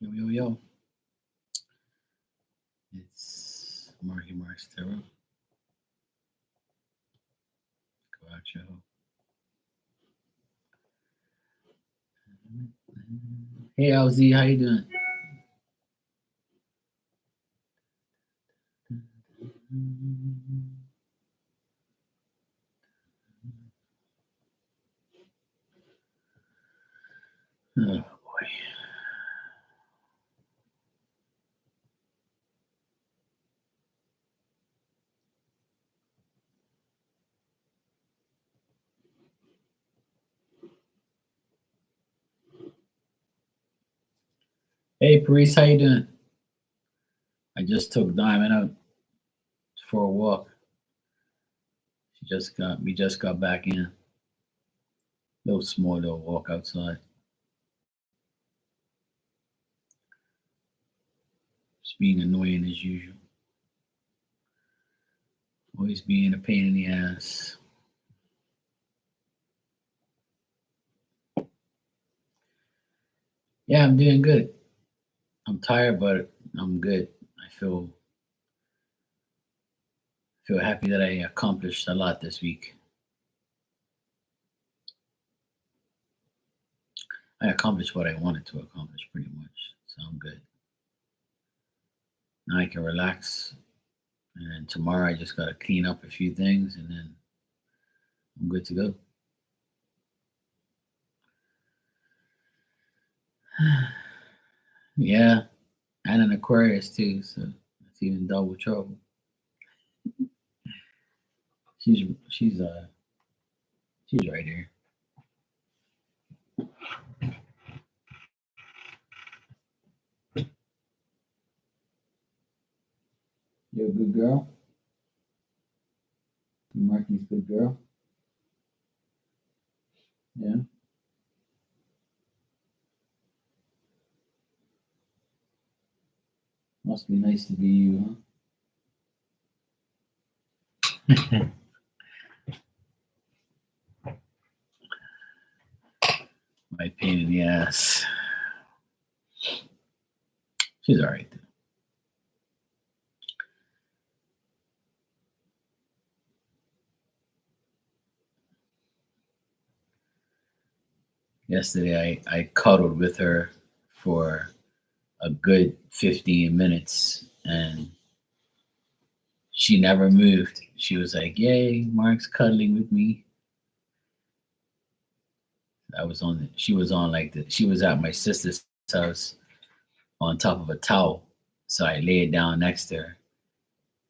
Yo, yo, yo. It's Marky Mark Stero. Go out, yo. Hey, LZ, how you doing? Oh, boy. Hey, Paris, how you doing? I just took Diamond out for a walk. We just got back in. Little small little walk outside. Just being annoying as usual. Always being a pain in the ass. Yeah, I'm doing good. I'm tired, but I'm good. I feel happy that I accomplished a lot this week. I accomplished what I wanted to accomplish pretty much. So I'm good. Now I can relax. And tomorrow I just gotta clean up a few things and then I'm good to go. Yeah, and an Aquarius too, so that's even double trouble. She's she's right here. You're a good girl. You Marky's good girl. Yeah. Must be nice to be you, huh? My pain in the ass. She's alright though. Yesterday I cuddled with her for a good 15 minutes and she never moved. She was like, "Yay, Mark's cuddling with me." She was on like she was at my sister's house on top of a towel. So I laid down next to her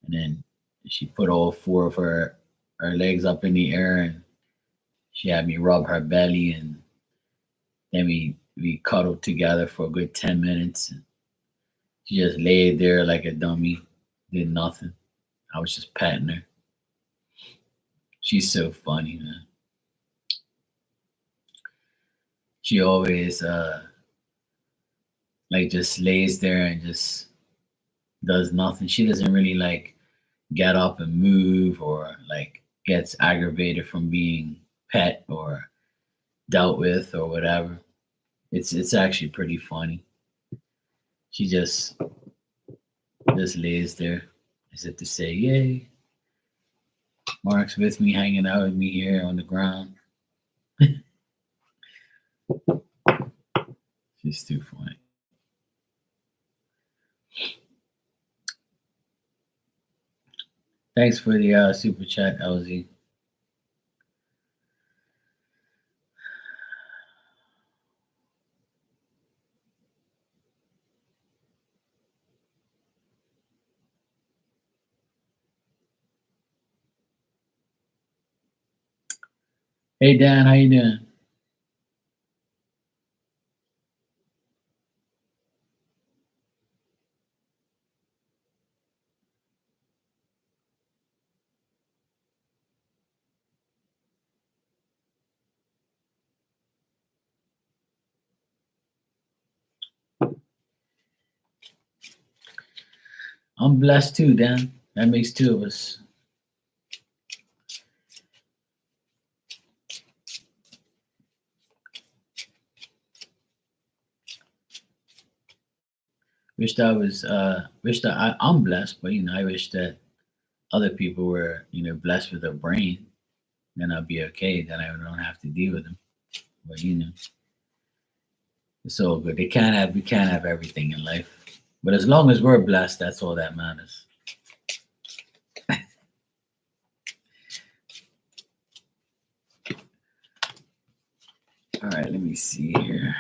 and then she put all four of her legs up in the air and she had me rub her belly and then we cuddled together for a good 10 minutes. She just laid there like a dummy, did nothing. I was just patting her. She's so funny, man. She always like just lays there and just does nothing. She doesn't really like get up and move or like gets aggravated from being pet or dealt with or whatever. It's actually pretty funny. She just lays there as if to say, "Yay, Mark's with me, hanging out with me here on the ground." She's too funny. Thanks for the super chat, LZ. Hey Dan, how you doing? I'm blessed too, Dan. That makes two of us. Wish that I was wish that I'm blessed, but I wish that other people were, blessed with a brain. Then I'll be okay. Then I don't have to deal with them. But it's all good. We can't have everything in life. But as long as we're blessed, that's all that matters. All right, let me see here.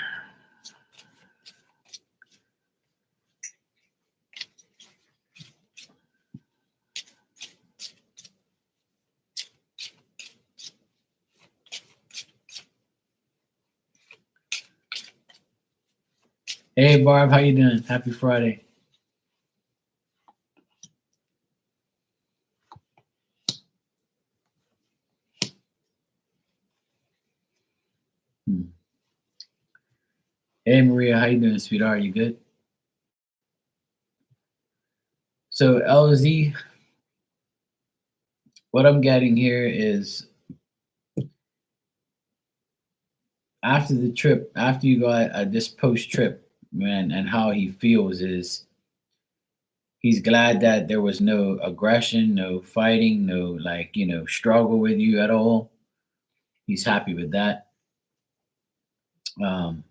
Hey Barb, how you doing? Happy Friday. Hmm. Hey Maria, how you doing, sweetheart? You good? So LZ, what I'm getting here is after the trip, after you got this post trip, man, and how he feels is he's glad that there was no aggression, no fighting, no like, struggle with you at all. He's happy with that. Um,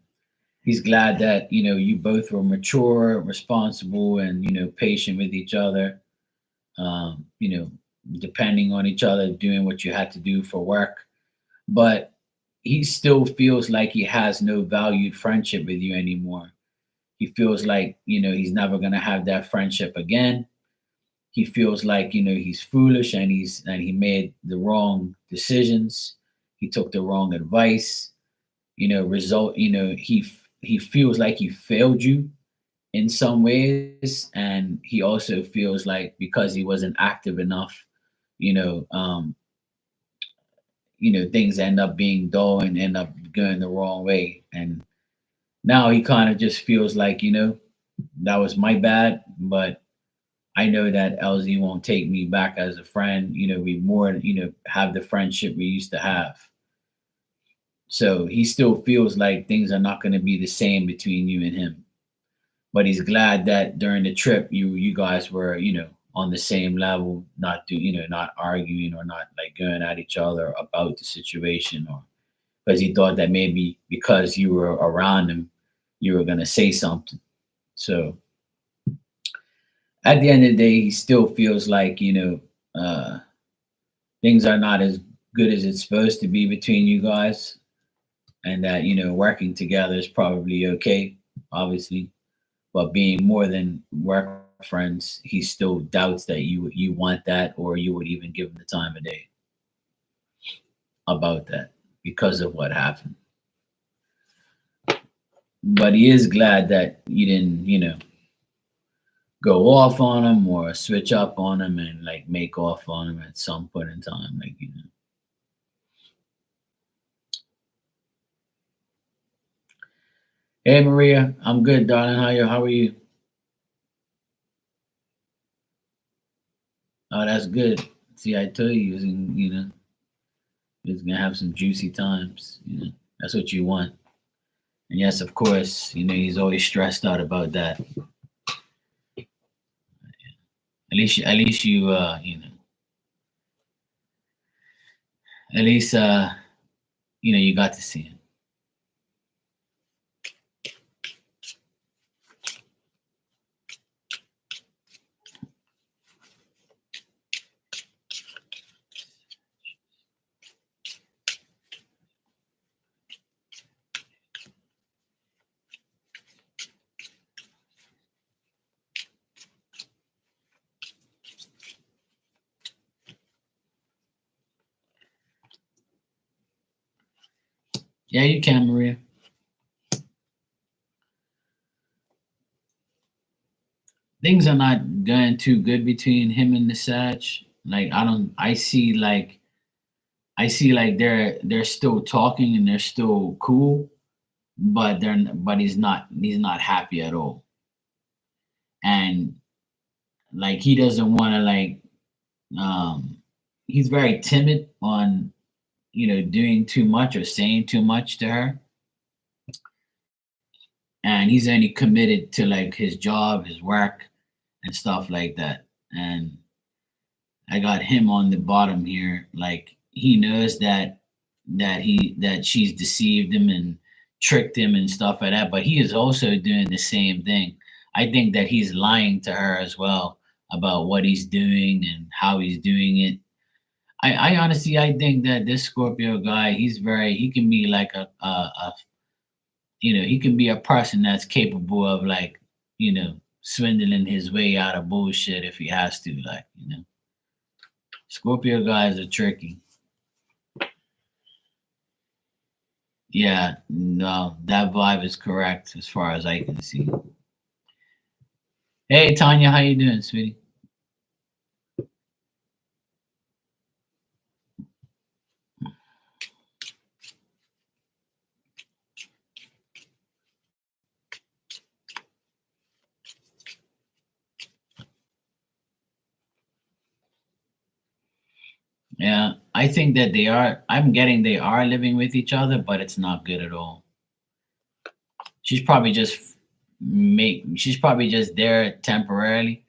he's glad that, you both were mature, responsible, and, patient with each other. Um, you know, depending on each other, doing what you had to do for work. But he still feels like he has no valued friendship with you anymore. He feels like, he's never going to have that friendship again. He feels like, he's foolish and he made the wrong decisions. He took the wrong advice. He feels like he failed you in some ways, and he also feels like because he wasn't active enough, you know, um, things end up being dull and end up going the wrong way. And now he kind of just feels like, that was my bad, but I know that LZ won't take me back as a friend. We more, have the friendship we used to have. So he still feels like things are not going to be the same between you and him. But he's glad that during the trip you guys were, on the same level, not arguing or not like going at each other about the situation, or because he thought that maybe because you were around him, you were gonna say something. So at the end of the day, he still feels like, things are not as good as it's supposed to be between you guys, and that working together is probably okay, obviously, but being more than work friends, he still doubts that you want that, or you would even give him the time of day about that because of what happened. But he is glad that you didn't, go off on him or switch up on him and like make off on him at some point in time, like. Hey Maria, I'm good, darling. How are you? Oh, that's good. See, I told you, it's gonna have some juicy times. That's what you want. And yes, of course, he's always stressed out about that. At least you got to see him. Yeah, you can, Maria. Things are not going too good between him and the Sag. Like I see like they're still talking and they're still cool, but he's not happy at all. And like he doesn't want to like he's very timid on doing too much or saying too much to her. and he's only committed to like his job, his work, and stuff like that. And I got him on the bottom here. Like he knows that she's deceived him and tricked him and stuff like that, but he is also doing the same thing. I think that he's lying to her as well about what he's doing and how he's doing it. I honestly I think that this Scorpio guy, he can be like a he can be a person that's capable of like, swindling his way out of bullshit if he has to, like. Scorpio guys are tricky. Yeah, no, that vibe is correct as far as I can see. Hey Tanya, how you doing, sweetie? Yeah, I think that I'm getting they are living with each other, but it's not good at all. She's probably just she's probably just there temporarily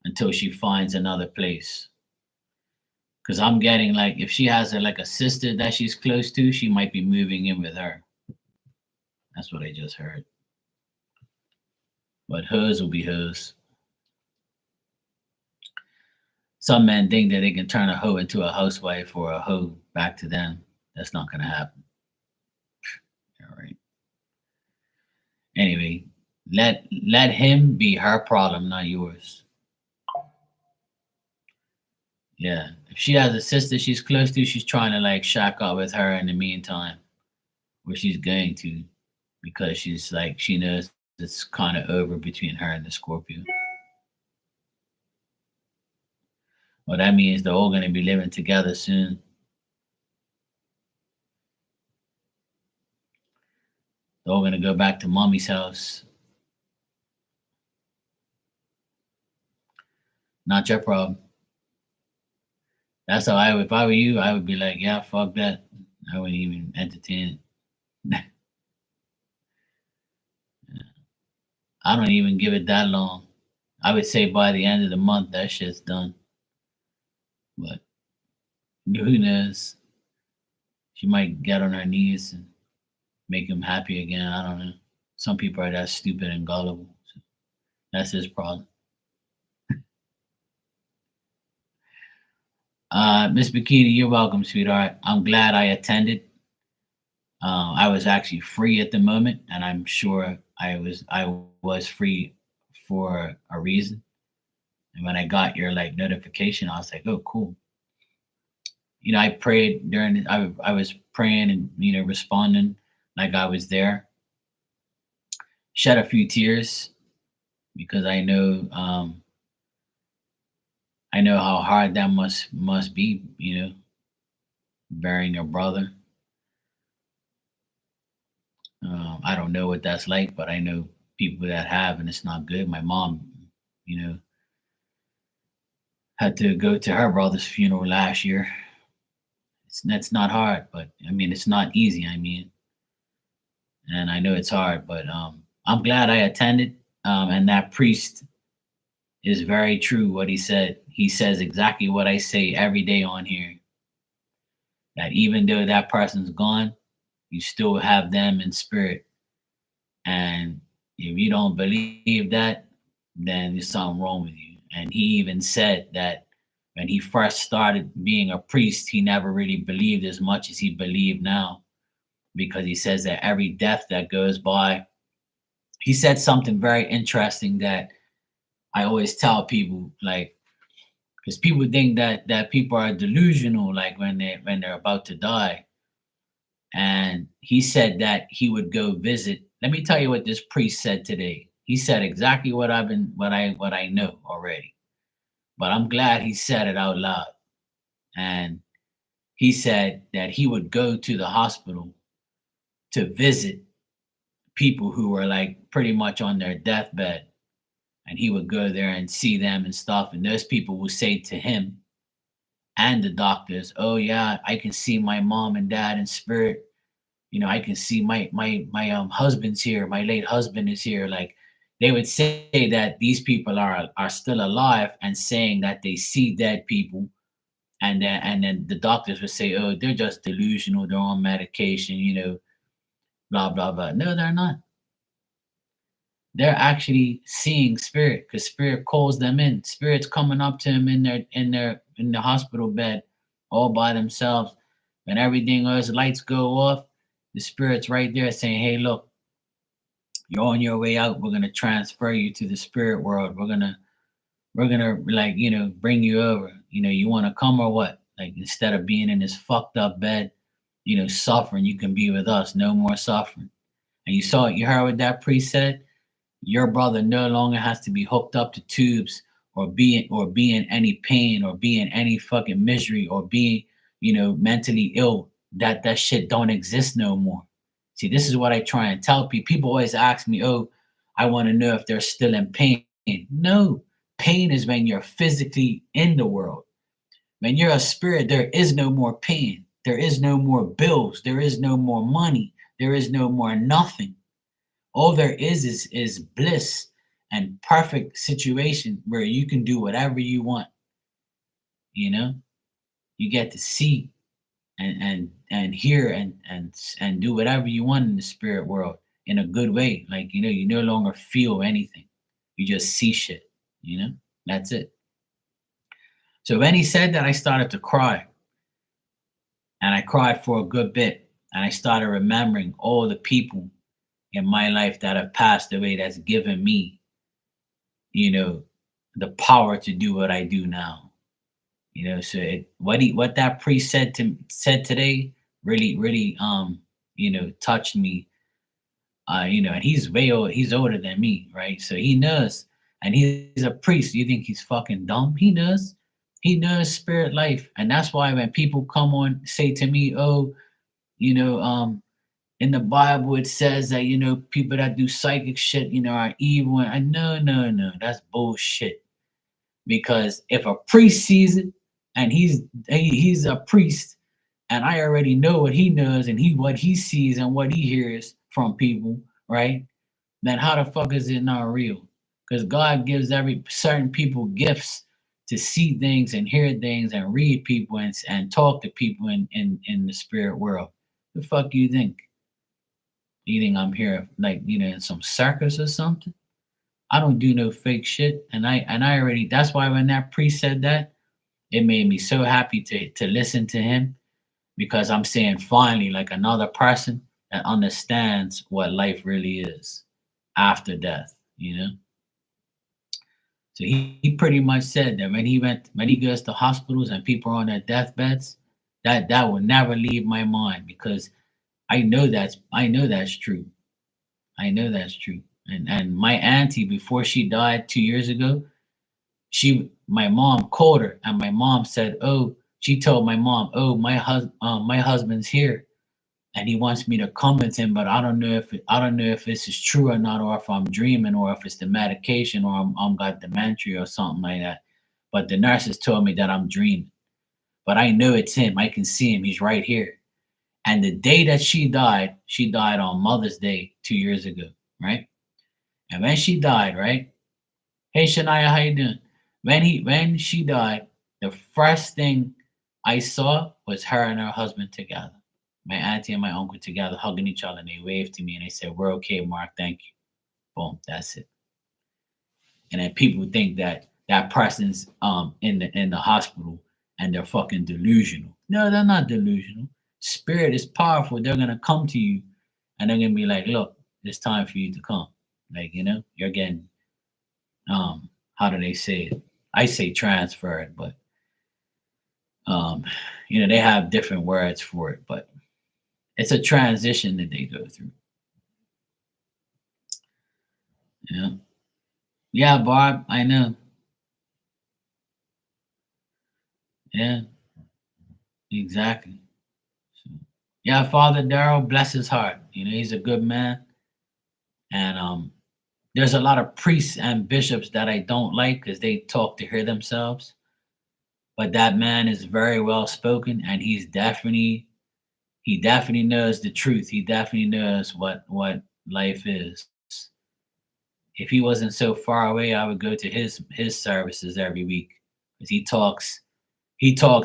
until she finds another place. Cause I'm getting like if she has like a sister that she's close to, she might be moving in with her. That's what I just heard. But hers will be hers. Some men think that they can turn a hoe into a housewife or a hoe back to them. That's not gonna happen. All right. Anyway, let him be her problem, not yours. Yeah. If she has a sister she's close to, she's trying to like shack up with her in the meantime, where she's going to, because she's like she knows it's kind of over between her and the Scorpio. Well, that means they're all gonna be living together soon. They're all gonna go back to mommy's house. Not your problem. That's how I would. If I were you, I would be like, yeah, fuck that. I wouldn't even entertain it. I don't even give it that long. I would say by the end of the month, that shit's done. But who knows? She might get on her knees and make him happy again. I don't know. Some people are that stupid and gullible. So that's his problem. Miss Bikini, you're welcome, sweetheart. I'm glad I attended. I was actually free at the moment, and I'm sure I was free for a reason. And when I got your like notification, I was like, oh, cool. I prayed during. I was praying and responding like I was there. Shed a few tears because I know how hard that must be. Burying your brother. I don't know what that's like, but I know people that have, and it's not good. My mom, you know, had to go to her brother's funeral last year. That's not hard, but I mean, it's not easy. I mean, and I know it's hard, but I'm glad I attended. And that priest is very true. What he said, he says exactly what I say every day on here. That even though that person's gone, you still have them in spirit. And if you don't believe that, then there's something wrong with you. And he even said that when he first started being a priest, he never really believed as much as he believed now, because he says that every death that goes by, he said something very interesting that I always tell people, like, because people think that people are delusional, like when they're about to die. And he said that he would go visit. Let me tell you what this priest said today. He said exactly what I know already, but I'm glad he said it out loud. And he said that he would go to the hospital to visit people who were like pretty much on their deathbed, and he would go there and see them and stuff, and those people would say to him and the doctors, oh yeah, I can see my mom and dad in spirit. I can see my husband's here, my late husband is here. Like they would say that these people are still alive and saying that they see dead people, and then the doctors would say, oh, they're just delusional, they're on medication, blah blah blah. No, they're not. They're actually seeing spirit because spirit calls them in. Spirit's coming up to them in the hospital bed all by themselves. When everything else lights go off, the spirit's right there saying, hey, look, you're on your way out. We're gonna transfer you to the spirit world. We're gonna like, bring you over. You wanna come or what? Like instead of being in this fucked up bed, suffering, you can be with us. No more suffering. And you heard what that priest said? Your brother no longer has to be hooked up to tubes or be in any pain or be in any fucking misery or being, mentally ill. That shit don't exist no more. See, this is what I try and tell people. People always ask me, oh, I want to know if they're still in pain. No, pain is when you're physically in the world. When you're a spirit, there is no more pain. There is no more bills. There is no more money. There is no more nothing. All there is bliss and perfect situation where you can do whatever you want. You know, you get to see and hear and do whatever you want in the spirit world in a good way. Like you no longer feel anything. You just see shit. That's it. So when he said that, I started to cry, and I cried for a good bit, and I started remembering all the people in my life that have passed away that's given me, the power to do what I do now. So what that priest said today really, really, touched me. And he's older than me, right? So he knows, and he's a priest. You think he's fucking dumb? He knows spirit life, and that's why when people come on say to me, oh, you know, in the Bible it says that people that do psychic shit, are evil. And no, that's bullshit. Because if a priest sees it, and he's a priest, and I already know what he knows, and what he sees and what he hears from people, right? Then how the fuck is it not real? Because God gives every certain people gifts to see things and hear things and read people and talk to people in the spirit world. The fuck you think? You think I'm here like in some circus or something? I don't do no fake shit. And I already, that's why when that priest said that, it made me so happy to listen to him, because I'm saying finally like another person that understands what life really is after death. So he pretty much said that when he goes to hospitals and people are on their deathbeds, that will never leave my mind, because I know that's true. I know that's true. And my auntie, before she died 2 years ago, my mom called her, and my mom said, oh, she told my mom, oh, my husband's here, and he wants me to come with him, but I don't know if this is true or not, or if I'm dreaming, or if it's the medication, or I'm got dementia or something like that. But the nurses told me that I'm dreaming. But I know it's him. I can see him. He's right here. And the day that she died on Mother's Day 2 years ago, right? And when she died, right? Hey Shania, how you doing? When she died, the first thing I saw was her and her husband together. My auntie and my uncle together hugging each other, and they waved to me and they said, we're okay, Mark, thank you. Boom, that's it. And then people think that that person's in the hospital and they're fucking delusional. No, they're not delusional. Spirit is powerful. They're gonna come to you and they're gonna be like, look, it's time for you to come. Like, you're getting how do they say it? I say transferred, but they have different words for it, but it's a transition that they go through. Yeah. Yeah, Barb, I know. Yeah, exactly. So, yeah, Father Daryl, bless his heart. He's a good man. And there's a lot of priests and bishops that I don't like because they talk to hear themselves. But that man is very well spoken, and He definitely knows the truth. He definitely knows what life is. If he wasn't so far away, I would go to his services every week because he talks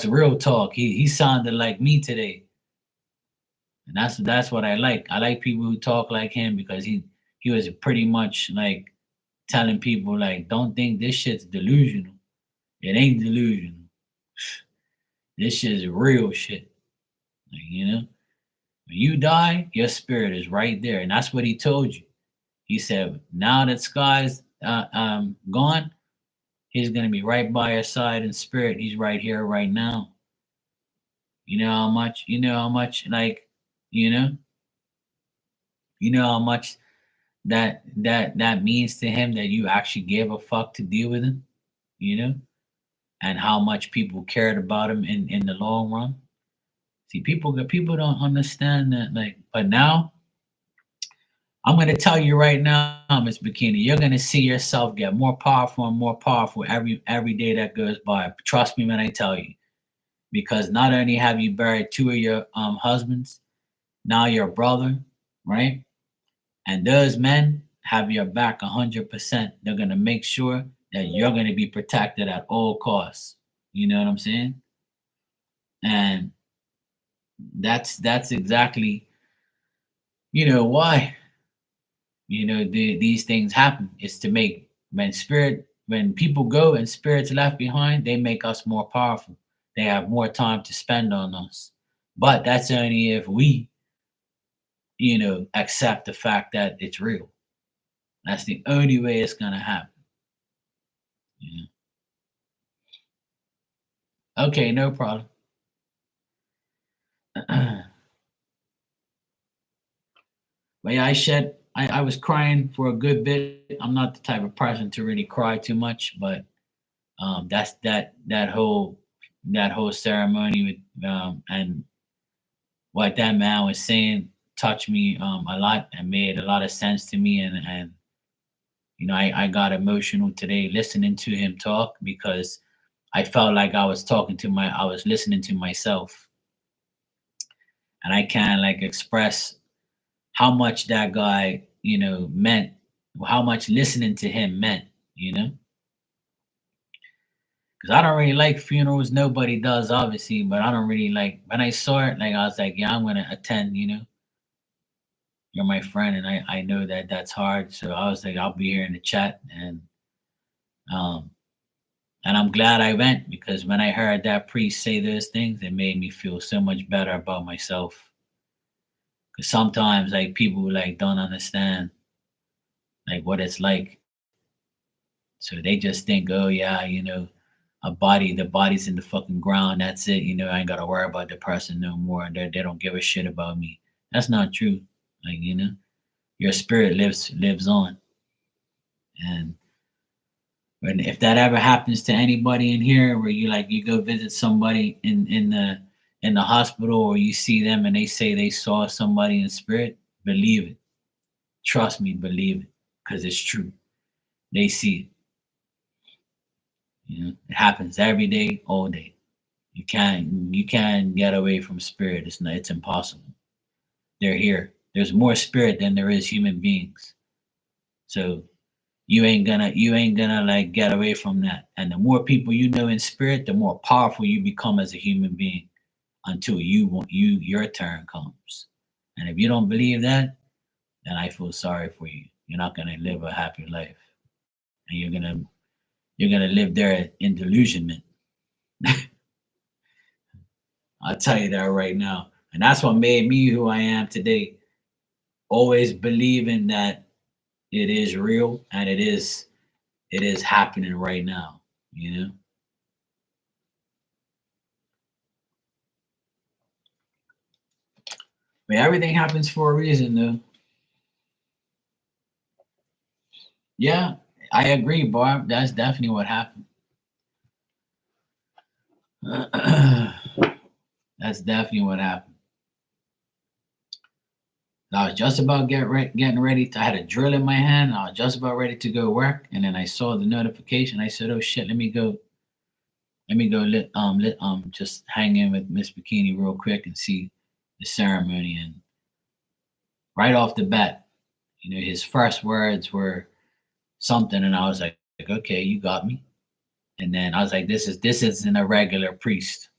real talk. He sounded like me today, and that's what I like. I like people who talk like him because he was pretty much like telling people like, don't think this shit's delusional. It ain't delusional. This shit is real shit. Like, when you die, your spirit is right there, and that's what he told you. He said, now that Sky's gone, he's gonna be right by your side in spirit. He's right here, right now. Like, you know, how much that means to him that you actually gave a fuck to deal with him, you know, and how much people cared about him in the long run. See, people don't understand that, like, but now I'm gonna tell you right now, Miss Bikini, you're gonna see yourself get more powerful and more powerful every day that goes by. Trust me when I tell you, because not only have you buried two of your husbands, now your brother, right? And those men have your back 100%. They're gonna make sure that you're gonna be protected at all costs. You know what I'm saying? And that's exactly why these things happen. It's to make when people go and spirits left behind, they make us more powerful. They have more time to spend on us. But that's only if we accept the fact that it's real. That's the only way it's gonna happen. You Okay, no problem. But yeah, I was crying for a good bit. I'm not the type of person to really cry too much, but that's that whole ceremony with and what that man was saying touched me a lot and made a lot of sense to me, and I got emotional today listening to him talk because I felt like I was listening to myself, and I can't like express how much that guy meant, how much listening to him meant, you know because I don't really like funerals. Nobody does, obviously, but I don't really like. When I saw it, like I was like, yeah, I'm gonna attend. You're my friend, and I know that that's hard. So I was like, I'll be here in the chat, um and I'm glad I went because when I heard that priest say those things, it made me feel so much better about myself. Because sometimes like people like don't understand like what it's like, so they just think, oh yeah, the body's in the fucking ground. That's it. I ain't gotta worry about the person no more. They don't give a shit about me. That's not true. Like, your spirit lives on. And if that ever happens to anybody in here, where you go visit somebody in the hospital, or you see them and they say they saw somebody in spirit, believe it. Trust me, believe it, because it's true. They see it. It happens every day, all day. You can't get away from spirit. It's impossible. They're here. There's more spirit than there is human beings. So you ain't gonna like get away from that. And the more people you know in spirit, the more powerful you become as a human being until your turn comes. And if you don't believe that, then I feel sorry for you. You're not gonna live a happy life. And you're gonna live there in delusionment. I'll tell you that right now. And that's what made me who I am today. Always believing that it is real and it is happening right now, you know? But everything happens for a reason though. Yeah, I agree, Barb. That's definitely what happened. That's definitely what happened. I was just about getting ready. I had a drill in my hand. I was just about ready to go work, and then I saw the notification. I said, "Oh shit, let me go. Let me go. Just hang in with Miss Bikini real quick and see the ceremony, and right off the bat, his first words were something, and I was like, okay, you got me. And then I was like, this isn't a regular priest.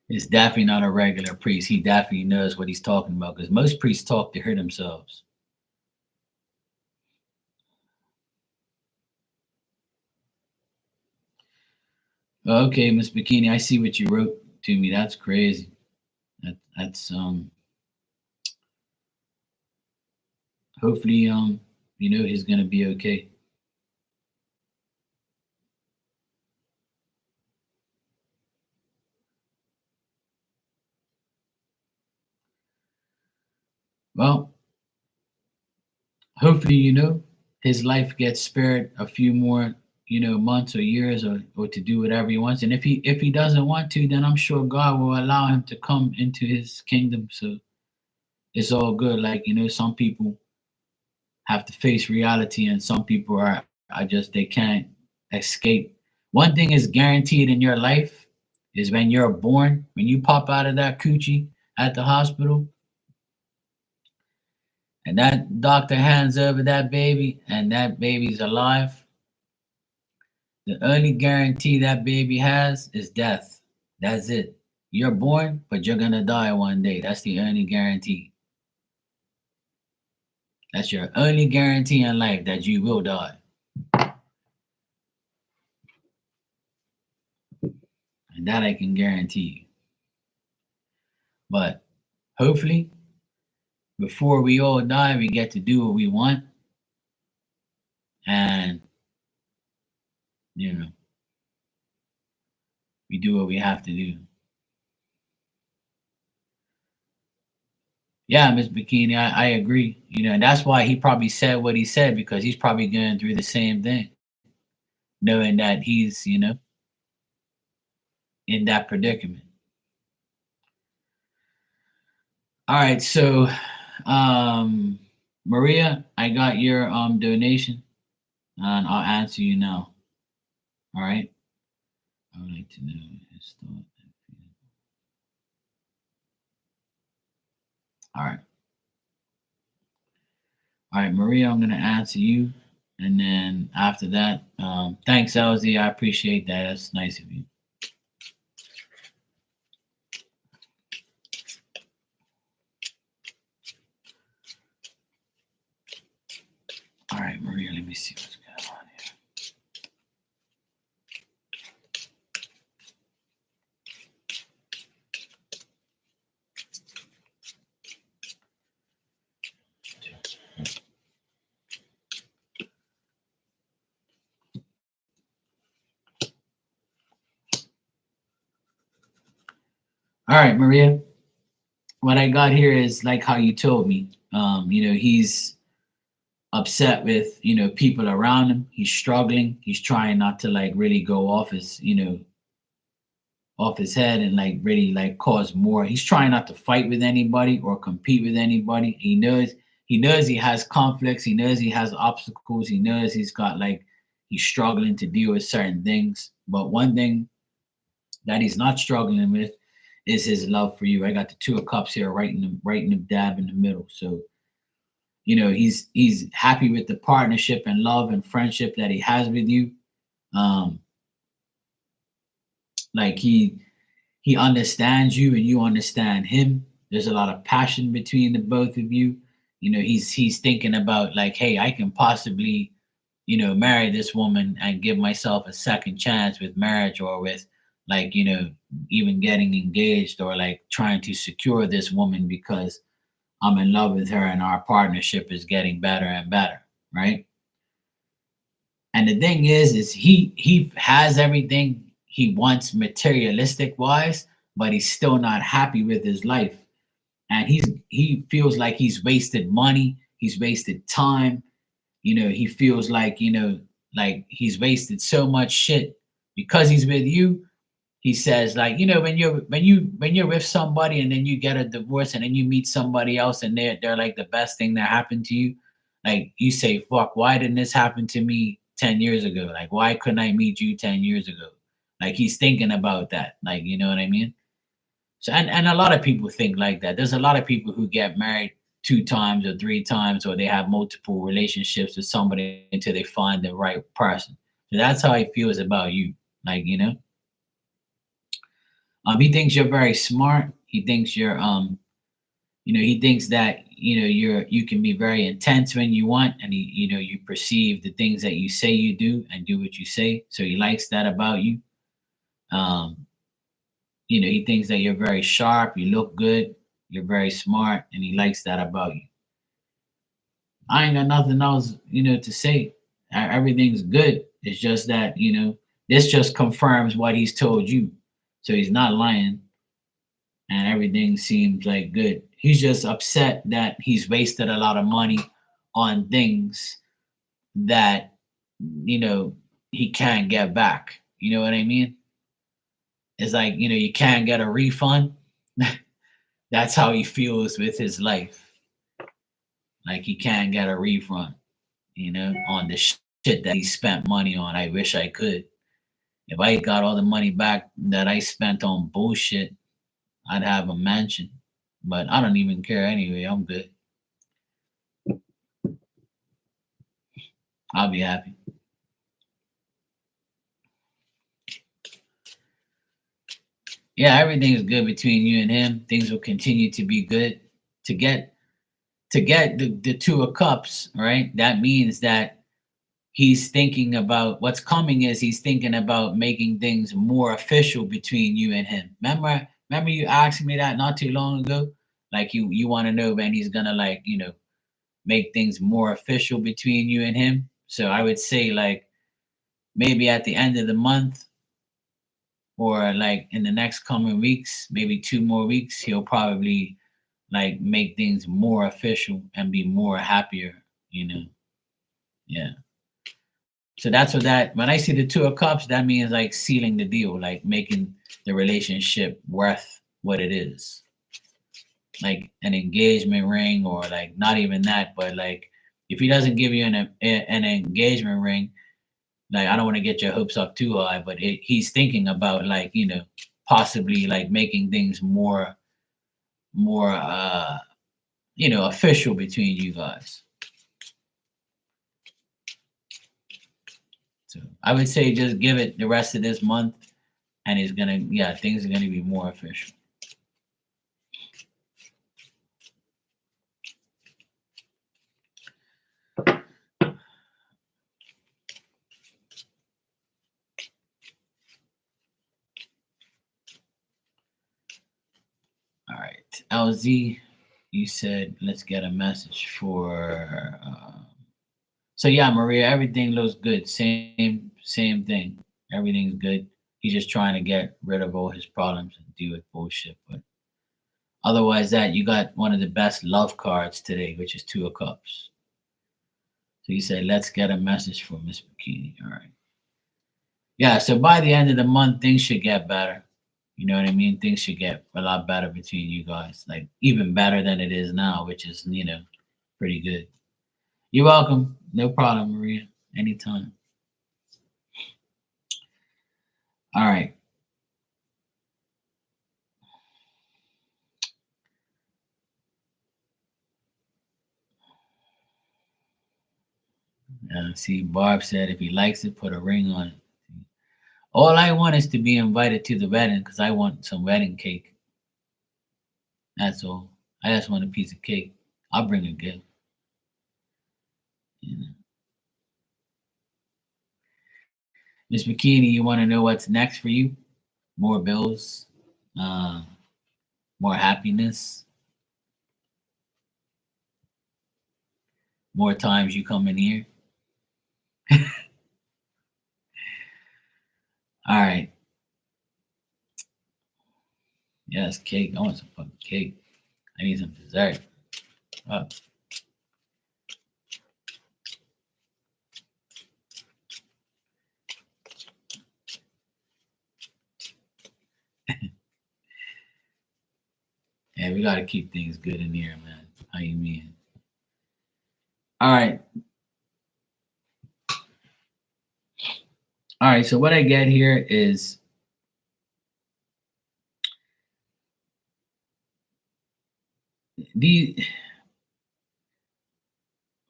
It's definitely not a regular priest. He definitely knows what he's talking about, because most priests talk to hear themselves. Okay, Miss Bikini, I see what you wrote to me. That's crazy. That's hopefully he's gonna be okay. Well, hopefully, his life gets spared a few more, months or years, or to do whatever he wants. And if he doesn't want to, then I'm sure God will allow him to come into his kingdom. So it's all good. Like, some people have to face reality, and some people are just, they can't escape. One thing is guaranteed in your life is when you're born, when you pop out of that coochie at the hospital, and that doctor hands over that baby and that baby's alive, the only guarantee that baby has is death. That's it. You're born, but you're gonna die one day. That's the only guarantee. That's your only guarantee in life, that you will die. And that I can guarantee you. But hopefully, before we all die, we get to do what we want. And, you know, we do what we have to do. Yeah, Miss Bikini, I agree. And that's why he probably said what he said, because he's probably going through the same thing, knowing that he's, in that predicament. All right, so Maria, I got your donation, and I'll answer you now. All right. I would like to know his thought. All right. All right, Maria, I'm gonna answer you, and then after that, thanks, LZ. I appreciate that. That's nice of you. All right, Maria, let me see what's going on here. All right, Maria. What I got here is like how you told me. He's upset with people around him. He's struggling. He's trying not to like really go off his off his head and like really like cause more. He's trying not to fight with anybody or compete with anybody. He knows he has conflicts. He knows he has obstacles. He knows he's struggling to deal with certain things. But one thing that he's not struggling with is his love for you. I got the two of cups here, right in the dab in the middle. So he's happy with the partnership and love and friendship that he has with you. Um, like he understands you and you understand him. There's a lot of passion between the both of you. He's thinking about like, hey, I can possibly, marry this woman and give myself a second chance with marriage, or with like, even getting engaged, or like trying to secure this woman because I'm in love with her and our partnership is getting better and better, right? And the thing is he has everything he wants materialistic wise, but he's still not happy with his life. And he feels like he's wasted money, he's wasted time. He feels like he's wasted so much shit because he's with you. He says like, when you're with somebody and then you get a divorce and then you meet somebody else and they're like the best thing that happened to you. Like you say, fuck, why didn't this happen to me 10 years ago? Like, why couldn't I meet you 10 years ago? Like he's thinking about that. Like, you know what I mean? So and a lot of people think like that. There's a lot of people who get married 2 times or 3 times, or they have multiple relationships with somebody until they find the right person. So that's how he feels about you. Like, he thinks you're very smart. He thinks you're he thinks that you can be very intense when you want, and you perceive the things that you say you do and do what you say. So he likes that about you. Um, he thinks that you're very sharp, you look good, you're very smart, and he likes that about you. I ain't got nothing else, to say. Everything's good. It's just that, this just confirms what he's told you. So he's not lying, and everything seems like good. He's just upset that he's wasted a lot of money on things that, you know, he can't get back. You know what I mean? It's like, you can't get a refund. That's how he feels with his life. Like he can't get a refund, on the shit that he spent money on. I wish I could. If I got all the money back that I spent on bullshit, I'd have a mansion. But I don't even care anyway. I'm good. I'll be happy. Yeah, everything is good between you and him. Things will continue to be good. To get the 2 of cups, right? That means that he's thinking about what's coming is he's thinking about making things more official between you and him. Remember you asked me that not too long ago? Like you want to know when he's gonna like, make things more official between you and him. So I would say like maybe at the end of the month, or like in the next coming weeks, maybe 2 more weeks, he'll probably like make things more official and be more happier. Yeah. So that's what that when I see the 2 of cups, that means like sealing the deal, like making the relationship worth what it is. Like an engagement ring, or like not even that, but like if he doesn't give you an engagement ring, like I don't want to get your hopes up too high, but he's thinking about like, possibly like making things more official between you guys. So I would say just give it the rest of this month, and things are gonna be more official. All right, LZ, you said let's get a message for. So yeah, Maria, everything looks good. Same thing. Everything's good. He's just trying to get rid of all his problems and deal with bullshit. But otherwise, that you got one of the best love cards today, which is 2 of cups. So you said let's get a message for Miss Bikini. All right. Yeah. So by the end of the month, things should get better. You know what I mean? Things should get a lot better between you guys, like even better than it is now, which is pretty good. You're welcome. No problem, Maria. Anytime. All right. See, Barb said if he likes it, put a ring on it. All I want is to be invited to the wedding because I want some wedding cake. That's all. I just want a piece of cake. I'll bring a gift. You know. Miss Bikini, you want to know what's next for you? More bills, uh, more happiness, more times you come in here. All right. Yes, cake. I want some fucking cake. I need some dessert. Oh. Yeah, we gotta keep things good in here, man. How you mean? All right. All right. So what I get here is the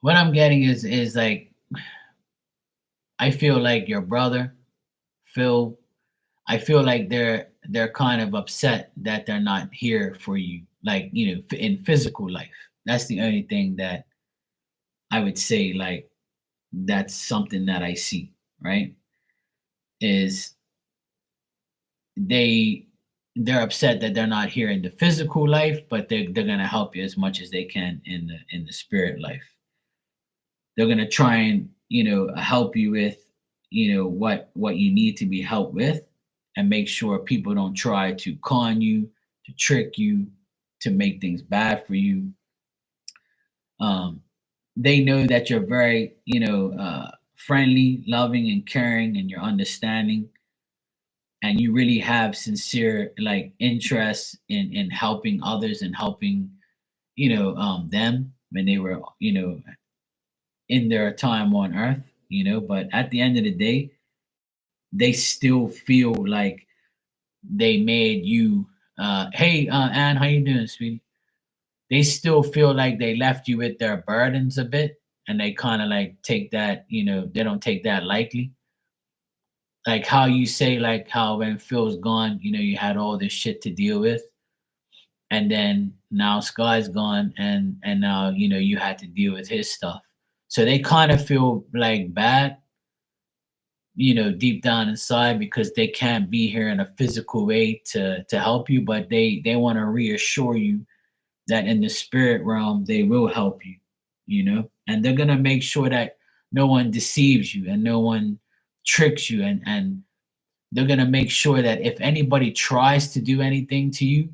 what I'm getting is like, I feel like your brother Phil, I feel like they're kind of upset that they're not here for you, like, in physical life. That's the only thing that I would say, like, that's something that I see, right? Is they they're upset that they're not here in the physical life, but they're gonna help you as much as they can in the spirit life. They're gonna try and, help you with, what you need to be helped with, and make sure people don't try to con you, to trick you, to make things bad for you. Um, they know that you're very, friendly, loving, and caring, and you're understanding, and you really have sincere, like, interest in helping others and helping, them when they were, in their time on earth. But at the end of the day, they still feel like they made you, hey, Anne, how you doing, sweetie? They still feel like they left you with their burdens a bit, and they kind of like take that, they don't take that lightly. Like how you say, like how when Phil's gone, you had all this shit to deal with, and then now Sky's gone, and now, you had to deal with his stuff. So they kind of feel like bad, deep down inside, because they can't be here in a physical way to help you, but they want to reassure you that in the spirit realm they will help you, and they're gonna make sure that no one deceives you and no one tricks you, and they're gonna make sure that if anybody tries to do anything to you,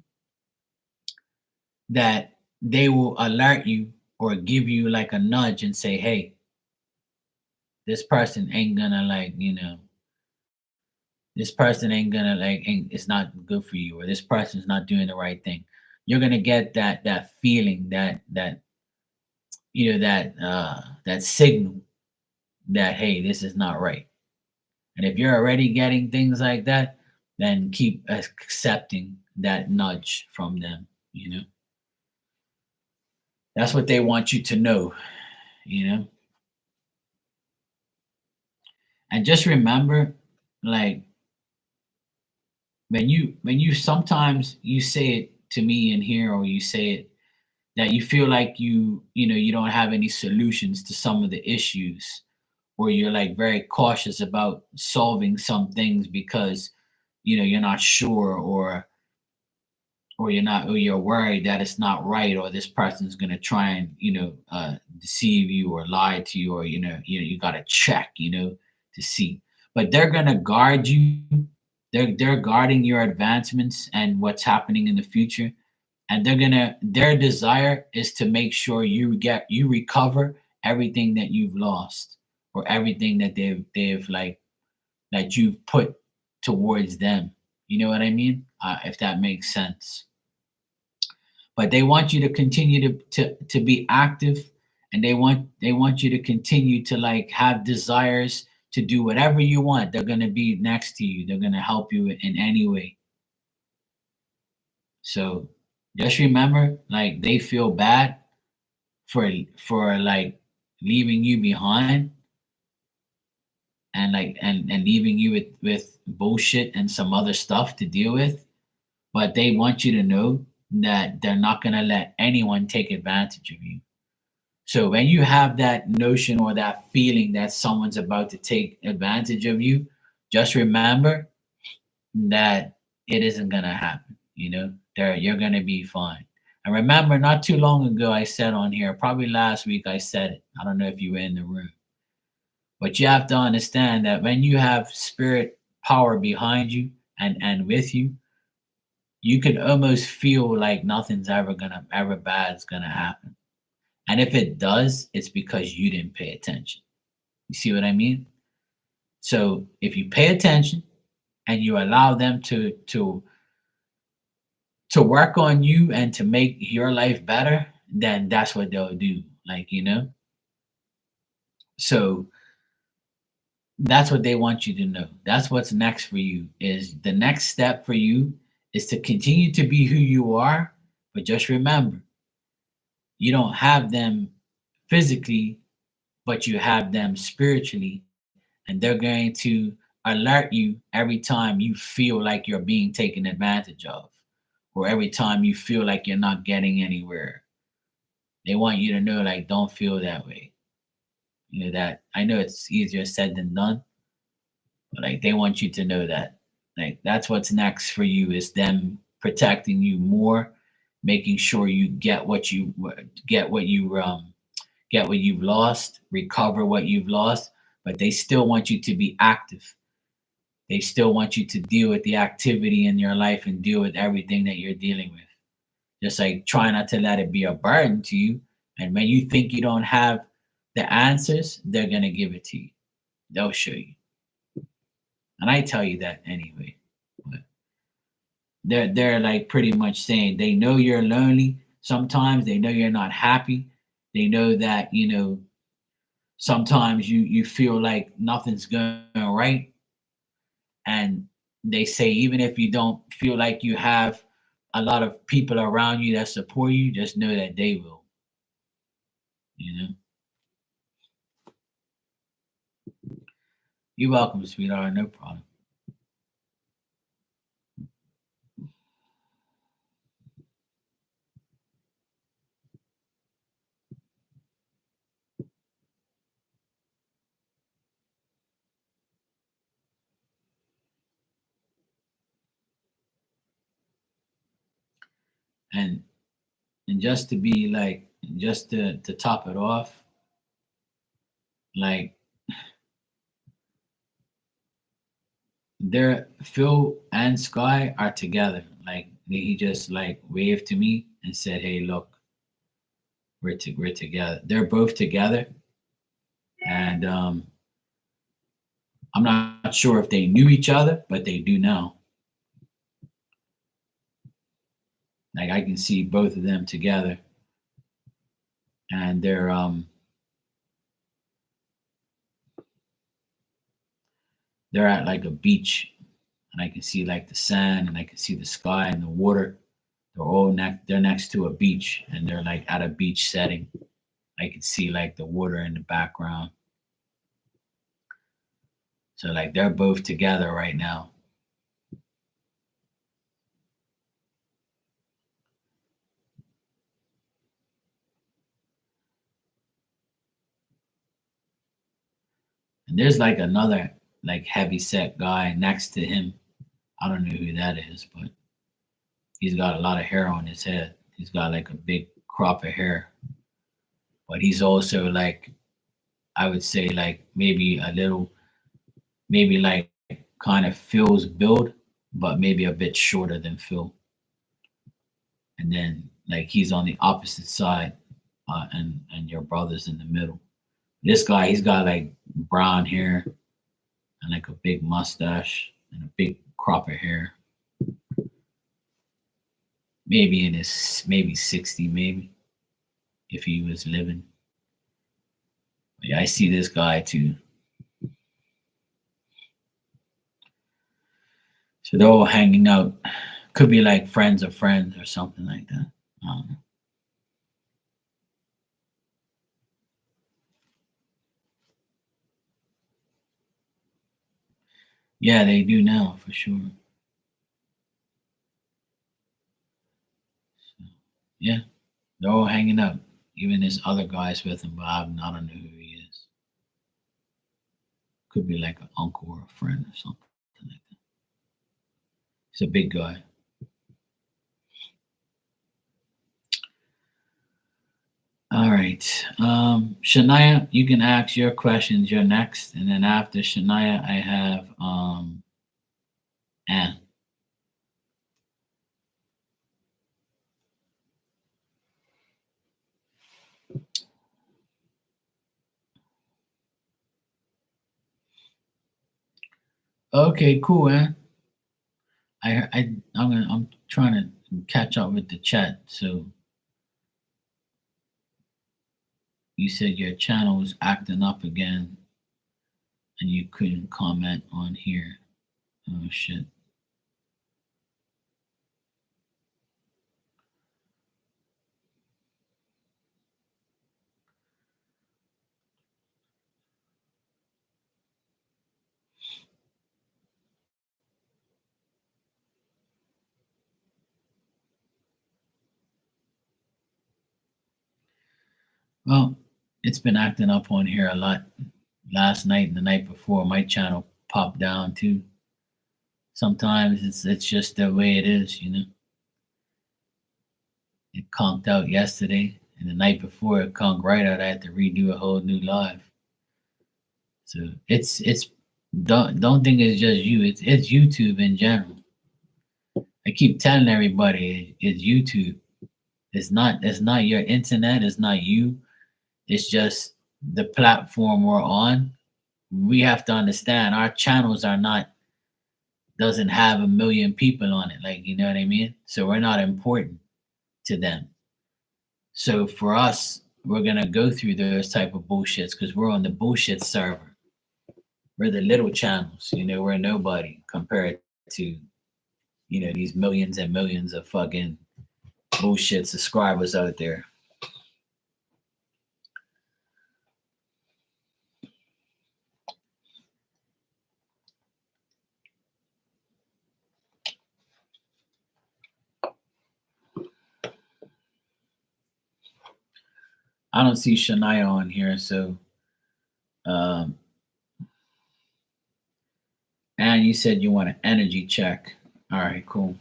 that they will alert you or give you like a nudge and say, hey, this person ain't gonna, like, this person ain't gonna, like, ain't, it's not good for you, or this person's not doing the right thing. You're gonna get that feeling, that signal that, hey, this is not right. And if you're already getting things like that, then keep accepting that nudge from them. That's what they want you to know. you know and just remember, like, when you sometimes you say it to me in here, or you say it that you feel like you don't have any solutions to some of the issues, or you're like very cautious about solving some things because you're not sure, or you're worried that it's not right, or this person's going to try and deceive you or lie to you, or you got to check, to see. But they're going to guard you. They're guarding your advancements and what's happening in the future, and their desire is to make sure you recover everything that you've lost, or everything that they've like that you've put towards them. You know what I mean? If that makes sense. But they want you to continue to be active, and they want you to continue to, like, have desires to do whatever you want. They're going to be next to you. They're going to help you in any way. So just remember, like, they feel bad for like leaving you behind, and like and leaving you with bullshit and some other stuff to deal with. But they want you to know that they're not going to let anyone take advantage of you. So when you have that notion or that feeling that someone's about to take advantage of you, just remember that it isn't going to happen. You're going to be fine. And remember, not too long ago, I said on here, probably last week, I said it. I don't know if you were in the room, but you have to understand that when you have spirit power behind you and with you, you can almost feel like nothing's ever bad's gonna happen. And if it does, it's because you didn't pay attention. You see what I mean? So if you pay attention and you allow them to work on you and to make your life better, then that's what they'll do. Like, so that's what they want you to know. That's what's next for you. Is the next step for you is to continue to be who you are, but just remember, You don't have them physically, but you have them spiritually, and they're going to alert you every time you feel like you're being taken advantage of, or every time you feel like you're not getting anywhere. They want you to know, like, don't feel that way. You know that I know it's easier said than done, but like they want you to know that. Like that's what's next for you is them protecting you more, making sure you get what you get what you've lost, recover what you've lost, but they still want you to be active. They still want you to deal with the activity in your life and deal with everything that you're dealing with. Just like try not to let it be a burden to you. And when you think you don't have the answers, they're going to give it to you. They'll show you. And I tell you that anyway. But they're like pretty much saying they know you're lonely. Sometimes they know you're not happy. They know that, sometimes you feel like nothing's going right, and they say even if you don't feel like you have a lot of people around you that support you, just know that they will. You know, you're welcome, sweetheart. No problem. And just to be like, just to top it off, like they're Phil and Sky are together. Like he just like waved to me and said, "Hey, look, we're together." They're both together, and I'm not sure if they knew each other, but they do now. Like I can see both of them together, and they're at like a beach, and I can see like the sand, and I can see the sky and the water. They're next to a beach, and they're like at a beach setting. I can see like the water in the background. So like they're both together right now. And there's like another like heavy set guy next to him. I don't know who that is, but he's got a lot of hair on his head. He's got like a big crop of hair. But he's also like, I would say like maybe a little, maybe like kind of Phil's build, but maybe a bit shorter than Phil. And then like he's on the opposite side, and your brother's in the middle. This guy, he's got like brown hair and like a big mustache and a big crop of hair. Maybe in his maybe 60, maybe if he was living. But yeah, I see this guy too. So they're all hanging out. Could be like friends of friends or something like that. Um, yeah, they do now for sure. So, yeah, they're all hanging out. Even this other guy's with him, but I don't know who he is. Could be like an uncle or a friend or something like that. He's a big guy. All right. Shania, you can ask your questions. You're next. And then after Shania, I have Anne. Okay, cool, Anne. I'm trying to catch up with the chat. So you said your channel was acting up again and you couldn't comment on here. Oh shit. Well, it's been acting up on here a lot. Last night and the night before, my channel popped down too. Sometimes it's just the way it is, you know. It conked out yesterday, and the night before it conked right out. I had to redo a whole new live. So it's don't think it's just you. It's YouTube in general. I keep telling everybody it's YouTube. It's not your internet. It's not you. It's just the platform we're on. We have to understand our channels are not doesn't have a million people on it. Like, you know what I mean? So we're not important to them. So for us, we're gonna go through those type of bullshits because we're on the bullshit server. We're the little channels, you know, we're nobody compared to, you know, these millions and millions of fucking bullshit subscribers out there. I don't see Shania on here, so um and you said you want an energy check. All right, cool.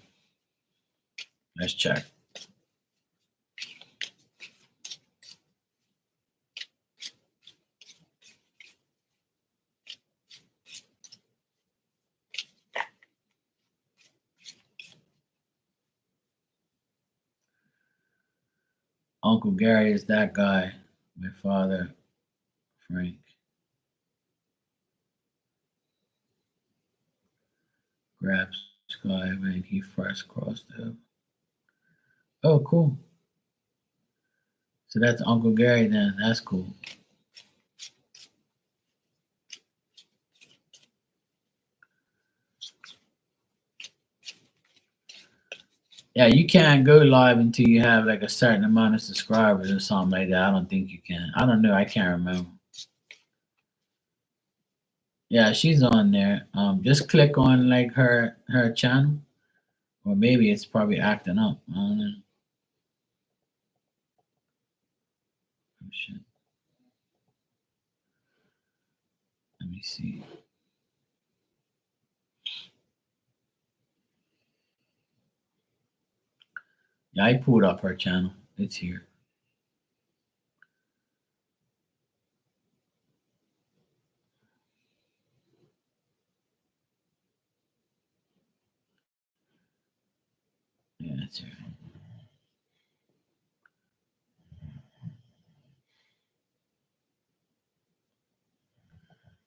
Let's check. Uncle Gary is that guy. My father, Frank. Grabs Sky when he first crossed the. Oh, cool. So that's Uncle Gary then. That's cool. Yeah, you can't go live until you have like a certain amount of subscribers or something like that. I don't think you can. I don't know. I can't remember. Yeah, she's on there. Just click on like her channel, or maybe it's probably acting up. I don't know. Oh, shit. Let me see. Yeah, I pulled up her channel. It's here. Yeah, it's here.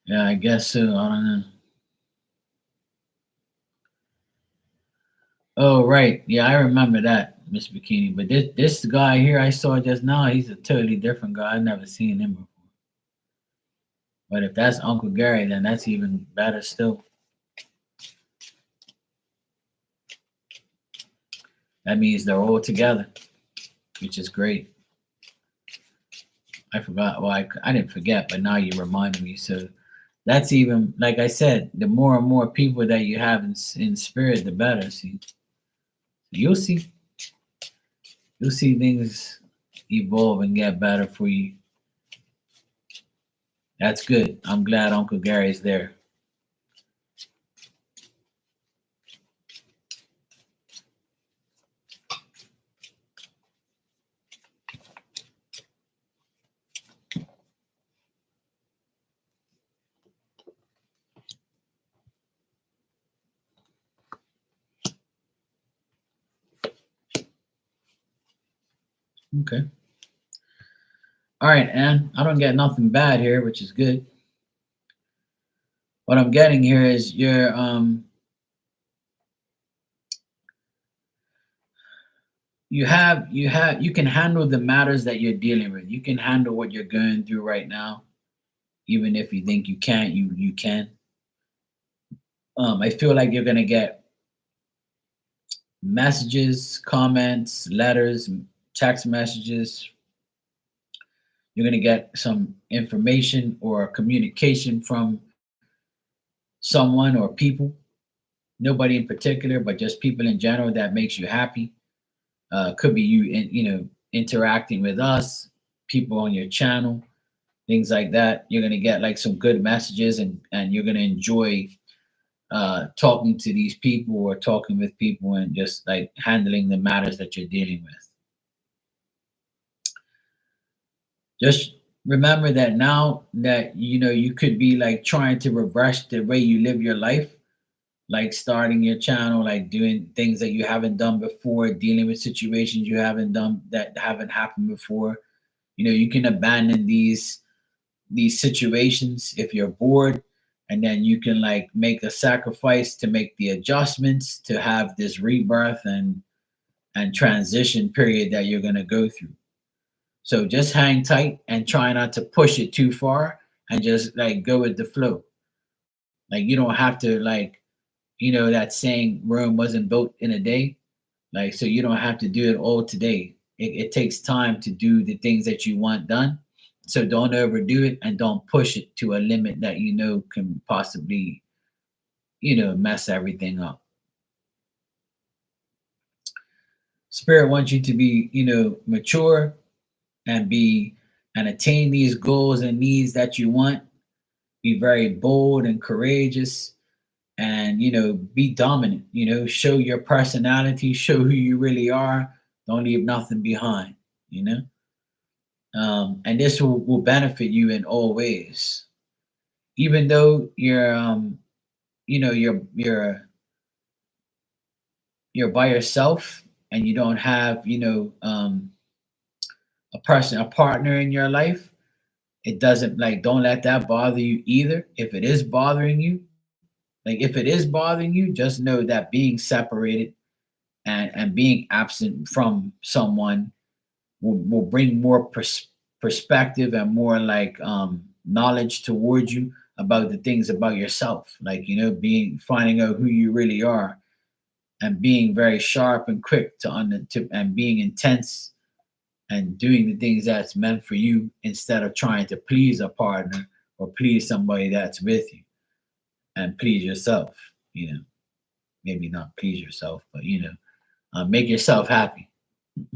Yeah, I guess so. I don't know. Oh, right. Yeah, I remember that, Miss Bikini. But this guy here I saw just now, he's a totally different guy. I've never seen him before. But if that's Uncle Gary, then that's even better still. That means they're all together, which is great. I forgot. Well, I didn't forget, but now you reminded me. So that's even, like I said, the more and more people that you have in spirit, the better. See, you'll see, you'll see things evolve and get better for you. That's good. I'm glad Uncle Gary's there. Okay. All right, Ann. I don't get nothing bad here, which is good. What I'm getting here is you can handle the matters that you're dealing with. You can handle what you're going through right now, even if you think you can't. You can. I feel like you're gonna get messages, comments, letters, text messages. You're gonna get some information or communication from someone or people. Nobody in particular, but just people in general that makes you happy. Could be you, you know, interacting with us. people on your channel, things like that. You're gonna get like some good messages, and you're gonna enjoy talking to these people or talking with people and just like handling the matters that you're dealing with. Just remember that now that you could be like trying to reverse the way you live your life, like starting your channel, like doing things that you haven't done before, dealing with situations you haven't done that haven't happened before. You can abandon these situations if you're bored, and then you can like make a sacrifice to make the adjustments to have this rebirth and transition period that you're going to go through. So just hang tight and try not to push it too far, and just like go with the flow. Like you don't have to, like, that saying, Rome wasn't built in a day. Like, so you don't have to do it all today. It takes time to do the things that you want done. So don't overdo it, and don't push it to a limit that can possibly, mess everything up. Spirit wants you to be, mature and attain these goals and needs that you want. Be very bold and courageous, and be dominant. Show your personality, show who you really are. Don't leave nothing behind. And this will benefit you in all ways. Even though you're by yourself, and you don't have a partner in your life, it doesn't, like, don't let that bother you either. If it is bothering you, just know that being separated and being absent from someone will bring more perspective and more like knowledge towards you about the things about yourself, like being finding out who you really are, and being very sharp and quick and being intense, and doing the things that's meant for you, instead of trying to please a partner or please somebody that's with you, and please yourself. Maybe not please yourself, but make yourself happy.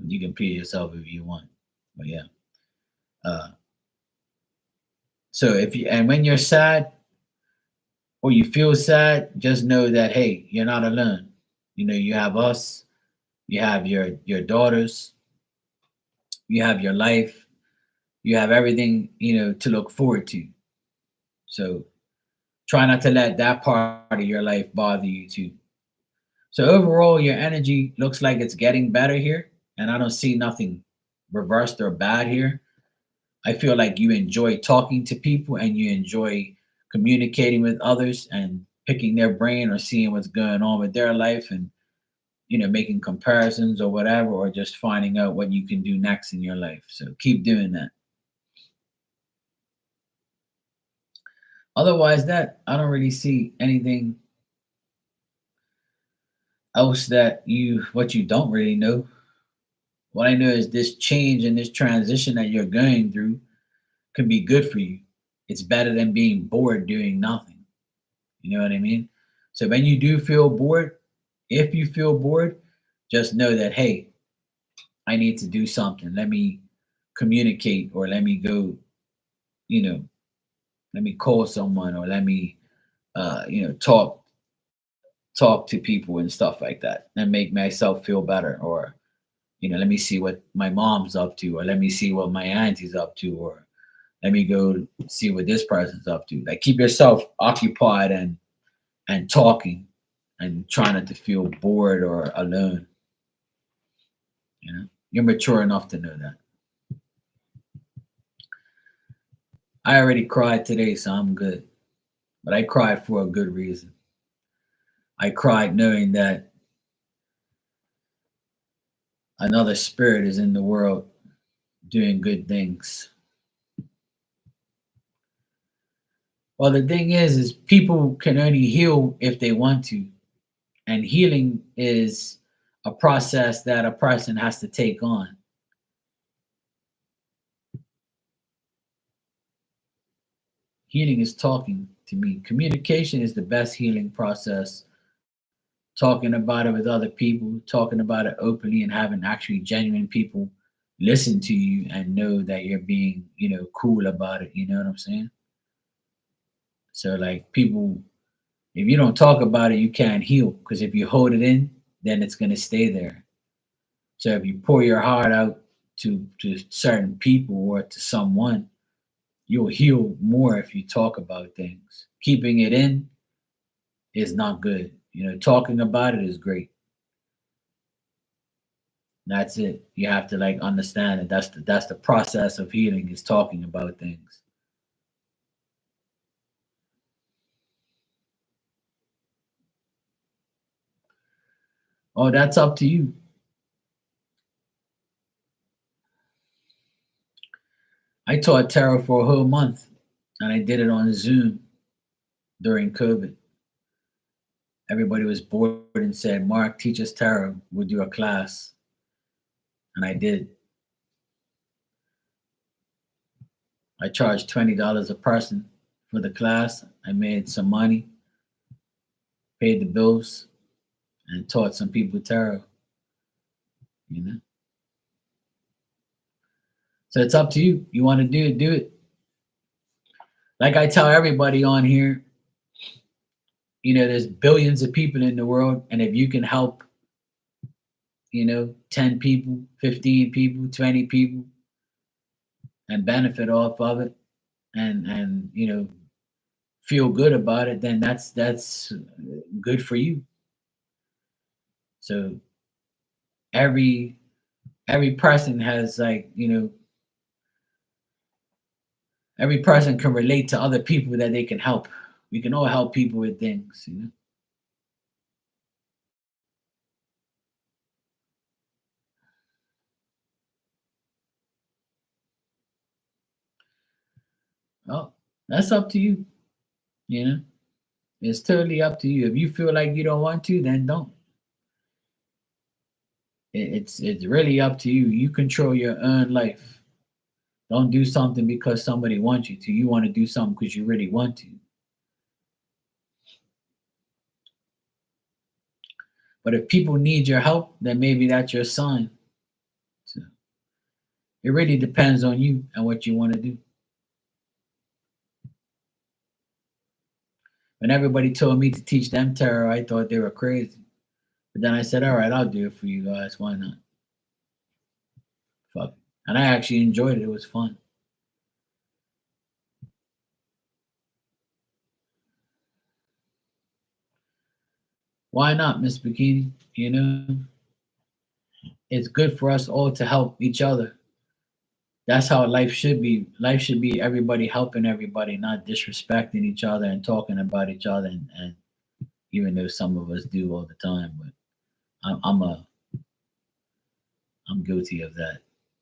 You can please yourself if you want, but yeah. uh so if you and when you're sad or you feel sad, just know that, hey, you're not alone. You have us, you have your daughters, you have your life, you have everything to look forward to. So try not to let that part of your life bother you too. So overall, your energy looks like it's getting better here, and I don't see nothing reversed or bad here. I feel like you enjoy talking to people, and you enjoy communicating with others and picking their brain or seeing what's going on with their life, and making comparisons or whatever, or just finding out what you can do next in your life. So keep doing that. Otherwise, that I don't really see anything else what you don't really know. What I know is this change and this transition that you're going through can be good for you. It's better than being bored doing nothing. You know what I mean? So when you do feel bored, if you feel bored, just know that, hey, I need to do something. Let me communicate, or let me go, you know, let me call someone, or let me, talk to people and stuff like that, and make myself feel better. Or let me see what my mom's up to, or let me see what my auntie's up to, or let me go see what this person's up to. Like, keep yourself occupied and talking, and try not to feel bored or alone. You're mature enough to know that. I already cried today, so I'm good. But I cried for a good reason. I cried knowing that another spirit is in the world doing good things. Well, the thing is people can only heal if they want to. And healing is a process that a person has to take on. Healing is talking to me. Communication is the best healing process. Talking about it with other people, talking about it openly, and having actually genuine people listen to you and know that you're being, cool about it. You know what I'm saying? So like people, if you don't talk about it, you can't heal. Because if you hold it in, then it's gonna stay there. So if you pour your heart out to certain people or to someone, you'll heal more if you talk about things. Keeping it in is not good. Talking about it is great. That's it. You have to like understand that that's the process of healing is talking about things. Oh, that's up to you. I taught tarot for a whole month and I did it on Zoom during COVID. Everybody was bored and said, Mark, teach us tarot. We'll do a class. And I did. I charged $20 a person for the class. I made some money, paid the bills, and taught some people tarot. You know? So it's up to you. You want to do it, do it. Like I tell everybody on here, there's billions of people in the world, and if you can help, 10 people, 15 people, 20 people, and benefit off of it, and feel good about it, then that's good for you. So every every person has like every person can relate to other people that they can help. We can all help people with things. Well, that's up to you. You know, it's totally up to you. If you feel like you don't want to, then don't. It's really up to you. You control your own life. Don't do something because somebody wants you to. You want to do something because you really want to. But if people need your help, then maybe that's your sign. So it really depends on you and what you want to do. When everybody told me to teach them tarot, I thought they were crazy. But then I said, all right, I'll do it for you guys. Why not? Fuck it. And I actually enjoyed it. It was fun. Why not, Miss Bikini? It's good for us all to help each other. That's how life should be. Life should be everybody helping everybody, not disrespecting each other and talking about each other. And even though some of us do all the time, but I'm guilty of that.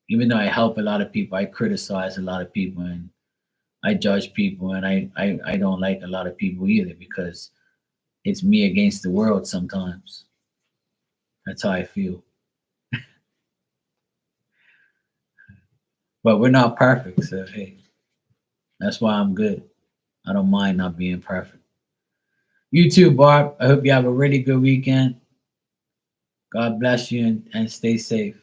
Even though I help a lot of people, I criticize a lot of people and I judge people, and I don't like a lot of people either because it's me against the world sometimes. That's how I feel. But we're not perfect, so hey, that's why I'm good. I don't mind not being perfect. You too, Barb. I hope you have a really good weekend. God bless you and stay safe.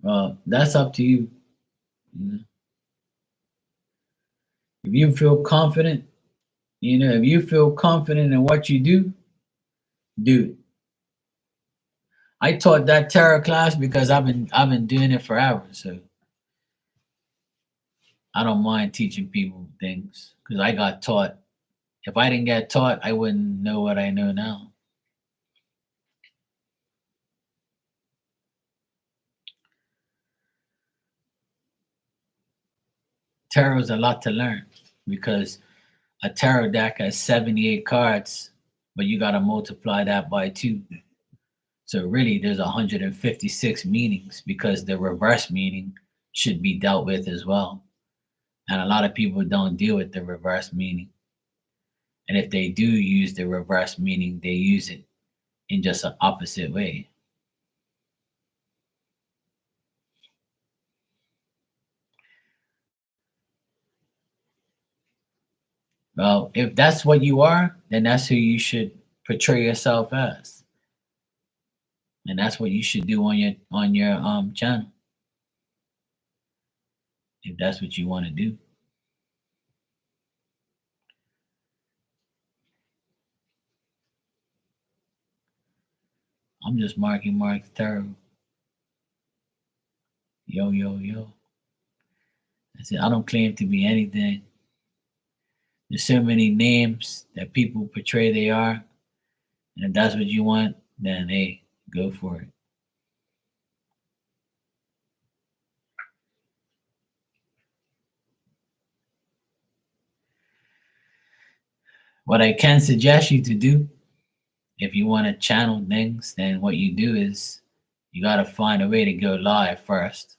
Well, that's up to you. You know? If you feel confident, if you feel confident in what you do it. I taught that tarot class because I've been doing it forever. So I don't mind teaching people things because I got taught. If I didn't get taught, I wouldn't know what I know now. Tarot is a lot to learn because a tarot deck has 78 cards, but you got to multiply that by two. So really, there's 156 meanings because the reverse meaning should be dealt with as well. And a lot of people don't deal with the reverse meaning. And if they do use the reverse meaning, they use it in just an opposite way. Well, if that's what you are, then that's who you should portray yourself as, and that's what you should do on your channel if that's what you want to do. I'm just Mark Thorough. Yo, yo, yo. I said I don't claim to be anything. There's so many names that people portray they are, and if that's what you want, then hey, go for it. What I can suggest you to do, if you want to channel things, then what you do is you got to find a way to go live first.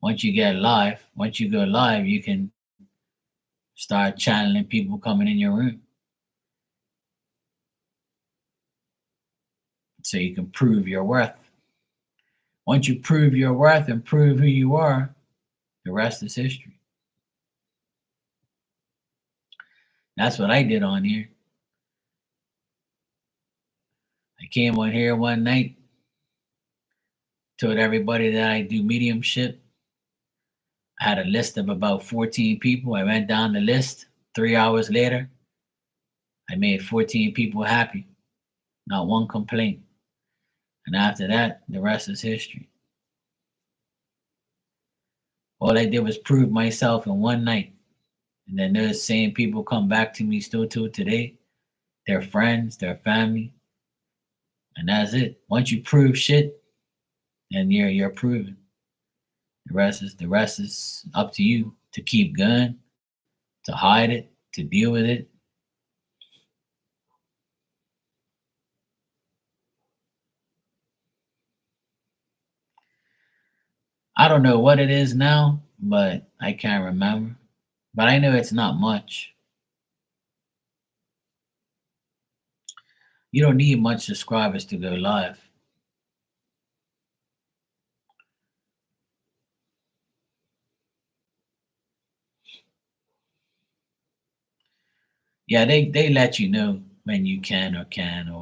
Once you go live, you can start channeling people coming in your room. So you can prove your worth. Once you prove your worth and prove who you are, the rest is history. That's what I did on here. I came on here one night, told everybody that I do mediumship. I had a list of about 14 people. I went down the list. 3 hours later, I made 14 people happy. Not one complaint. And after that, the rest is history. All I did was prove myself in one night. And then those same people come back to me still till today. Their friends, their family. And that's it. Once you prove shit, then you're proven. The rest is up to you to keep going, to hide it, to deal with it. I don't know what it is now, but I can't remember. But I know it's not much. You don't need much subscribers to go live. Yeah, they let you know when you can or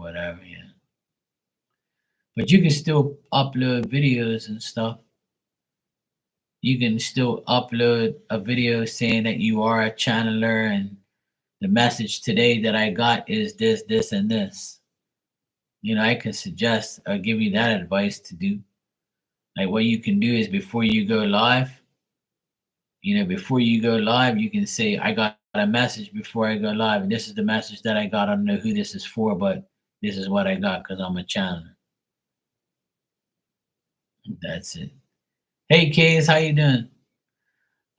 whatever, yeah. But you can still upload videos and stuff. You can still upload a video saying that you are a channeler and the message today that I got is this, this, and this. I can suggest or give you that advice to do. Like what you can do is before you go live, before you go live, you can say, I got a message before I go live, and this is the message that I got. I don't know who this is for, but this is what I got because I'm a channeler. That's it. Hey, Kays, how you doing?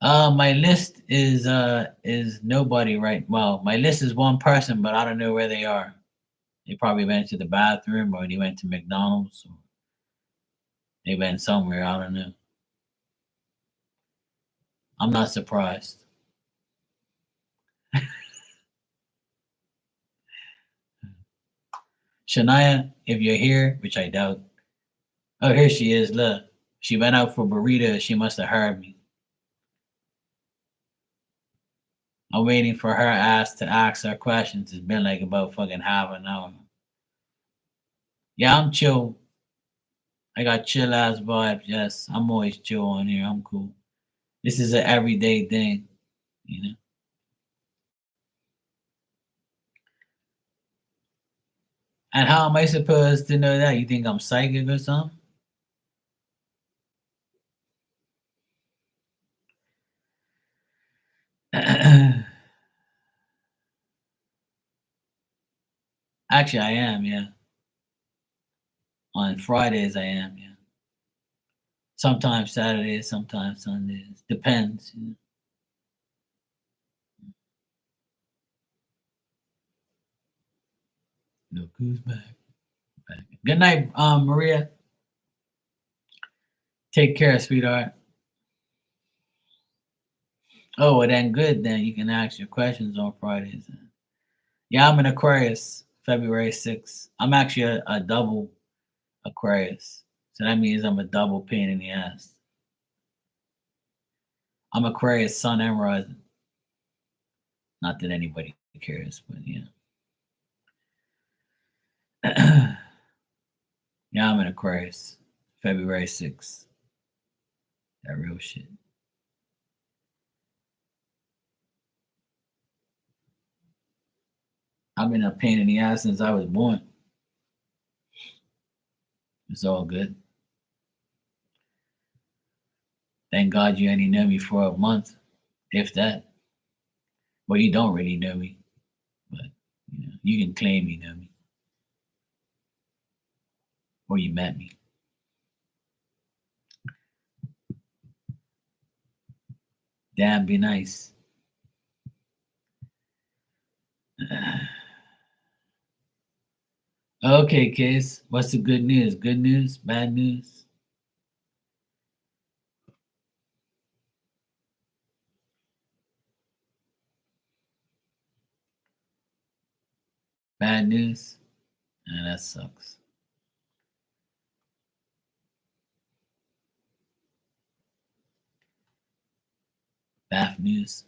My list is nobody right. Well, my list is one person, but I don't know where they are. They probably went to the bathroom or they went to McDonald's or they went somewhere. I don't know. I'm not surprised. Shania, if you're here, which I doubt. Oh, here she is. Look, she went out for burritos. She must have heard me. I'm waiting for her ass to ask her questions. It's been like about fucking half an hour. Yeah, I'm chill. I got chill ass vibes. Yes, I'm always chill on here. I'm cool. This is an everyday thing, you know. And how am I supposed to know that? You think I'm psychic or something? Actually, I am. Yeah. On Fridays, I am. Yeah. Sometimes Saturdays, sometimes Sundays. Depends. Look who's back. Good night, Maria. Take care, sweetheart. Oh, well, then good. Then you can ask your questions on Fridays. Yeah, I'm an Aquarius, February 6th. I'm actually a double Aquarius. So that means I'm a double pain in the ass. I'm Aquarius, Sun and rising. Not that anybody cares, but yeah. Yeah, I'm in Aquarius. February 6th. That real shit. I've been a pain in the ass since I was born. It's all good. Thank God you only know me for a month, if that. Well, you don't really know me, but you can claim you know me, or you met me. Damn, be nice. Okay, kids. What's the good news? Good news? Bad news? Bad news? That sucks. Bad news?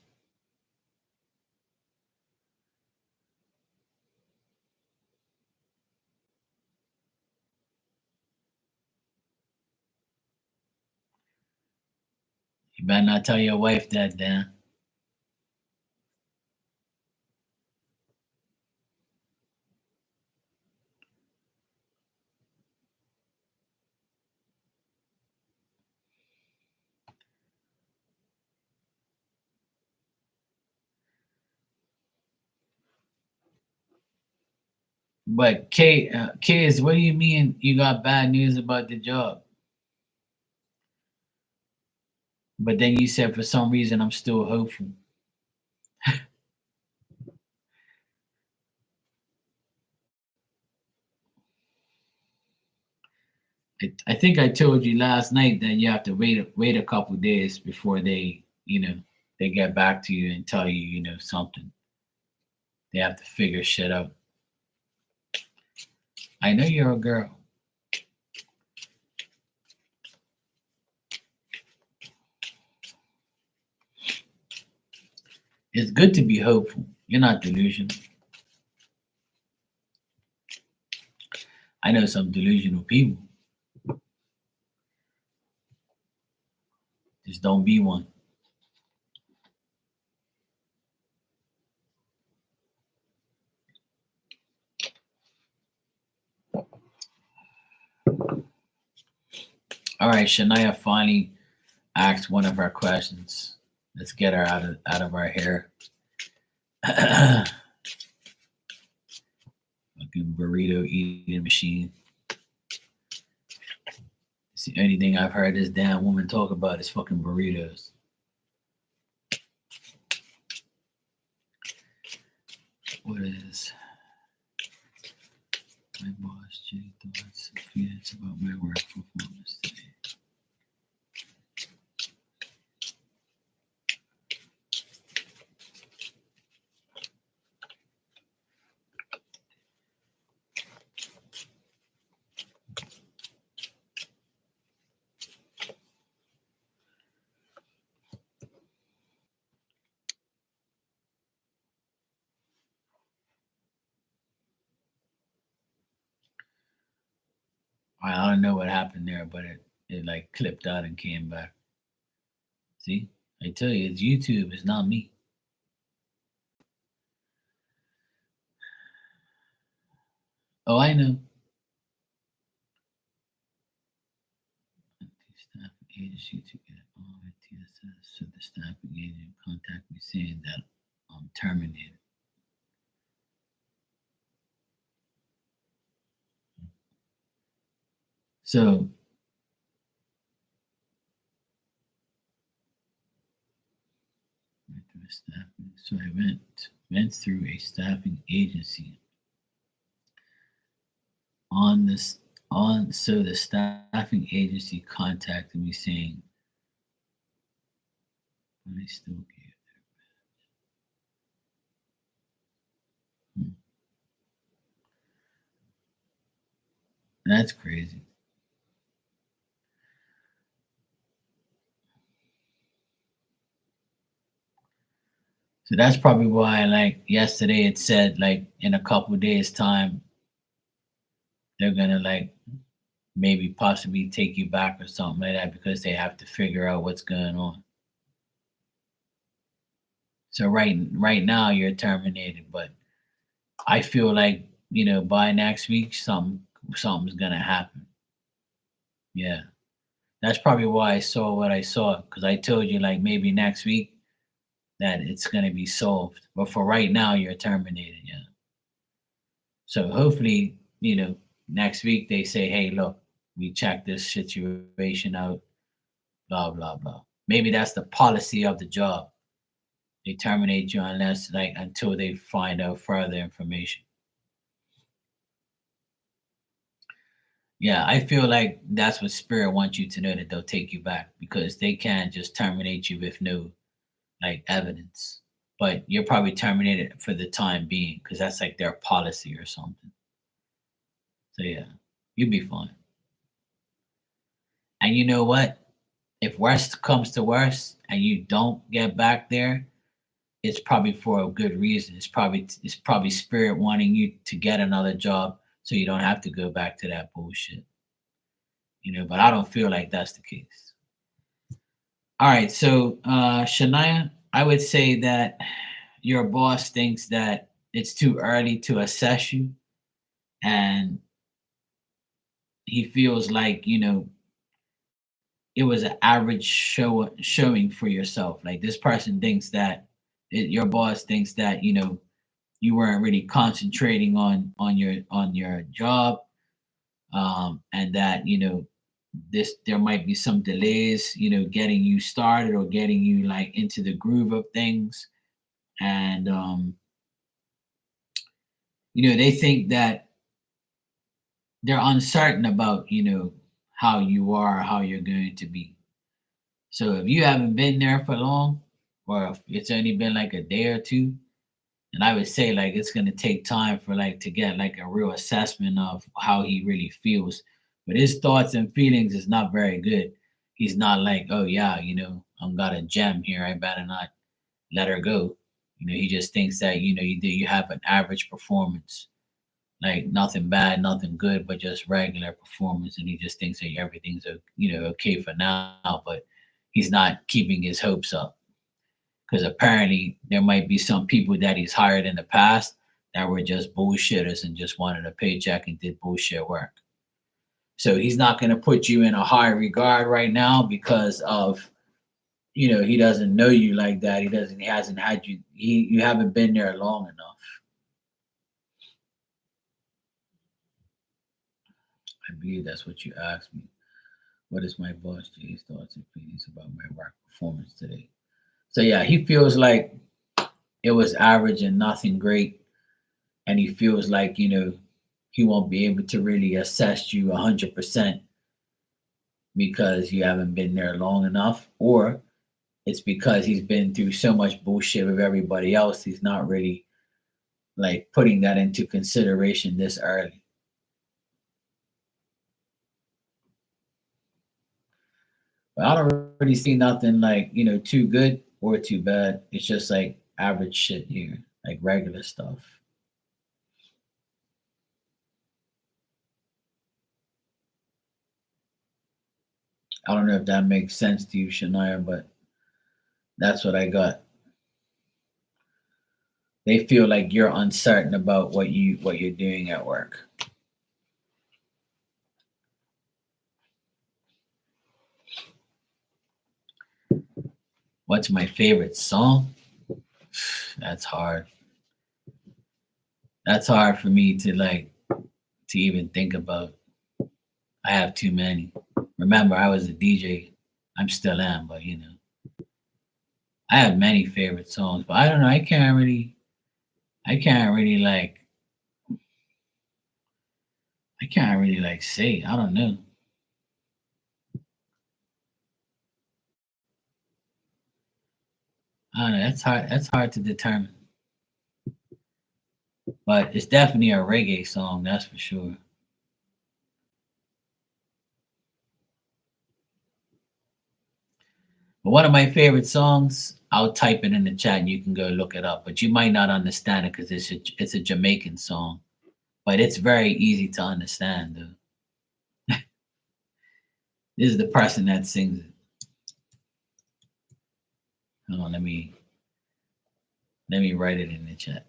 You better not tell your wife that, Dan. But kids, what do you mean you got bad news about the job? But then you said for some reason I'm still hopeful. I think I told you last night that you have to wait a couple days before they get back to you and tell you something. They have to figure shit out. I know you're a girl. It's good to be hopeful. You're not delusional. I know some delusional people. Just don't be one. All right, Shania finally asked one of our questions. Let's get her out of our hair. Fucking burrito eating machine. It's the only thing I've heard this damn woman talk about is fucking burritos. What is my boss Jay thoughts and feelings about my work performance today? I don't know what happened there, but it like clipped out and came back. See, I tell you, it's YouTube. It's not me. Oh, I know. Staffing agency to get on with TSS. So the staffing agent contact me saying that I'm terminated. So so I went through a staffing agency on this on so the staffing agency contacted me saying I still gave hmm. That's crazy. So that's probably why, like yesterday, it said like in a couple of days' time they're gonna like maybe possibly take you back or something like that because they have to figure out what's going on. So right now you're terminated, but I feel like by next week something's gonna happen. Yeah, that's probably why I saw what I saw because I told you like maybe next week that it's gonna be solved. But for right now, you're terminated. Yeah. So hopefully, next week they say, hey, look, we checked this situation out, blah, blah, blah. Maybe that's the policy of the job. They terminate you unless like until they find out further information. Yeah, I feel like that's what spirit wants you to know that they'll take you back because they can't just terminate you with no like evidence. But you're probably terminated for the time being because that's like their policy or something. So yeah, you'll be fine. And you know what? If worst comes to worst and you don't get back there, it's probably for a good reason. It's probably spirit wanting you to get another job so you don't have to go back to that bullshit. But I don't feel like that's the case. All right, so Shania, I would say that your boss thinks that it's too early to assess you, and he feels like it was an average showing for yourself. Like this person thinks that your boss thinks that you weren't really concentrating on your job, and that this there might be some delays getting you started or getting you like into the groove of things, and they think that they're uncertain about how you are, how you're going to be. So if you haven't been there for long, or if it's only been like a day or two, and I would say like it's gonna take time for like to get like a real assessment of how he really feels. But his thoughts and feelings is not very good. He's not like, oh yeah, I'm got a gem here. I better not let her go. He just thinks that you have an average performance, like nothing bad, nothing good, but just regular performance, and he just thinks that everything's okay for now. But he's not keeping his hopes up because apparently there might be some people that he's hired in the past that were just bullshitters and just wanted a paycheck and did bullshit work. So he's not going to put you in a high regard right now because of he doesn't know you like that. He hasn't had you. You haven't been there long enough. I believe that's what you asked me. What is my boss Jay's thoughts and feelings about my work performance today? So yeah, he feels like it was average and nothing great, and he feels like he won't be able to really assess you 100% because you haven't been there long enough, or it's because he's been through so much bullshit with everybody else. He's not really like putting that into consideration this early. But I don't really see nothing like too good or too bad. It's just like average shit here, like regular stuff. I don't know if that makes sense to you, Shania, but that's what I got. They feel like you're uncertain about what you're doing at work. What's my favorite song? That's hard. That's hard for me to like to even think about. I have too many. Remember, I was a DJ. I'm still am, but I have many favorite songs, but I don't know. I can't really like, I can't really like say. I don't know. I don't know. That's hard. That's hard to determine. But it's definitely a reggae song. That's for sure. But one of my favorite songs, I'll type it in the chat and you can go look it up. But you might not understand it because it's a Jamaican song, but it's very easy to understand. This is the person that sings it. Hold on, let me write it in the chat.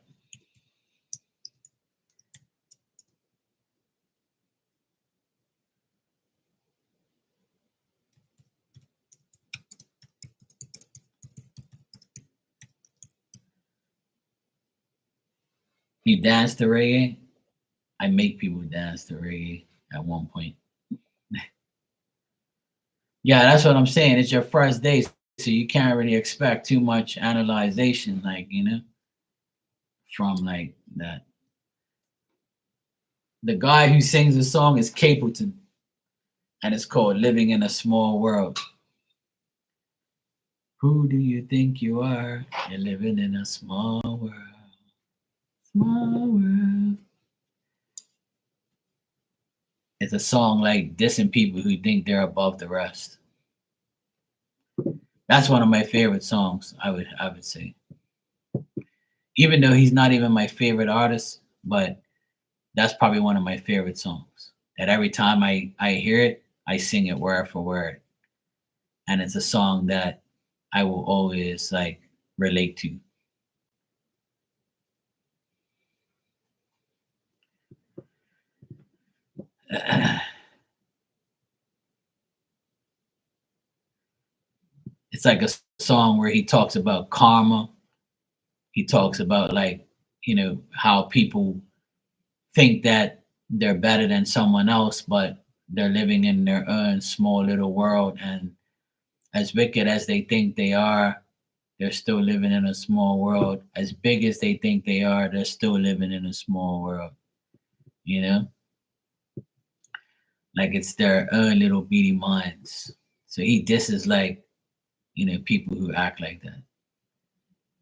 You dance to reggae? I make people dance to reggae at one point. Yeah, that's what I'm saying. It's your first day, so you can't really expect too much analyzation, like, from like that. The guy who sings the song is Capleton, and it's called Living in a Small World. Who do you think you are? You're living in a small world. Small world. It's a song like dissing people who think they're above the rest. That's one of my favorite songs, I would say. Even though he's not even my favorite artist, but that's probably one of my favorite songs. That every time I hear it, I sing it word for word. And it's a song that I will always like relate to. It's like a song where he talks about karma. He talks about like, how people think that they're better than someone else, but they're living in their own small little world. And as wicked as they think they are, they're still living in a small world. As big as they think they are, they're still living in a small world. You know? Like it's their own little beady minds. So he disses like, people who act like that.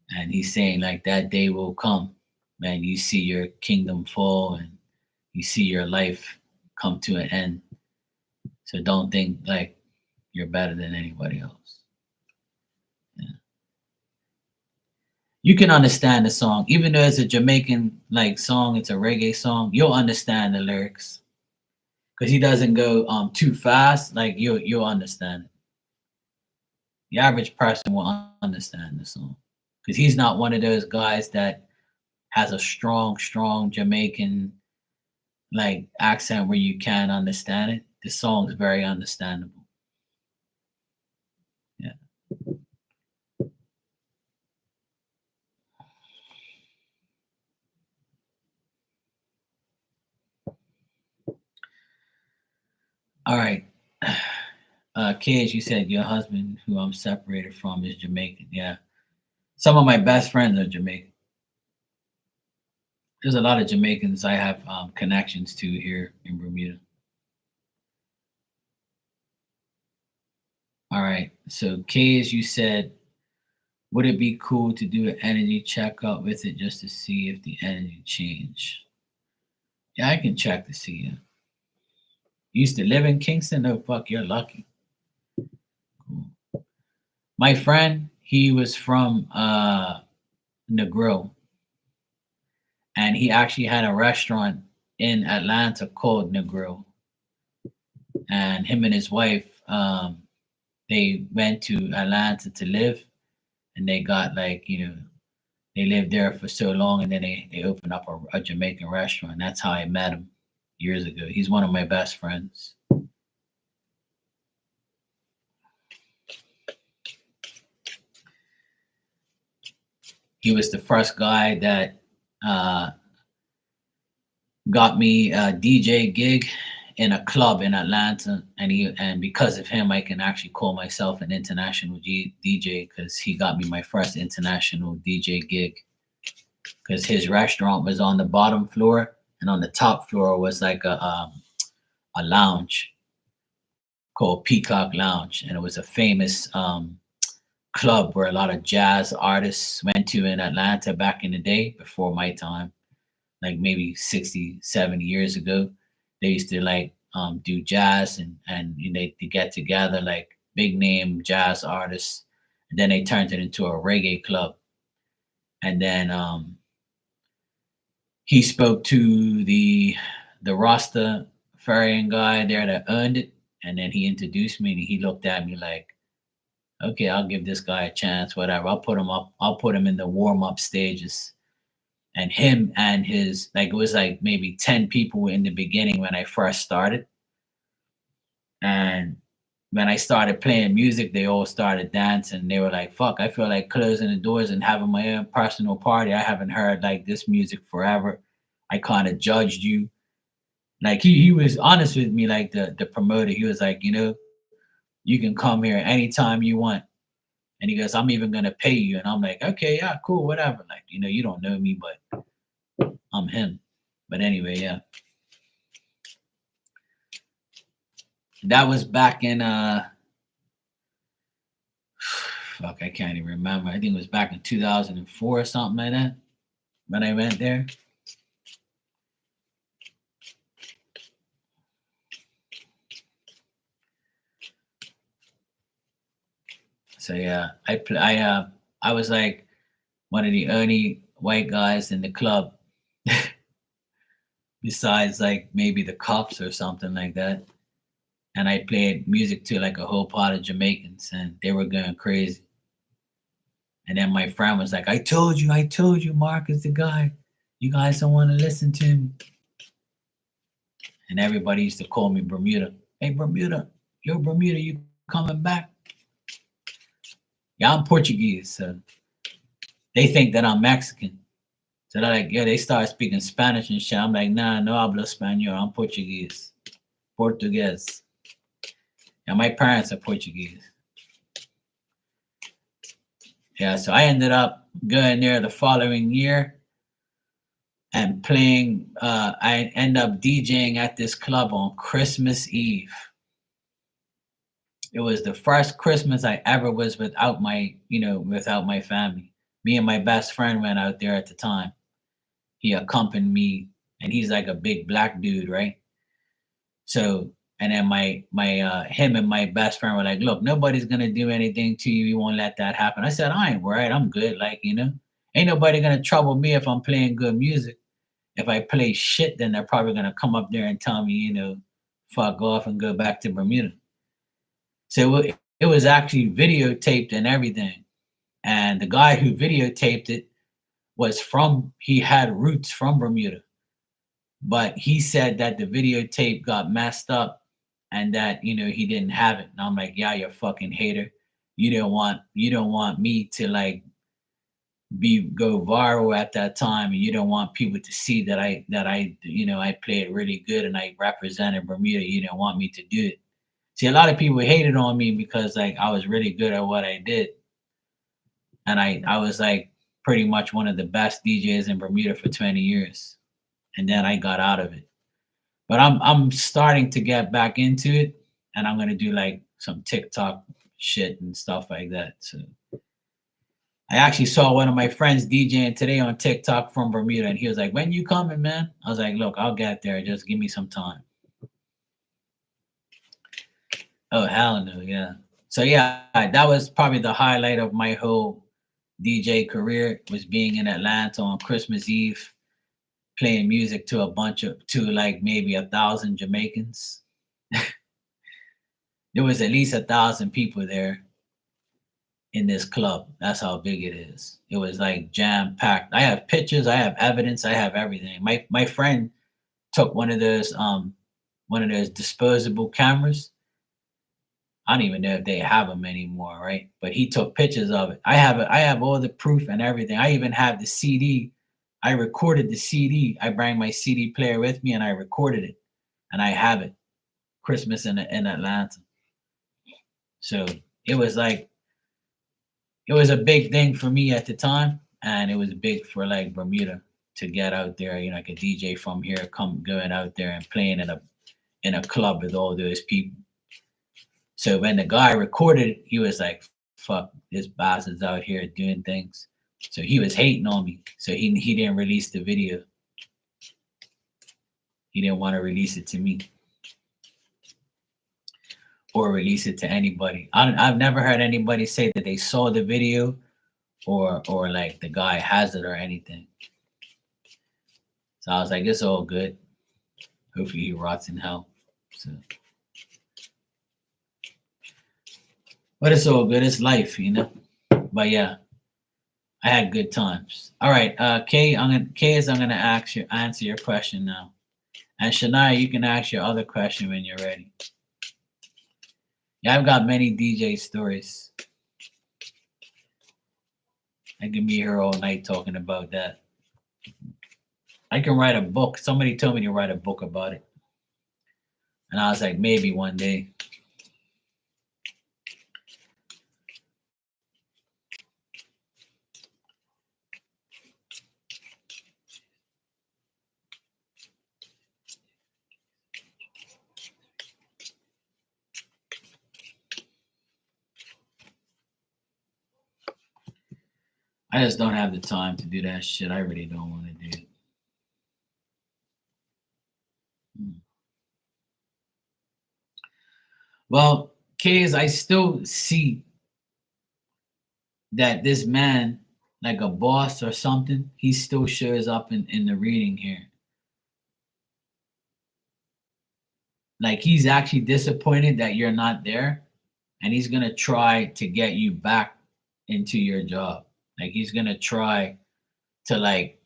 And he's saying like that day will come, man. You see your kingdom fall and you see your life come to an end. So don't think like you're better than anybody else. Yeah. You can understand the song, even though it's a Jamaican like song, it's a reggae song. You'll understand the lyrics because he doesn't go too fast. Like you'll understand it. The average person will understand the song because he's not one of those guys that has a strong Jamaican like accent where you can't understand it. The song is very understandable. Yeah. All right. Kids, you said your husband, who I'm separated from, is Jamaican. Yeah. Some of my best friends are Jamaican. There's a lot of Jamaicans I have connections to here in Bermuda. All right. So, Kids, you said, would it be cool to do an energy checkup with it just to see if the energy change? Yeah, I can check to see. You used to live in Kingston? Oh, fuck, you're lucky. Cool. My friend, he was from Negril, and he actually had a restaurant in Atlanta called Negril. And him and his wife, they went to Atlanta to live, and they got like they lived there for so long, and then they opened up a Jamaican restaurant. That's how I met him years ago. He's one of my best friends. He was the first guy that got me a DJ gig in a club in Atlanta, and because of him, I can actually call myself an international DJ because he got me my first international DJ gig. Because his restaurant was on the bottom floor, and on the top floor was like a lounge called Peacock Lounge, and it was a famous club where a lot of jazz artists went to in Atlanta back in the day before my time, like maybe 60, 70 years ago. They used to like do jazz and they get together like big name jazz artists. And then they turned it into a reggae club. And then he spoke to the Rastafarian guy there that owned it, and then he introduced me, and he looked at me like, okay, I'll give this guy a chance, whatever. I'll put him in the warm up stages. And him and his, like, it was like maybe 10 people in the beginning when I first started. And when I started playing music, they all started dancing. They were like, fuck, I feel like closing the doors and having my own personal party. I haven't heard like this music forever. I kind of judged you. Like he was honest with me, like the promoter. He was like, you can come here anytime you want. And he goes, I'm even gonna pay you. And I'm like, okay, yeah, cool, whatever. Like, you don't know me, but I'm him. But anyway, yeah. That was back in fuck, I can't even remember. I think it was back in 2004 or something like that when I went there. So yeah, I was like one of the only white guys in the club, besides like maybe the cops or something like that. And I played music to like a whole pot of Jamaicans, and they were going crazy. And then my friend was like, I told you, Mark is the guy. You guys don't want to listen to him. And everybody used to call me Bermuda. Hey, Bermuda, yo, Bermuda, you coming back? Yeah, I'm Portuguese, so they think that I'm Mexican. So they're like, yeah, they start speaking Spanish and shit. I'm like, nah, no hablo español. I'm Portuguese. Portuguese. And my parents are Portuguese. Yeah, so I ended up going there the following year and playing. I end up DJing at this club on Christmas Eve. It was the first Christmas I ever was without without my family. Me and my best friend went out there at the time. He accompanied me, and he's like a big black dude, right? So, and then him and my best friend were like, look, nobody's gonna do anything to you. We won't let that happen. I said, I ain't worried. I'm good. Like, ain't nobody gonna trouble me if I'm playing good music. If I play shit, then they're probably gonna come up there and tell me, fuck off and go back to Bermuda. So it was actually videotaped and everything. And the guy who videotaped it he had roots from Bermuda. But he said that the videotape got messed up and that, he didn't have it. And I'm like, yeah, you're a fucking hater. You don't want me to like go viral at that time, and you don't want people to see that I I played really good and I represented Bermuda. You don't want me to do it. See, a lot of people hated on me because like I was really good at what I did. And I was like pretty much one of the best DJs in Bermuda for 20 years. And then I got out of it. But I'm starting to get back into it, and I'm gonna do like some TikTok shit and stuff like that. So I actually saw one of my friends DJing today on TikTok from Bermuda, and he was like, when you coming, man? I was like, look, I'll get there. Just give me some time. Oh, hell no, yeah. So yeah, that was probably the highlight of my whole DJ career, was being in Atlanta on Christmas Eve, playing music to like maybe 1,000 Jamaicans. There was at least 1,000 people there in this club. That's how big it is. It was like jam packed. I have pictures, I have evidence, I have everything. My friend took one of those disposable cameras. I don't even know if they have them anymore, right? But he took pictures of it. I have all the proof and everything. I even have the CD. I recorded the CD. I bring my CD player with me and I recorded it, and I have it. Christmas in Atlanta. So it was a big thing for me at the time, and it was big for like Bermuda to get out there. Like a DJ from here going out there and playing in a club with all those people. So when the guy recorded it, he was like, fuck, this bastard's out here doing things. So he was hating on me. So he didn't release the video. He didn't want to release it to me. or release it to anybody. I've never heard anybody say that they saw the video or like the guy has it or anything. So I was like, it's all good. Hopefully he rots in hell. So, but it's all good. It's life, you know. But yeah, I had good times. All right, Kay, I'm gonna answer your question now, and Shania, you can ask your other question when you're ready. Yeah, I've got many DJ stories. I can be here all night talking about that. I can write a book. Somebody told me to write a book about it, and I was like, maybe one day. I just don't have the time to do that shit. I really don't want to do it. Well, kids, I still see that this man, like a boss or something, he still shows up in the reading here. Like he's actually disappointed that you're not there, and he's gonna try to get you back into your job. Like he's gonna try to like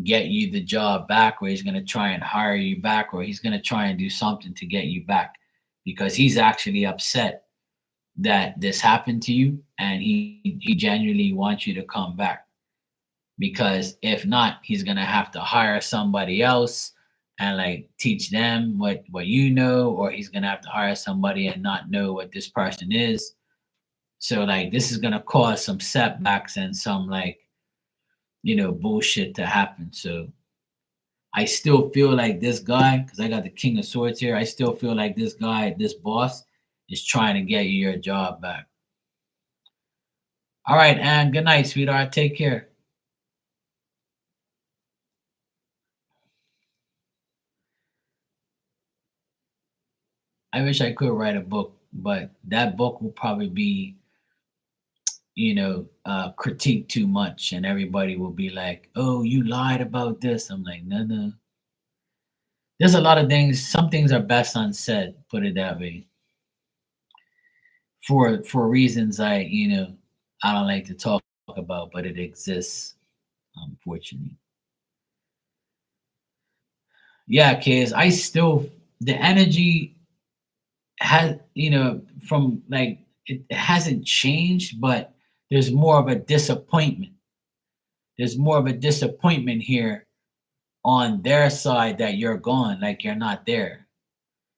get you the job back, or he's gonna try and hire you back, or he's gonna try and do something to get you back because he's actually upset that this happened to you, and he genuinely wants you to come back, because if not, he's gonna have to hire somebody else and like teach them what you know, or he's gonna have to hire somebody and not know what this person is. So like this is gonna cause some setbacks and some like, you know, bullshit to happen. So I still feel like this guy, because I got the King of Swords here, I still feel like this guy, this boss, is trying to get you your job back. All right, and good night, sweetheart. Take care. I wish I could write a book, but that book will probably be, you know, critiqued too much, and everybody will be like, "Oh, you lied about this." I'm like, no, no. There's a lot of things. Some things are best unsaid. Put it that way. For reasons I don't like to talk about, but it exists, unfortunately. Yeah, kids. I still the energy has, from like it hasn't changed, but there's more of a disappointment. There's more of a disappointment here on their side that you're gone, like you're not there.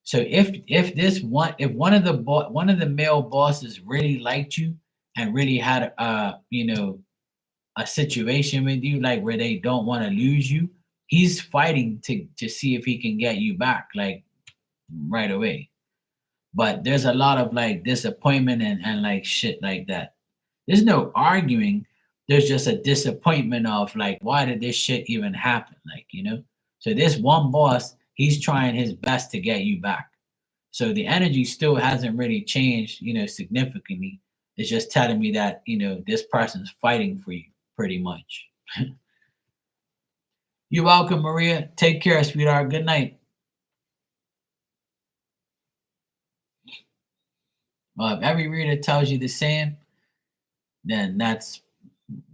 So if one of the male bosses really liked you and really had a situation with you, like where they don't want to lose you, he's fighting to see if he can get you back like right away. But there's a lot of like disappointment and like shit like that. There's no arguing. There's just a disappointment of like, why did this shit even happen? Like, you know? So this one boss, he's trying his best to get you back. So the energy still hasn't really changed, significantly. It's just telling me that, this person's fighting for you pretty much. You're welcome, Maria. Take care, sweetheart. Good night. Well, if every reader tells you the same, then that's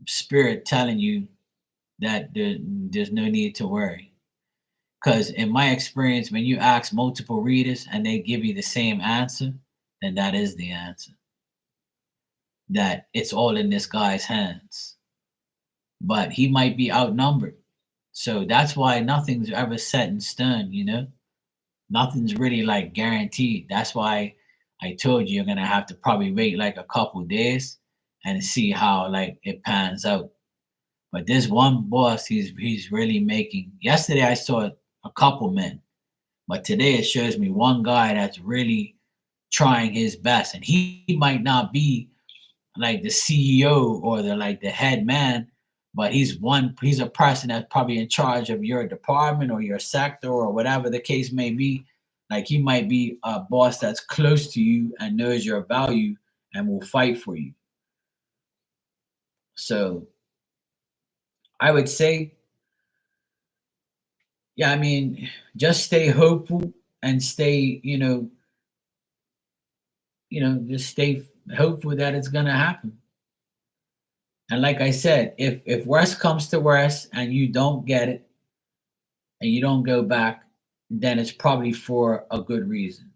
spirit telling you that there's no need to worry. Because in my experience, when you ask multiple readers and they give you the same answer, then that is the answer. That it's all in this guy's hands. But he might be outnumbered. So that's why nothing's ever set in stone, Nothing's really like guaranteed. That's why I told you you're gonna have to probably wait like a couple days and see how like it pans out. But this one boss, he's really making. Yesterday I saw a couple men, but today it shows me one guy that's really trying his best, and he might not be like the CEO or the head man, but he's a person that's probably in charge of your department or your sector or whatever the case may be. Like he might be a boss that's close to you and knows your value and will fight for you. So I would say, yeah, I mean, just stay hopeful and stay, just stay hopeful that it's gonna happen. And like I said, if worst comes to worst and you don't get it and you don't go back, then it's probably for a good reason.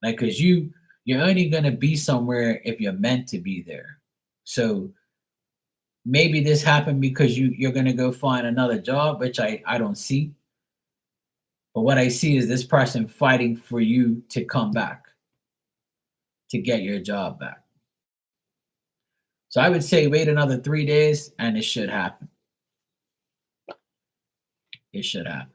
Like, cause you're only gonna be somewhere if you're meant to be there. So maybe this happened because you're gonna go find another job, which I don't see. But what I see is this person fighting for you to come back, to get your job back. So I would say wait another 3 days and it should happen. It should happen.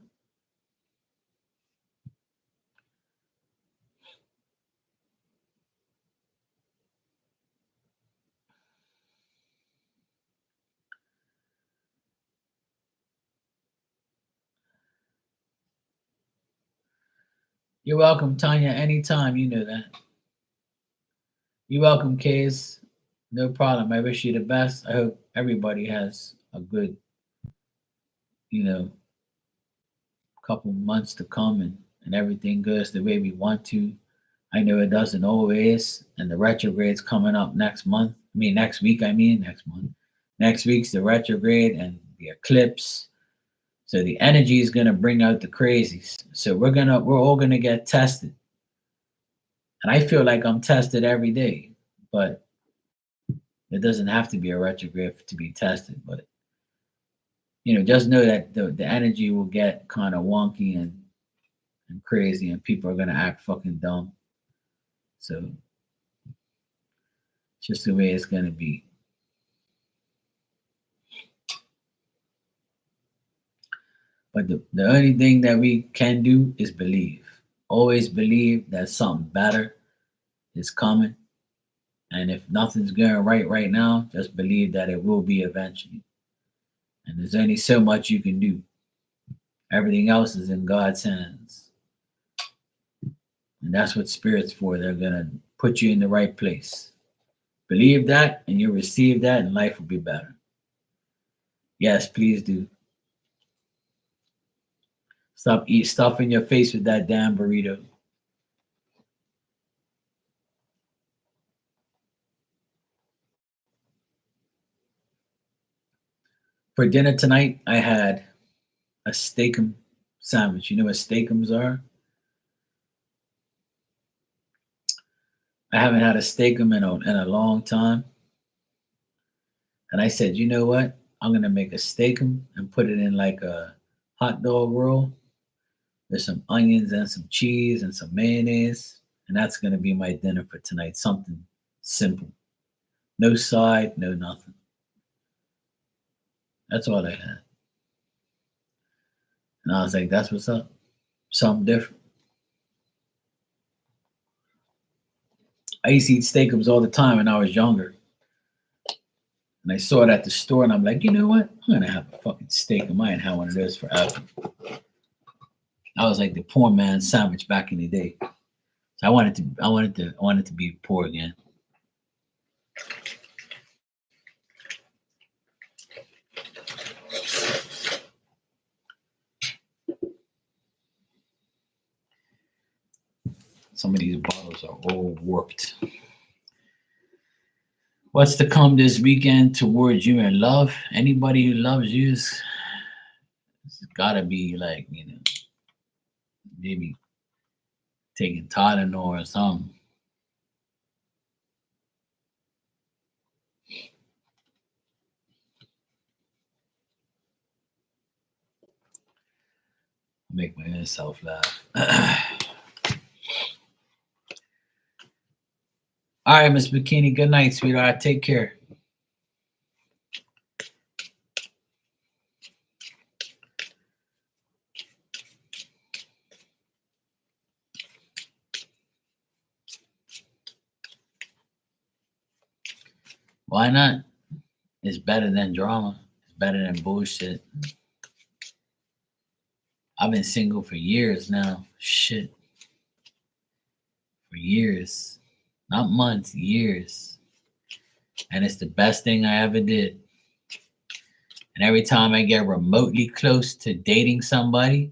You're welcome, Tanya, anytime. You know that. You're welcome, Case. No problem. I wish you the best. I hope everybody has a good, you know, couple months to come and everything goes the way we want to. I know it doesn't always, and the retrograde's coming up next month. I mean, next week, next month. Next week's the retrograde and the eclipse. So the energy is gonna bring out the crazies. So we're all gonna get tested. And I feel like I'm tested every day, but it doesn't have to be a retrograde to be tested. But just know that the energy will get kind of wonky and crazy, and people are gonna act fucking dumb. So it's just the way it's gonna be. But the only thing that we can do is believe. Always believe that something better is coming. And if nothing's going right now, just believe that it will be eventually. And there's only so much you can do. Everything else is in God's hands. And that's what spirit's for. They're going to put you in the right place. Believe that and you'll receive that and life will be better. Yes, please do. Stop stuffing your face with that damn burrito. For dinner tonight, I had a steakum sandwich. You know what steakums are? I haven't had a steakum in a long time. And I said, you know what? I'm gonna make a steakum and put it in like a hot dog roll. There's some onions and some cheese and some mayonnaise. And that's gonna be my dinner for tonight. Something simple. No side, no nothing. That's all I had. And I was like, that's what's up. Something different. I used to eat steakums all the time when I was younger. And I saw it at the store and I'm like, you know what? I'm gonna have a fucking steakum. I ain't had one of those forever. I was like the poor man's sandwich back in the day. So I wanted to be poor again. Some of these bottles are all warped. What's to come this weekend towards you in love? Anybody who loves you it's gotta be like, maybe taking Tylenol or something. Make my inner self laugh. All right, Miss Bikini. Good night, sweetheart. Take care. Why not? It's better than drama. It's better than bullshit. I've been single for years now. Shit. for years, not months, years. And it's the best thing I ever did. And every time I get remotely close to dating somebody,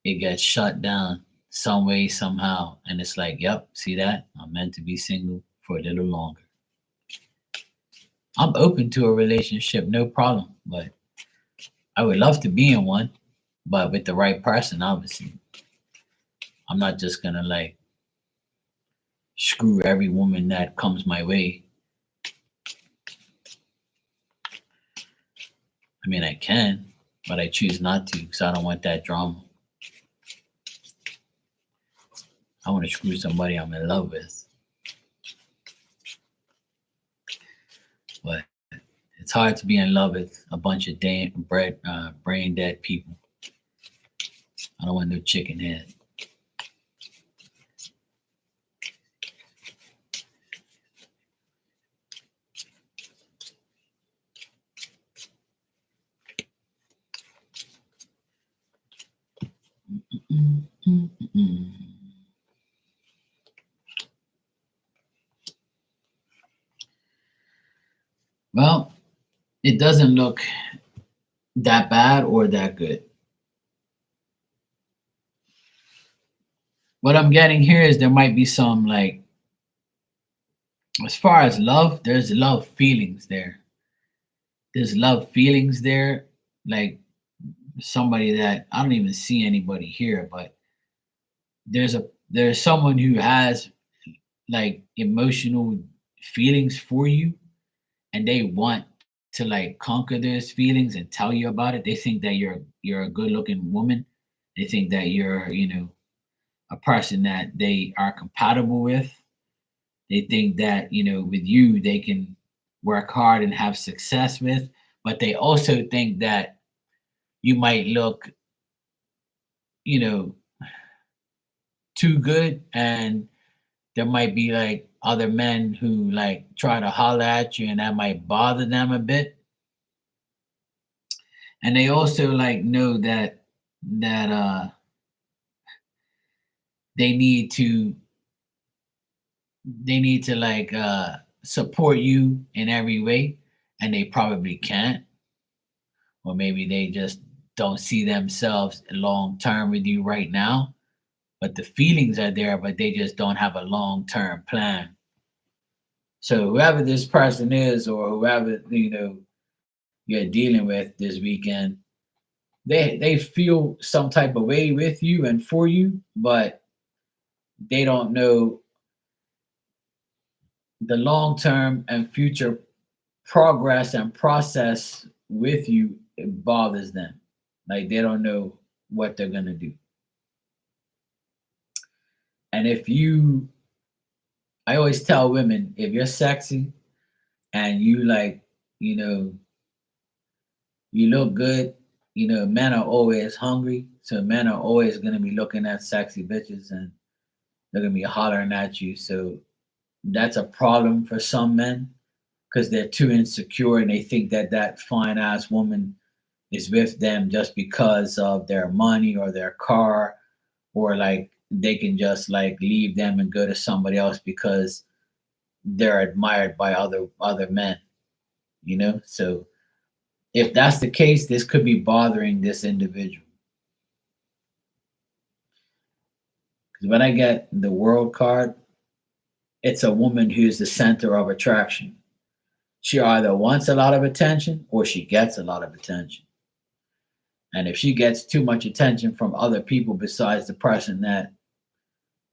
it gets shut down some way, somehow. And it's like, yep, see that? I'm meant to be single for a little longer. I'm open to a relationship, no problem. But I would love to be in one, but with the right person, obviously. I'm not just gonna like screw every woman that comes my way. I mean, I can, but I choose not to because I don't want that drama. I want to screw somebody I'm in love with. But it's hard to be in love with a bunch of brain dead people. I don't want no chicken head. Well, it doesn't look that bad or that good. What I'm getting here is there might be some like, as far as love, there's love feelings there. There's love feelings there, like somebody that I don't even see anybody here, but there's someone who has like emotional feelings for you, and they want to like conquer those feelings and tell you about it. They think that you're a good looking woman. They think that you're, a person that they are compatible with. They think that, with you they can work hard and have success with, but they also think that you might look, you know, too good, and there might be like other men who like try to holler at you and that might bother them a bit. And they also like know that they need to like support you in every way, and they probably can't, or maybe they just don't see themselves long term with you right now, but the feelings are there, but they just don't have a long term plan. So whoever this person is, or whoever you're dealing with this weekend, they feel some type of way with you and for you, but they don't know the long term and future progress and process with you. It bothers them. Like they don't know what they're gonna do. And if you, I always tell women, if you're sexy and you like, you know, you look good, men are always hungry. So men are always gonna be looking at sexy bitches and they're gonna be hollering at you. So that's a problem for some men because they're too insecure and they think that that fine ass woman is with them just because of their money or their car, or like they can just like leave them and go to somebody else because they're admired by other men, So if that's the case, this could be bothering this individual. Because when I get the world card, it's a woman who's the center of attraction. She either wants a lot of attention or she gets a lot of attention. And if she gets too much attention from other people besides the person that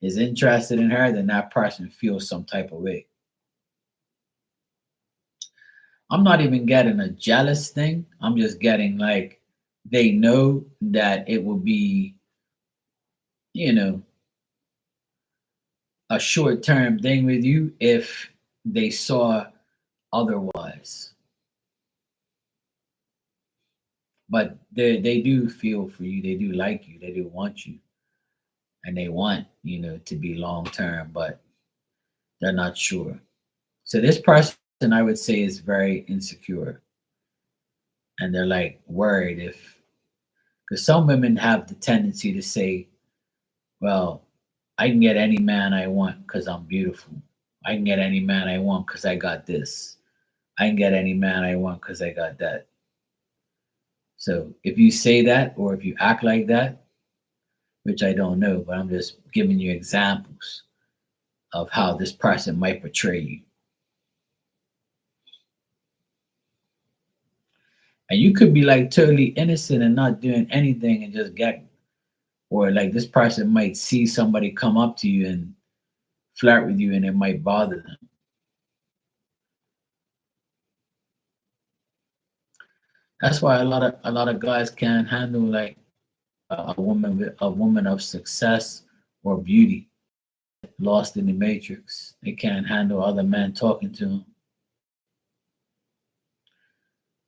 is interested in her, then that person feels some type of way. I'm not even getting a jealous thing. I'm just getting like they know that it will be, you know, a short term thing with you if they saw otherwise. But they do feel for you. They do like you. They do want you. And they want, to be long term, but they're not sure. So this person I would say is very insecure. And they're like worried if, because some women have the tendency to say, well, I can get any man I want because I'm beautiful. I can get any man I want because I got this. I can get any man I want because I got that. So if you say that or if you act like that, which I don't know, but I'm just giving you examples of how this person might portray you. And you could be like totally innocent and not doing anything and just get, or like this person might see somebody come up to you and flirt with you and it might bother them. That's why a lot of guys can't handle like a woman of success or beauty lost in the matrix. They can't handle other men talking to them.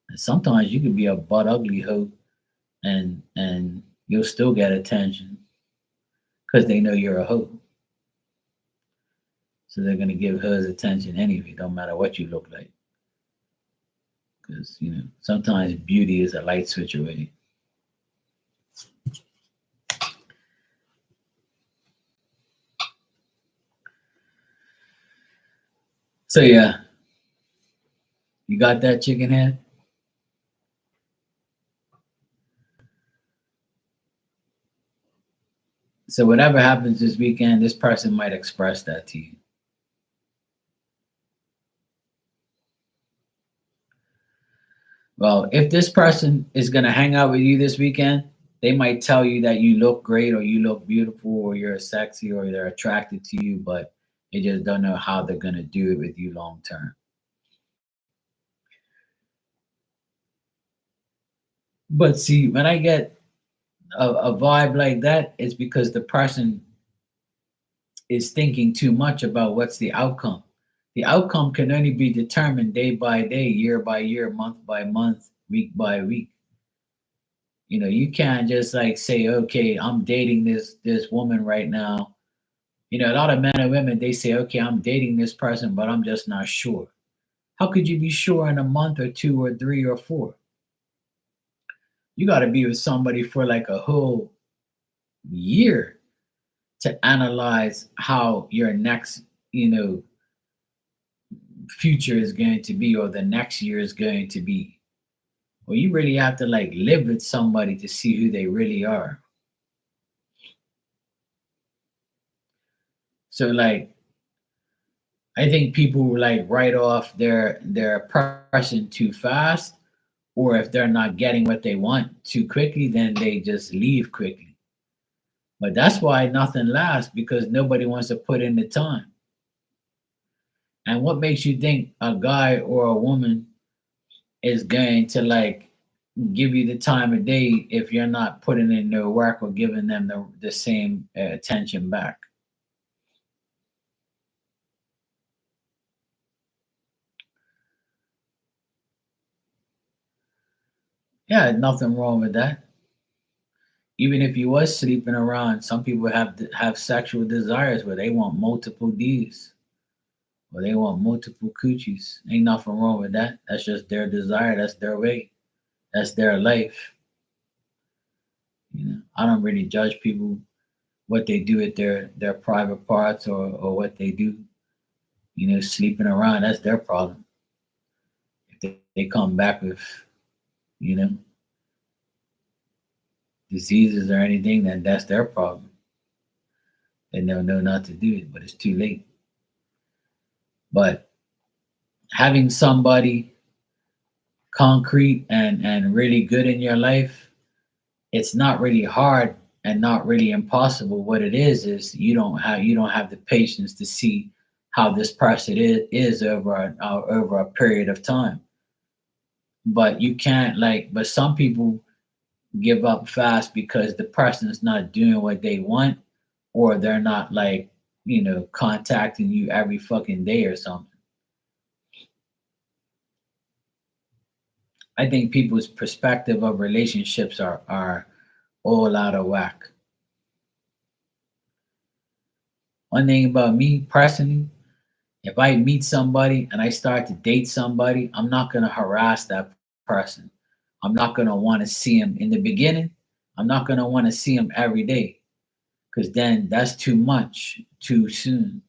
And sometimes you could be a butt ugly hoe and you'll still get attention because they know you're a hoe. So they're gonna give hers attention anyway, don't matter what you look like. Because sometimes beauty is a light switch away. So yeah, you got that chicken head? So whatever happens this weekend, this person might express that to you. Well, if this person is gonna hang out with you this weekend, they might tell you that you look great or you look beautiful or you're sexy or they're attracted to you, but they just don't know how they're gonna do it with you long term. But see, when I get a vibe like that, it's because the person is thinking too much about what's the outcome. The outcome can only be determined day by day, year by year, month by month, week by week. You can't just like say, okay, I'm dating this woman right now. A lot of men and women they say, okay, I'm dating this person, but I'm just not sure. How could you be sure in a month or two or three or four? You got to be with somebody for like a whole year to analyze how your next, future is going to be or the next year is going to be. Well, you really have to like live with somebody to see who they really are. So like I think people like write off their person too fast, or if they're not getting what they want too quickly, then they just leave quickly. But that's why nothing lasts because nobody wants to put in the time. And what makes you think a guy or a woman is going to like give you the time of day if you're not putting in their work or giving them the same attention back? Yeah, nothing wrong with that. Even if you was sleeping around, some people have sexual desires where they want multiple D's or they want multiple coochies. Ain't nothing wrong with that. That's just their desire. That's their way. That's their life. I don't really judge people what they do with their private parts or what they do. Sleeping around, that's their problem. If they come back with, you know, diseases or anything, then that's their problem. They never know not to do it, but it's too late. But having somebody concrete and really good in your life, it's not really hard and not really impossible. What it is you don't have the patience to see how this person is over a period of time. But you can't like, but some people give up fast because the person is not doing what they want, or they're not like contacting you every fucking day or something. I think people's perspective of relationships are all out of whack. One thing about me personally, if I meet somebody and I start to date somebody, I'm not gonna harass that person. I'm not gonna want to see him in the beginning. I'm not gonna want to see him every day. because then that's too much too soon.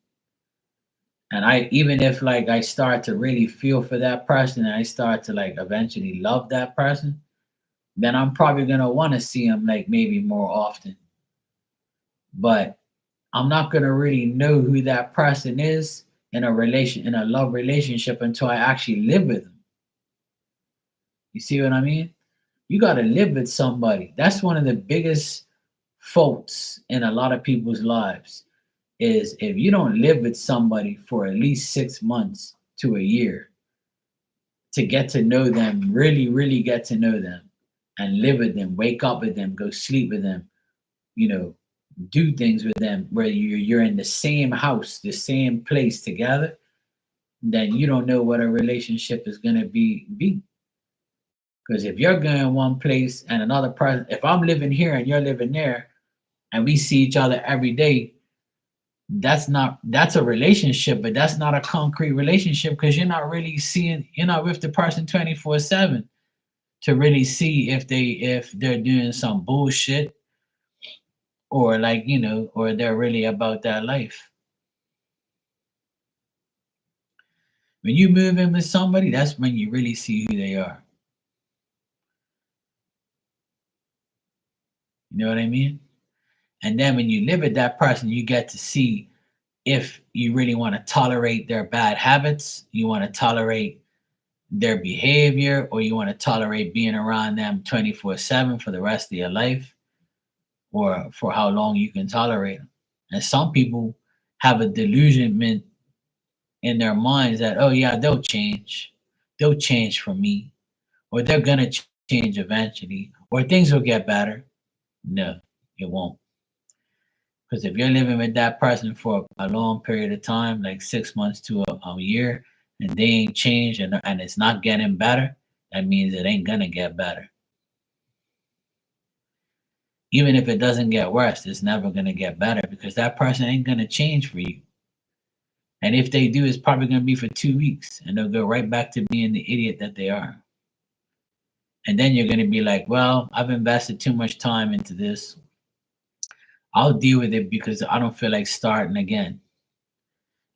And I, even if like I start to really feel for that person and I start to like eventually love that person, then I'm probably gonna want to see them like maybe more often. But I'm not gonna really know who that person is in a love relationship until I actually live with them. You see what I mean? You gotta live with somebody. That's one of the biggest faults in a lot of people's lives is if you don't live with somebody for at least 6 months to a year to get to know them, really, really get to know them and live with them, wake up with them, go sleep with them, you know, do things with them where you're in the same house, the same place together, then you don't know what a relationship is gonna be. Because if you're going one place and another person, if I'm living here and you're living there, and we see each other every day, that's a relationship, but that's not a concrete relationship because you're not with the person 24/7 to really see if they're doing some bullshit or like, or they're really about that life. When you move in with somebody, that's when you really see who they are. You know what I mean? And then when you live with that person, you get to see if you really want to tolerate their bad habits, you want to tolerate their behavior, or you want to tolerate being around them 24/7 for the rest of your life, or for how long you can tolerate them. And some people have a delusionment in their minds that, oh, yeah, they'll change for me, or they're going to change eventually, or things will get better. No, it won't. Because if you're living with that person for a long period of time, like 6 months to a year, and they ain't changed and it's not getting better, that means it ain't gonna get better. Even if it doesn't get worse, it's never gonna get better because that person ain't gonna change for you. And if they do, it's probably gonna be for 2 weeks and they'll go right back to being the idiot that they are. And then you're gonna be like, well, I've invested too much time into this. I'll deal with it because I don't feel like starting again.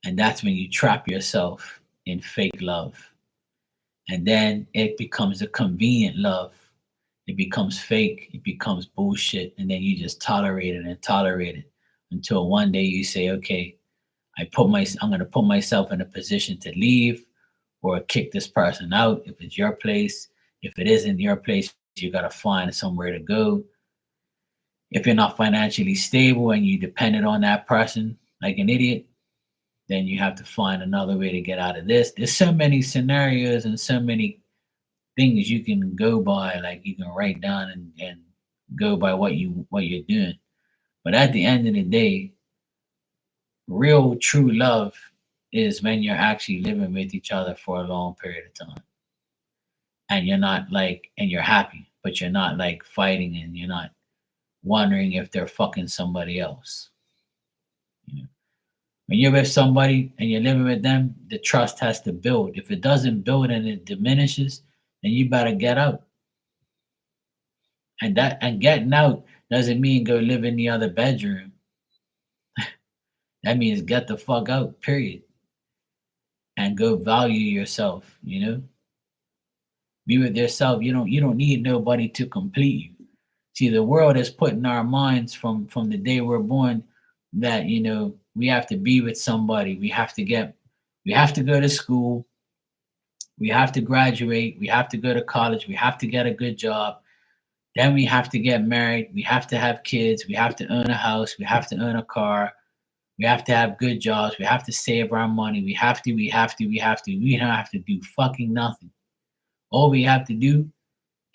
And that's when you trap yourself in fake love. And then it becomes a convenient love. It becomes fake, it becomes bullshit, and then you just tolerate it and tolerate it until one day you say, okay, I'm gonna put myself in a position to leave or kick this person out if it's your place. If it isn't your place, you gotta find somewhere to go. If you're not financially stable and you depended on that person like an idiot, then you have to find another way to get out of this. There's so many scenarios and so many things you can go by, like you can write down and go by what you're doing. But at the end of the day, real true love is when you're actually living with each other for a long period of time. And you're not like and you're happy, but you're not like fighting and you're not wondering if they're fucking somebody else. You know? When you're with somebody and you're living with them, the trust has to build. If it doesn't build and it diminishes, then you better get out. And getting out doesn't mean go live in the other bedroom. That means get the fuck out, period. And go value yourself, Be with yourself. You don't need nobody to complete you. See, the world has put in our minds from the day we're born that, we have to be with somebody. We have to go to school, we have to graduate, we have to go to college, we have to get a good job. Then we have to get married. We have to have kids. We have to own a house. We have to own a car. We have to have good jobs. We have to save our money. We have to, we have to, we have to. We don't have to do fucking nothing. All we have to do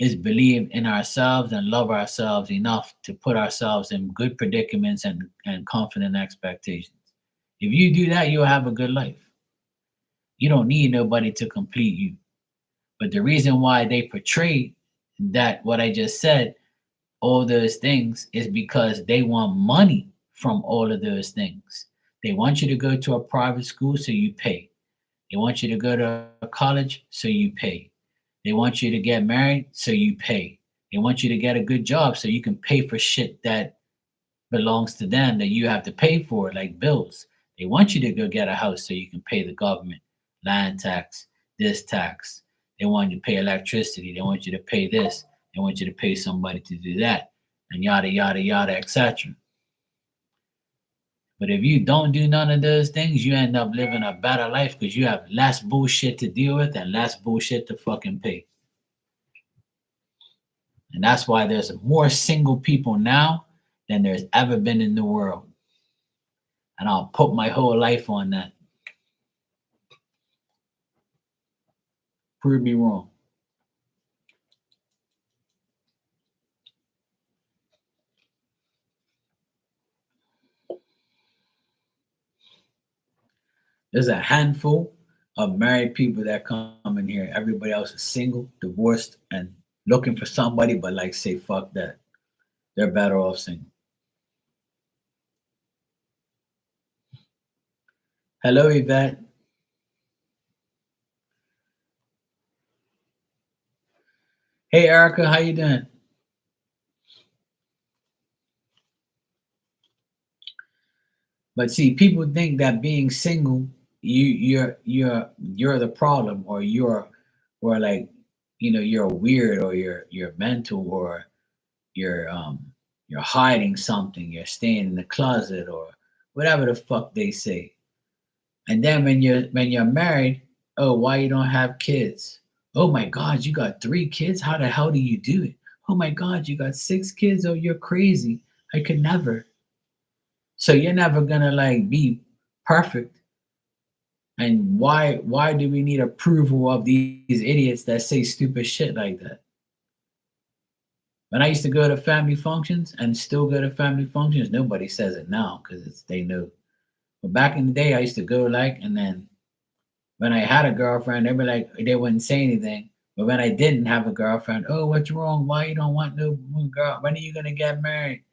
is believe in ourselves and love ourselves enough to put ourselves in good predicaments and confident expectations. If you do that, you'll have a good life. You don't need nobody to complete you. But the reason why they portray that, what I just said, all those things, is because they want money from all of those things. They want you to go to a private school, so you pay. They want you to go to a college, so you pay. They want you to get married, so you pay. They want you to get a good job so you can pay for shit that belongs to them that you have to pay for, like bills. They want you to go get a house so you can pay the government, land tax, this tax. They want you to pay electricity. They want you to pay this. They want you to pay somebody to do that, and yada, yada, yada, etc. But if you don't do none of those things, you end up living a better life because you have less bullshit to deal with and less bullshit to fucking pay. And that's why there's more single people now than there's ever been in the world. And I'll put my whole life on that. Prove me wrong. There's a handful of married people that come in here. Everybody else is single, divorced, and looking for somebody, but like say, fuck that. They're better off single. Hello, Yvette. Hey, Erica, how you doing? But see, people think that being single, you're the problem, or like, you're weird, or you're mental, or you're hiding something, you're staying in the closet, or whatever the fuck they say. And then when you're married, oh, why you don't have kids? Oh my God, you got 3 kids? How the hell do you do it? Oh my God, you got 6 kids? Oh, you're crazy. I could never. So you're never gonna like be perfect. And why do we need approval of these idiots that say stupid shit like that? When I used to go to family functions and still go to family functions, nobody says it now because they know. But back in the day, I used to go like, and then when I had a girlfriend, they were like, they wouldn't say anything. But when I didn't have a girlfriend, oh, what's wrong? Why you don't want no girl? When are you gonna get married?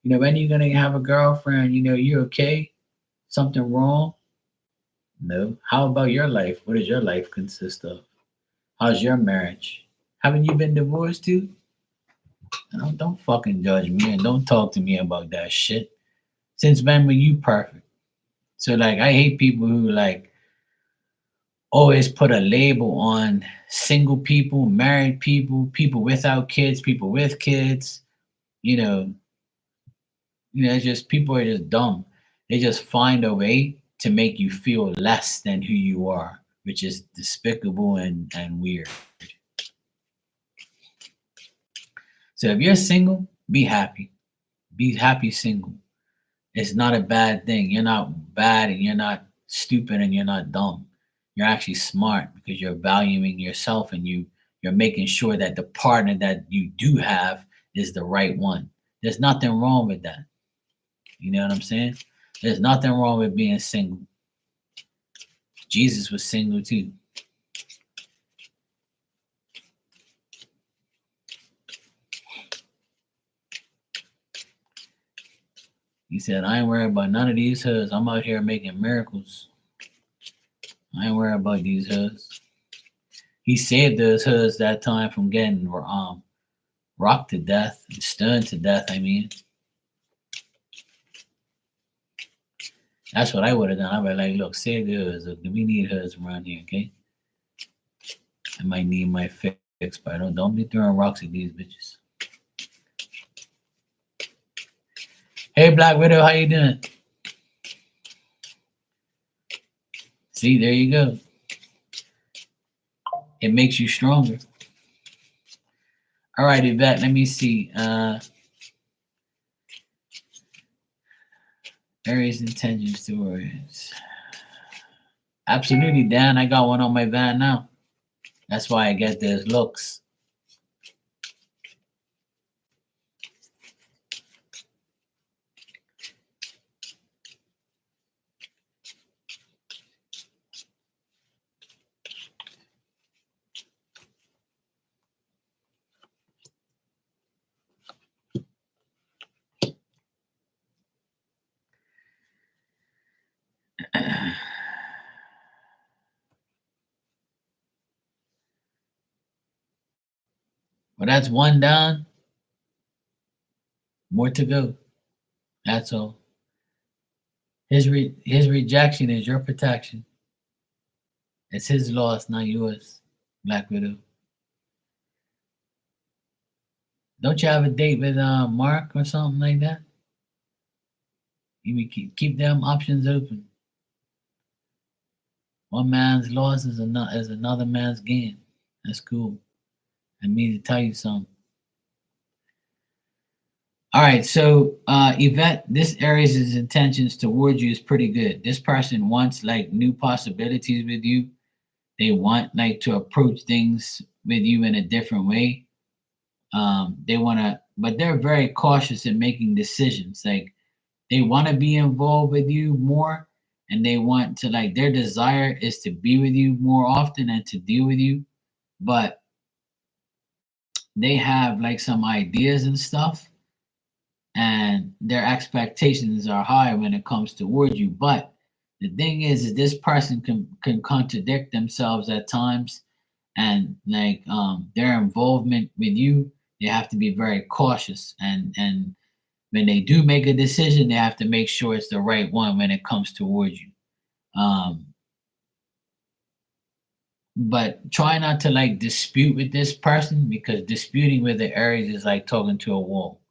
When are you gonna have a girlfriend? You okay? Something wrong? No. How about your life? What does your life consist of? How's your marriage? Haven't you been divorced too? Don't fucking judge me and don't talk to me about that shit. Since when were you perfect? So like I hate people who like always put a label on single people, married people, people without kids, people with kids. You know, it's just people are just dumb. They just find a way to make you feel less than who you are, which is despicable and weird. So if you're single, be happy. Be happy single. It's not a bad thing. You're not bad and you're not stupid and you're not dumb. You're actually smart because you're valuing yourself and you're making sure that the partner that you do have is the right one. There's nothing wrong with that. You know what I'm saying? There's nothing wrong with being single. Jesus was single too. He said, I ain't worried about none of these hoods. I'm out here making miracles. I ain't worried about these hoods. He saved those hoods that time from getting rocked to death, stunned to death, I mean. That's what I would have done. I'd be like, look, save the hoods. Look, we need hoods around here, okay? I might need my fix, but don't be throwing rocks at these bitches. Hey, Black Widow, how you doing? See, there you go. It makes you stronger. All right, Yvette, let me see. Aries intentions towards. Absolutely, Dan. I got one on my van now. That's why I get those looks. Well, that's one down. More to go. That's all. His rejection is your protection. It's his loss, not yours, Black Widow. Don't you have a date with Mark or something like that? You mean keep them options open. One man's loss is another man's gain. That's cool. I mean to tell you something. All right, so Yvette, this Aries' intentions towards you is pretty good. This person wants like new possibilities with you. They want like to approach things with you in a different way. They want to, but they're very cautious in making decisions. Like they want to be involved with you more, and they want to like their desire is to be with you more often and to deal with you, but they have like some ideas and stuff, and their expectations are high when it comes towards you. But the thing is this person can contradict themselves at times, and like their involvement with you, they have to be very cautious, and when they do make a decision, they have to make sure it's the right one when it comes towards you. Um, but try not to like dispute with this person, because disputing with the Aries is like talking to a wall.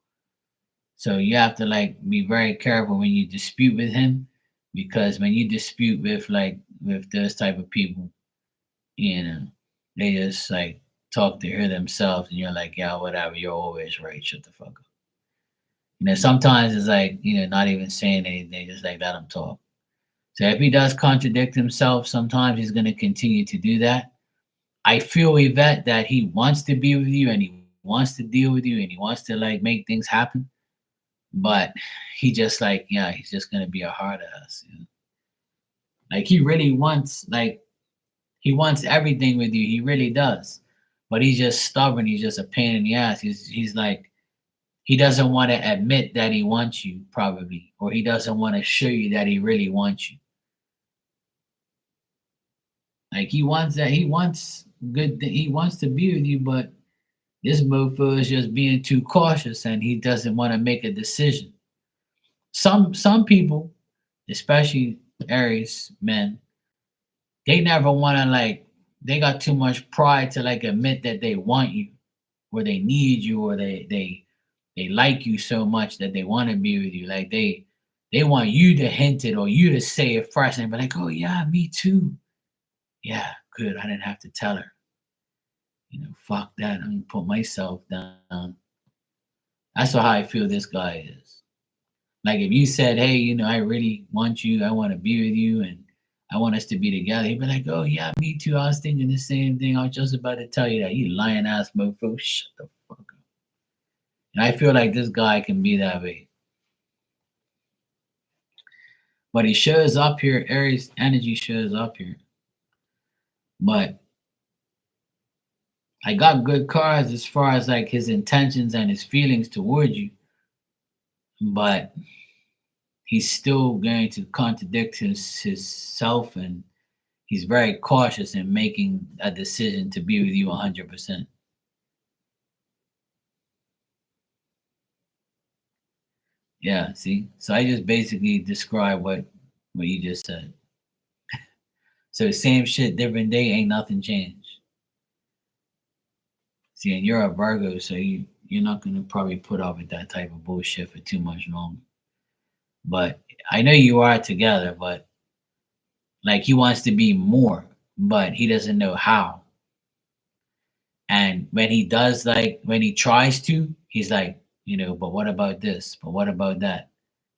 So you have to like be very careful when you dispute with him, because when you dispute with those type of people, you know, they just like talk to hear themselves, and you're like, yeah, whatever, you're always right. Shut the fuck up. Sometimes it's like, not even saying anything, just like let him talk. So if he does contradict himself, sometimes he's going to continue to do that. I feel, Yvette, that he wants to be with you, and he wants to deal with you, and he wants to like make things happen. But he just like, yeah, he's just going to be a hard ass. Like he really wants, like, he wants everything with you. He really does. But he's just stubborn. He's just a pain in the ass. He's like, he doesn't want to admit that he wants you, probably, or he doesn't want to show you that he really wants you. Like he wants that, he wants he wants to be with you, but this mofo is just being too cautious, and he doesn't want to make a decision. Some people, especially Aries men, they never want to like, they got too much pride to like admit that they want you, or they need you, or they like you so much that they want to be with you. Like they want you to hint it, or you to say it first, and be like, oh yeah, me too. Yeah, good. I didn't have to tell her. Fuck that. I'm gonna put myself down. That's how I feel this guy is. Like if you said, hey, I really want you, I want to be with you, and I want us to be together, he'd be like, oh yeah, me too. I was thinking the same thing. I was just about to tell you that. You lying ass mofo. Shut the fuck up. And I feel like this guy can be that way. But he shows up here, Aries energy shows up here. But I got good cards as far as like his intentions and his feelings towards you. But he's still going to contradict his self, and he's very cautious in making a decision to be with you 100%. Yeah, see? So I just basically described what you just said. So same shit, different day, ain't nothing changed. See, and you're a Virgo, so you're not gonna probably put up with that type of bullshit for too much longer. But I know you are together, but like he wants to be more, but he doesn't know how. And when he does, like when he tries to, he's like, but what about this? But what about that?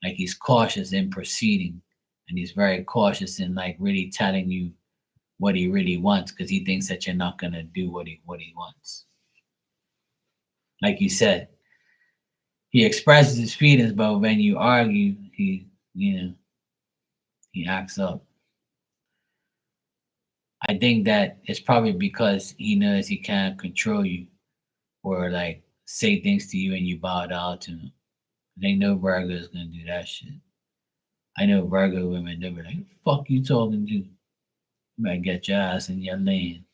Like he's cautious in proceeding, and he's very cautious in like really telling you what he really wants, because he thinks that you're not gonna do what he wants. Like you said, he expresses his feelings, but when you argue, he acts up. I think that it's probably because he knows he can't control you, or like say things to you and you bow down to him. They know Virgo is gonna do that shit. I know Virgo women, they be like, fuck you talking to? You better get your ass in your lane.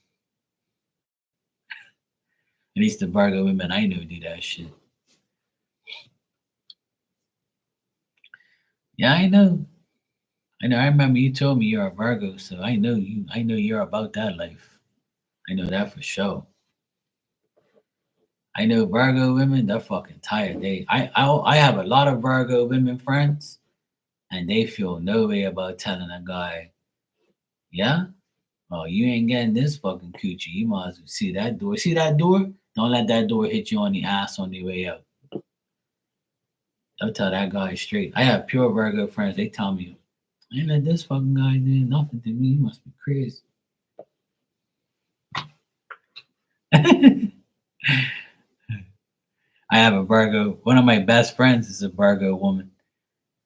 At least the Virgo women I know do that shit. Yeah, I know. I know. I remember you told me you're a Virgo, so I know you. I know you're about that life. I know that for sure. I know Virgo women. They're fucking tired. I have a lot of Virgo women friends, and they feel no way about telling a guy, yeah, oh, you ain't getting this fucking coochie. You might as well see that door. See that door? Don't let that door hit you on the ass on the way up. They'll tell that guy straight. I have pure Virgo friends. They tell me, I ain't let this fucking guy do nothing to me. He must be crazy. I have a Virgo. One of my best friends is a Virgo woman,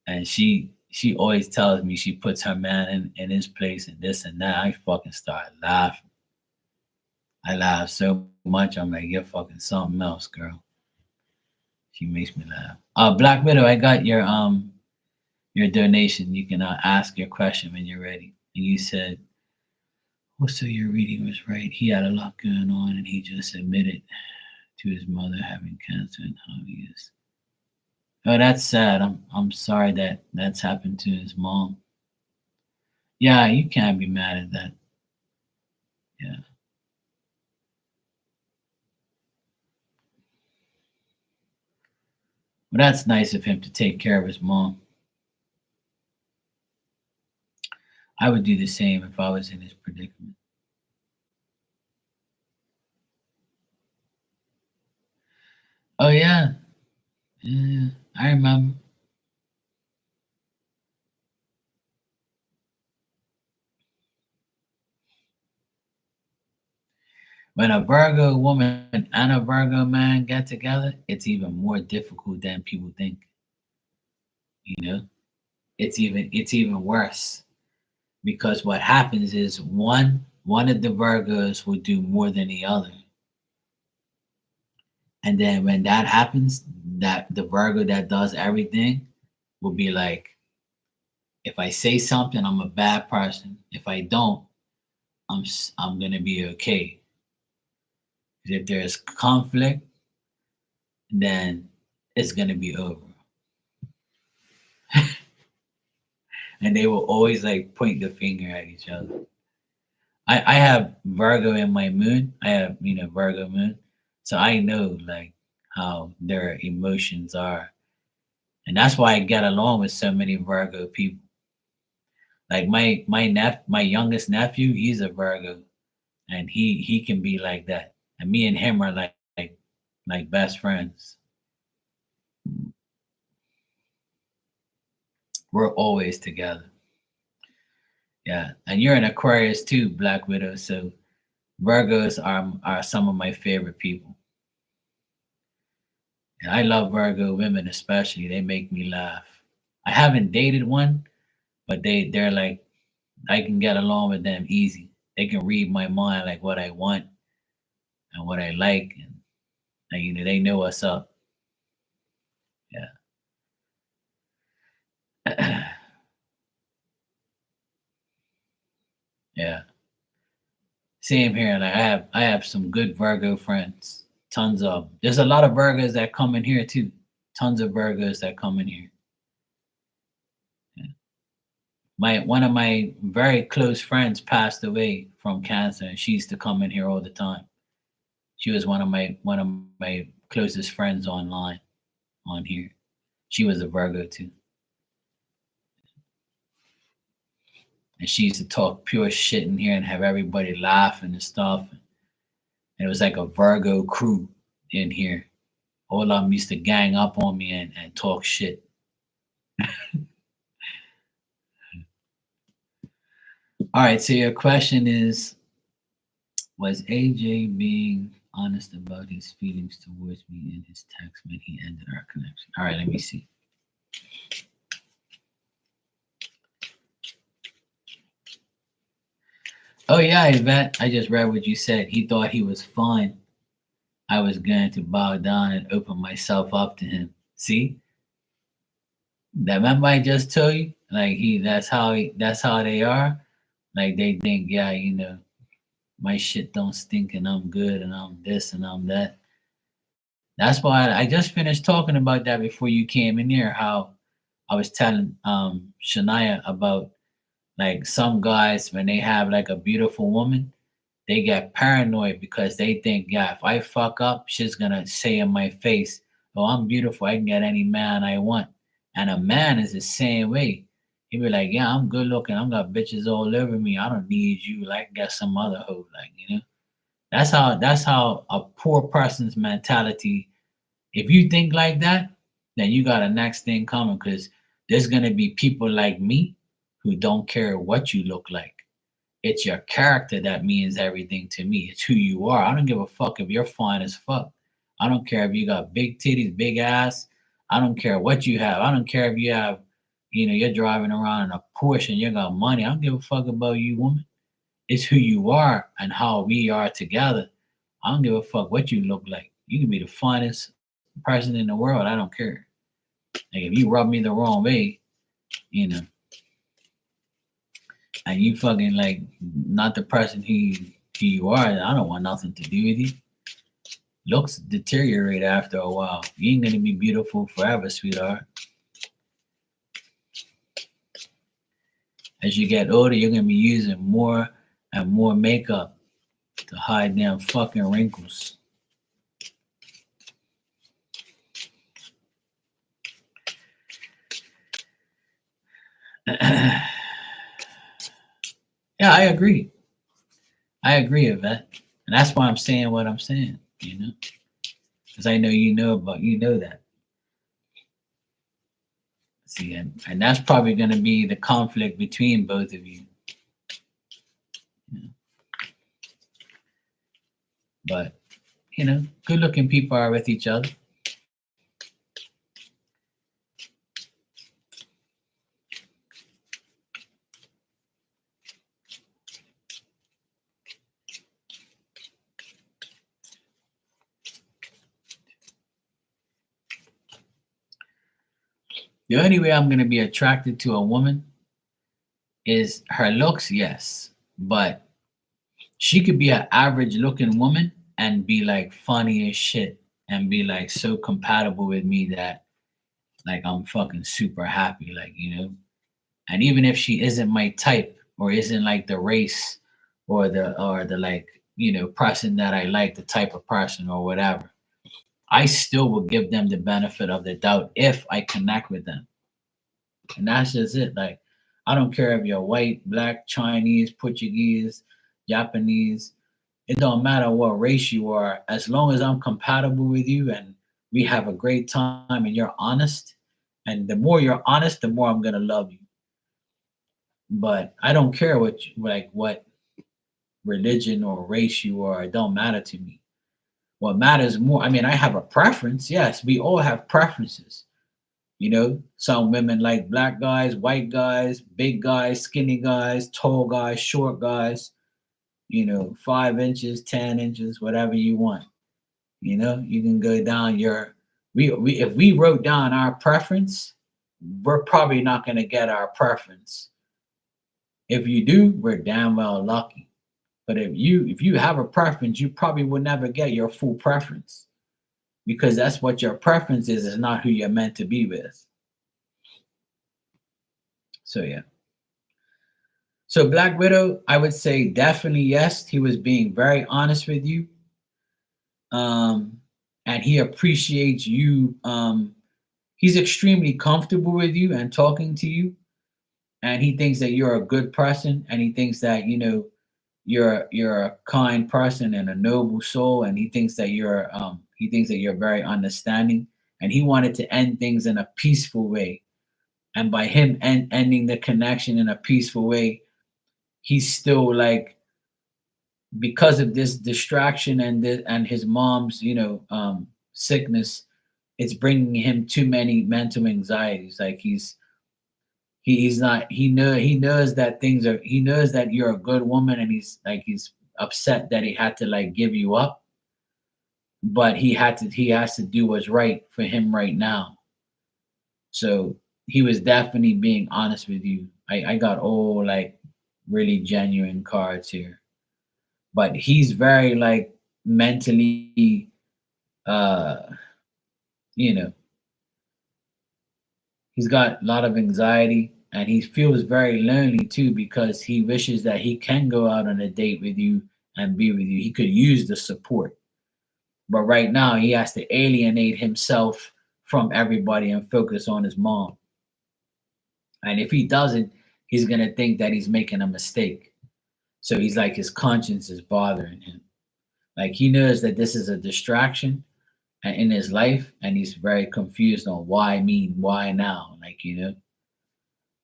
and she always tells me she puts her man in his place and this and that. I fucking start laughing. I laugh so much. I'm like, you're fucking something else, girl. She makes me laugh. Black Widow, I got your donation. You can ask your question when you're ready. And you said, "Oh, so your reading was right. He had a lot going on, and he just admitted to his mother having cancer and how he is." Oh, that's sad. I'm sorry that that's happened to his mom. Yeah, you can't be mad at that. Yeah, but that's nice of him to take care of his mom. I would do the same if I was in his predicament. Oh yeah, yeah. I remember when a Virgo woman and a Virgo man get together. It's even more difficult than people think. You know, it's even worse because what happens is one of the Virgos will do more than the other. And then when that happens, that the Virgo that does everything will be like, if I say something, I'm a bad person. If I don't, I'm gonna be okay. If there's conflict, then it's gonna be over. And they will always like point the finger at each other. I have Virgo in my moon. I have Virgo moon, so I know like how their emotions are, and that's why I get along with so many Virgo people. Like my youngest nephew, he's a Virgo, and he can be like that. And me and him are like best friends. We're always together. Yeah, and you're an Aquarius too, Black Widow. So Virgos are some of my favorite people. And I love Virgo women especially. They make me laugh. I haven't dated one, but they're like I can get along with them easy. They can read my mind like what I want and what I like, and they know what's up. Yeah, yeah. Same here. Like I have some good Virgo friends. Tons of 'em. There's a lot of Virgos that come in here too. Tons of Virgos that come in here. Yeah. My one of my very close friends passed away from cancer, and she used to come in here all the time. She was one of my closest friends online on here. She was a Virgo too, and she used to talk pure shit in here and have everybody laughing and stuff. And it was like a Virgo crew in here. All of them used to gang up on me and talk shit. All right, so your question is, was AJ being honest about his feelings towards me in his text when he ended our connection? All right, let me see. Oh yeah, Yvette, I just read what you said. He thought he was fine. I was going to bow down and open myself up to him. See? That remember I just told you? Like that's how they are. Like they think, yeah, my shit don't stink and I'm good and I'm this and I'm that. That's why I just finished talking about that before you came in here. How I was telling Shania about like some guys when they have like a beautiful woman, they get paranoid because they think, yeah, if I fuck up, she's gonna say in my face, "Oh, I'm beautiful. I can get any man I want." And a man is the same way. He be like, "Yeah, I'm good looking. I'm got bitches all over me. I don't need you. Like, get some other hoe." Like, that's how a poor person's mentality. If you think like that, then you got a next thing coming because there's gonna be people like me who don't care what you look like. It's your character that means everything to me. It's who you are. I don't give a fuck if you're fine as fuck. I don't care if you got big titties, big ass. I don't care what you have. I don't care if you have, you're driving around in a Porsche and you got money. I don't give a fuck about you, woman. It's who you are and how we are together. I don't give a fuck what you look like. You can be the finest person in the world. I don't care. Like if you rub me the wrong way, you know, and you fucking like not the person who you are, I don't want nothing to do with you. Looks deteriorate after a while. You ain't gonna be beautiful forever, sweetheart. As you get older, you're gonna be using more and more makeup to hide them fucking wrinkles. Yeah, I agree. I agree, Yvette. And that's why I'm saying what I'm saying, because I know you know that. See, and that's probably going to be the conflict between both of you. But, good looking people are with each other. The only way I'm going to be attracted to a woman is her looks, yes. But she could be an average looking woman and be like funny as shit and be like so compatible with me that like I'm fucking super happy, And even if she isn't my type or isn't like the race or the like, person that I like, the type of person or whatever, I still will give them the benefit of the doubt if I connect with them. And that's just it. Like, I don't care if you're white, black, Chinese, Portuguese, Japanese. It don't matter what race you are, as long as I'm compatible with you and we have a great time and you're honest. And the more you're honest, the more I'm gonna love you. But I don't care what religion or race you are. It don't matter to me. What matters more, I mean, I have a preference. Yes, we all have preferences. Some women like black guys, white guys, big guys, skinny guys, tall guys, short guys, 5 inches, 10 inches, whatever you want. You can go down we if we wrote down our preference, we're probably not going to get our preference. If you do, we're damn well lucky. But if you have a preference, you probably will never get your full preference because that's what your preference is not who you're meant to be with. So yeah. So Black Widow, I would say definitely yes. He was being very honest with you. And he appreciates you. He's extremely comfortable with you and talking to you. And he thinks that you're a good person and he thinks that, you're a kind person and a noble soul, and he thinks that you're very understanding, and he wanted to end things in a peaceful way. And by him ending the connection in a peaceful way, he's still like, because of this distraction and his mom's sickness, it's bringing him too many mental anxieties. Like he's not he knows that he knows that you're a good woman, and he's upset that he had to like give you up, but he has to do what's right for him right now. So he was definitely being honest with you. I got all like really genuine cards here, but he's very like mentally uh you know He's got a lot of anxiety and he feels very lonely too because he wishes that he can go out on a date with you and be with you. He could use the support. But right now, he has to alienate himself from everybody and focus on his mom. And if he doesn't, he's going to think that he's making a mistake. So he's like, his conscience is bothering him. Like he knows that this is a distraction in his life, and he's very confused on why me, why now, like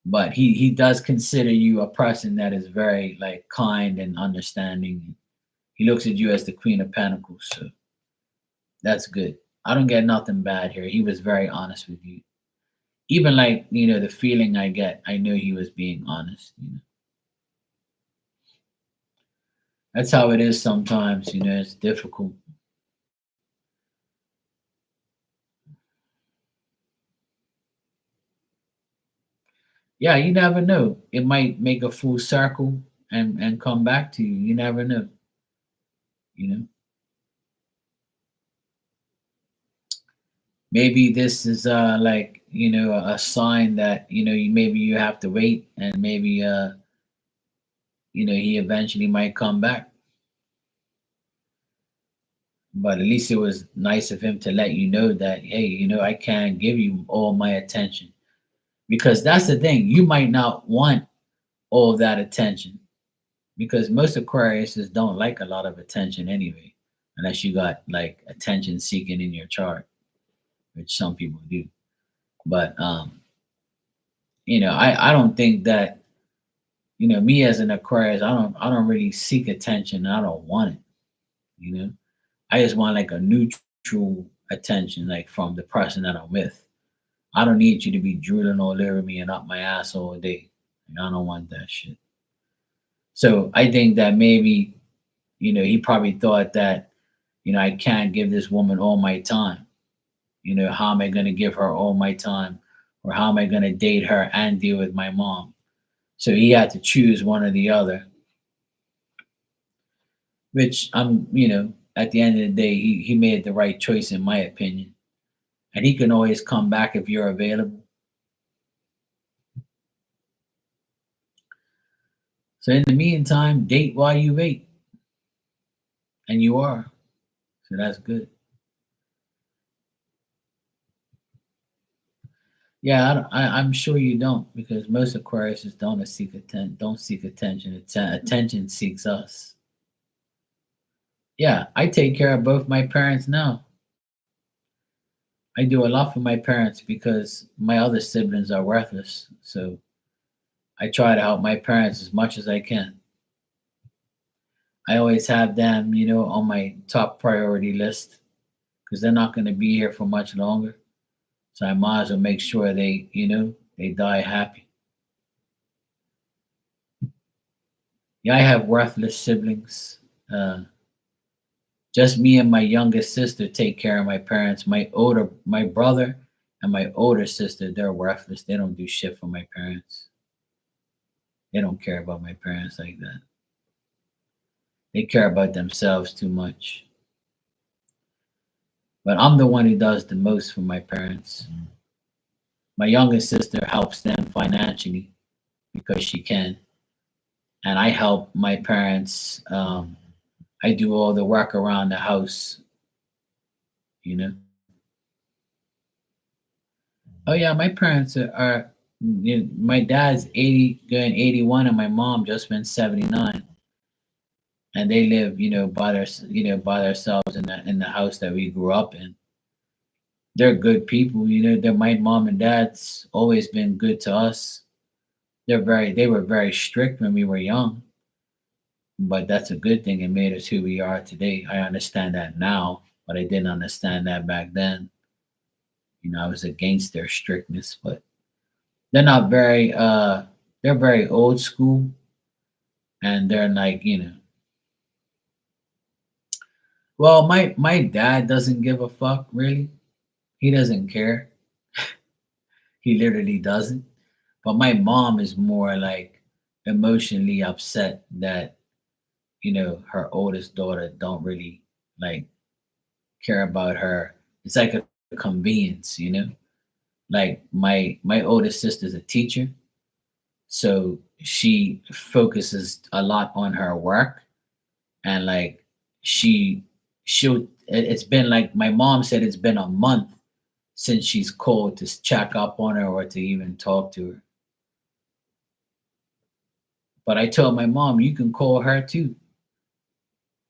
But he does consider you a person that is very like kind and understanding. He looks at you as the Queen of Pentacles, so that's good. I don't get nothing bad here. He was very honest with you. Even like the feeling I get, I knew he was being honest. That's how it is sometimes. It's difficult. Yeah, you never know. It might make a full circle and come back to you. You never know. You know, maybe this is like a sign that maybe you have to wait, and maybe he eventually might come back. But at least it was nice of him to let you know that, hey, I can't give you all my attention, because that's the thing. You might not want all that attention, because most Aquariuses don't like a lot of attention anyway, unless you got like attention seeking in your chart, which some people do. But I don't think that me as an Aquarius, I don't really seek attention. I don't want it. You know, I just want like a neutral attention, like from the person that I'm with. I don't need you to be drooling all over me and up my ass all day. Like, I don't want that shit. So I think that maybe, he probably thought that, I can't give this woman all my time. How am I going to give her all my time? Or how am I going to date her and deal with my mom? So he had to choose one or the other, which at the end of the day, he made the right choice, in my opinion. And he can always come back if you're available. So in the meantime, date while you wait. And you are. So that's good. Yeah, I'm sure you don't, because most Aquariuses don't seek attention. Attention seeks us. Yeah, I take care of both my parents now. I do a lot for my parents because my other siblings are worthless. So I try to help my parents as much as I can. I always have them, on my top priority list, because they're not going to be here for much longer. So I might as well make sure they die happy. Yeah, I have worthless siblings. Uh, just me and my youngest sister take care of my parents. My brother and my older sister, they're worthless. They don't do shit for my parents. They don't care about my parents like that. They care about themselves too much. But I'm the one who does the most for my parents. My youngest sister helps them financially because she can, and I help my parents. I do all the work around the house. You know. Oh yeah, my parents my dad's 80, going 81, and my mom just went 79, and they live, by themselves in the house that we grew up in. They're good people. They're my mom and dad's always been good to us. They were very strict when we were young, but that's a good thing. It made us who we are today. I understand that now, but I didn't understand that back then. I was against their strictness, but they're not very they're very old school, and they're like, well, my dad doesn't give a fuck, really. He doesn't care. He literally doesn't. But my mom is more like emotionally upset that her oldest daughter don't really like care about her. It's like a convenience. Like my oldest sister's a teacher, so she focuses a lot on her work, and like she it's been like my mom said it's been a month since she's called to check up on her or to even talk to her. But I told my mom, you can call her too.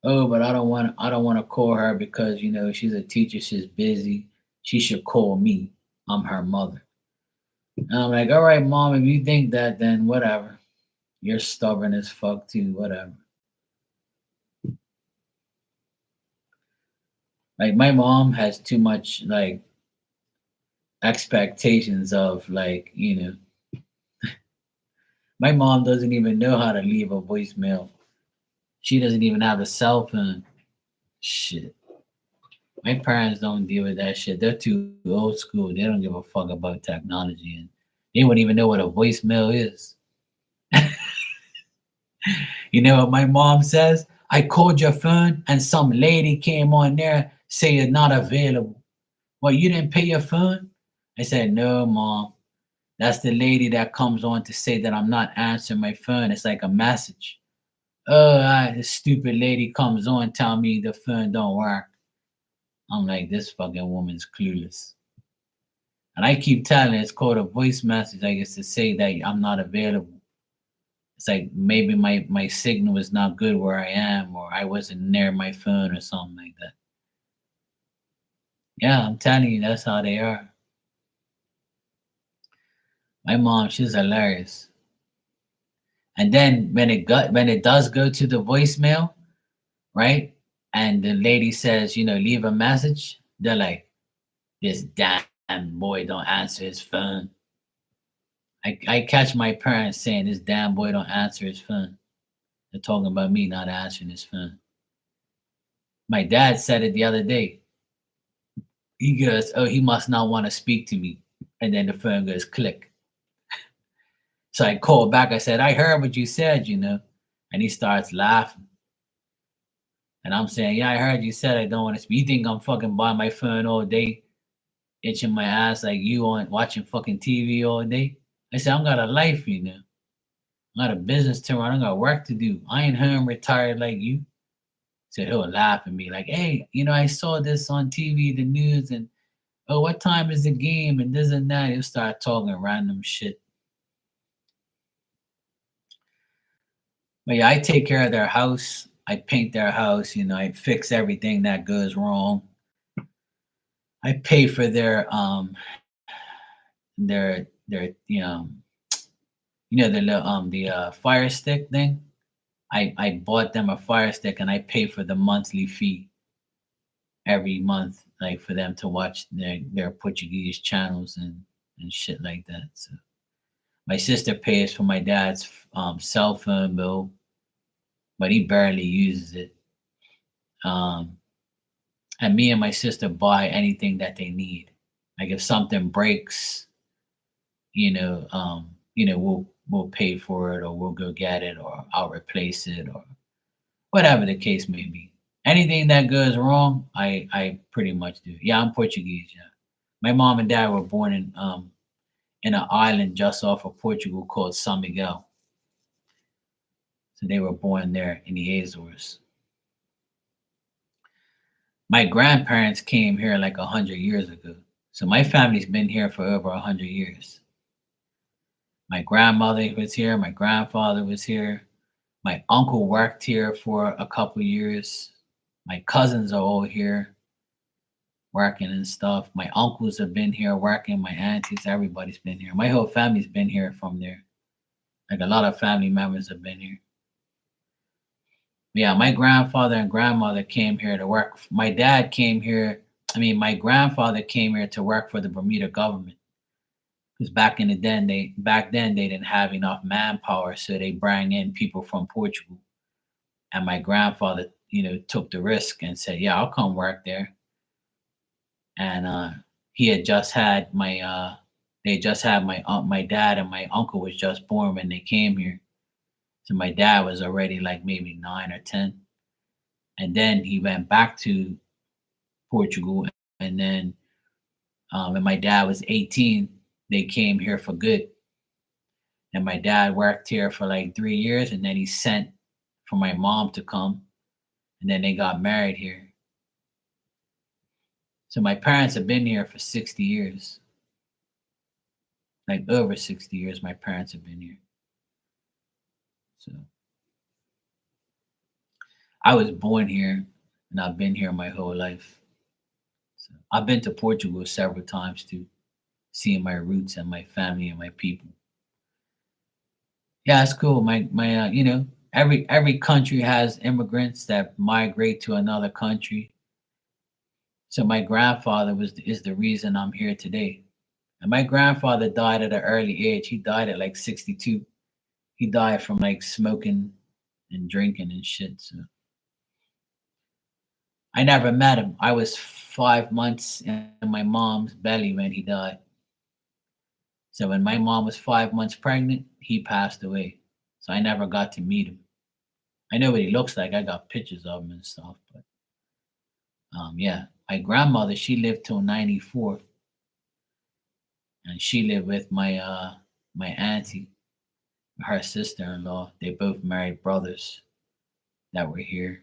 Oh, but I don't want to call her because she's a teacher, she's busy. She should call me. I'm her mother. And I'm like, all right, mom, if you think that, then whatever. You're stubborn as fuck too, whatever. Like my mom has too much like expectations of my mom doesn't even know how to leave a voicemail. She doesn't even have a cell phone. Shit. My parents don't deal with that shit. They're too old school. They don't give a fuck about technology, and they wouldn't even know what a voicemail is. You know what my mom says? I called your phone and some lady came on there say it's not available. Well, you didn't pay your phone? I said, no, mom. That's the lady that comes on to say that I'm not answering my phone. It's like a message. Oh, this stupid lady comes on, tell me the phone don't work. I'm like, this fucking woman's clueless. And I keep telling her it's called a voice message. I guess to say that I'm not available. It's like maybe my signal is not good where I am, or I wasn't near my phone or something like that. Yeah, I'm telling you, that's how they are. My mom, she's hilarious. And then when it does go to the voicemail, right? And the lady says, leave a message. They're like, this damn boy don't answer his phone. I catch my parents saying this damn boy don't answer his phone. They're talking about me not answering his phone. My dad said it the other day. He goes, oh, he must not want to speak to me. And then the phone goes click. So I called back. I said, I heard what you said. And he starts laughing. And I'm saying, yeah, I heard you said I don't want to speak. You think I'm fucking by my phone all day, itching my ass like you on watching fucking TV all day? I said, I'm got a life. I got a business to run. I got work to do. I ain't home retired like you. So he'll laugh at me like, hey, I saw this on TV, the news, and oh, what time is the game? And this and that. He'll start talking random shit. But yeah, I take care of their house. I paint their house. I fix everything that goes wrong. I pay for their the fire stick thing. I bought them a fire stick and I pay for the monthly fee every month, like for them to watch their Portuguese channels and shit like that. So my sister pays for my dad's cell phone bill, but he barely uses it. Um, and me and my sister buy anything that they need. Like if something breaks, we'll pay for it, or we'll go get it, or I'll replace it, or whatever the case may be. Anything that goes wrong, I pretty much do. Yeah, I'm Portuguese. Yeah, my mom and dad were born in an island just off of Portugal called San Miguel. So they were born there in the Azores. My grandparents came here like 100 years ago. So my family's been here for over 100 years. My grandmother was here. My grandfather was here. My uncle worked here for a couple years. My cousins are all here working and stuff. My uncles have been here working. My aunties, everybody's been here. My whole family's been here from there. Like a lot of family members have been here. Yeah, my grandfather and grandmother came here to work. My dad came here. My grandfather came here to work for the Bermuda government. Because back then they didn't have enough manpower, so they bring in people from Portugal. And my grandfather, took the risk and said, "Yeah, I'll come work there." And he had just had they just had my dad and my uncle was just born when they came here. So my dad was already like maybe 9 or 10, and then he went back to Portugal, and then And my dad was 18. They came here for good. And my dad worked here for like 3 years, and then he sent for my mom to come, and then they got married here. So my parents have been here for 60 years. Like over 60 years, my parents have been here. So I was born here and I've been here my whole life. So I've been to Portugal several times too, seeing my roots and my family and my people. Yeah, it's cool. Every country has immigrants that migrate to another country. So my grandfather is the reason I'm here today. And my grandfather died at an early age. He died at like 62. He died from like smoking and drinking and shit. So I never met him. I was 5 months in my mom's belly when he died. So when my mom was 5 months pregnant, he passed away. So I never got to meet him. I know what he looks like. I got pictures of him and stuff. But yeah, my grandmother, she lived till 94, and she lived with my auntie, her sister-in-law. They both married brothers that were here.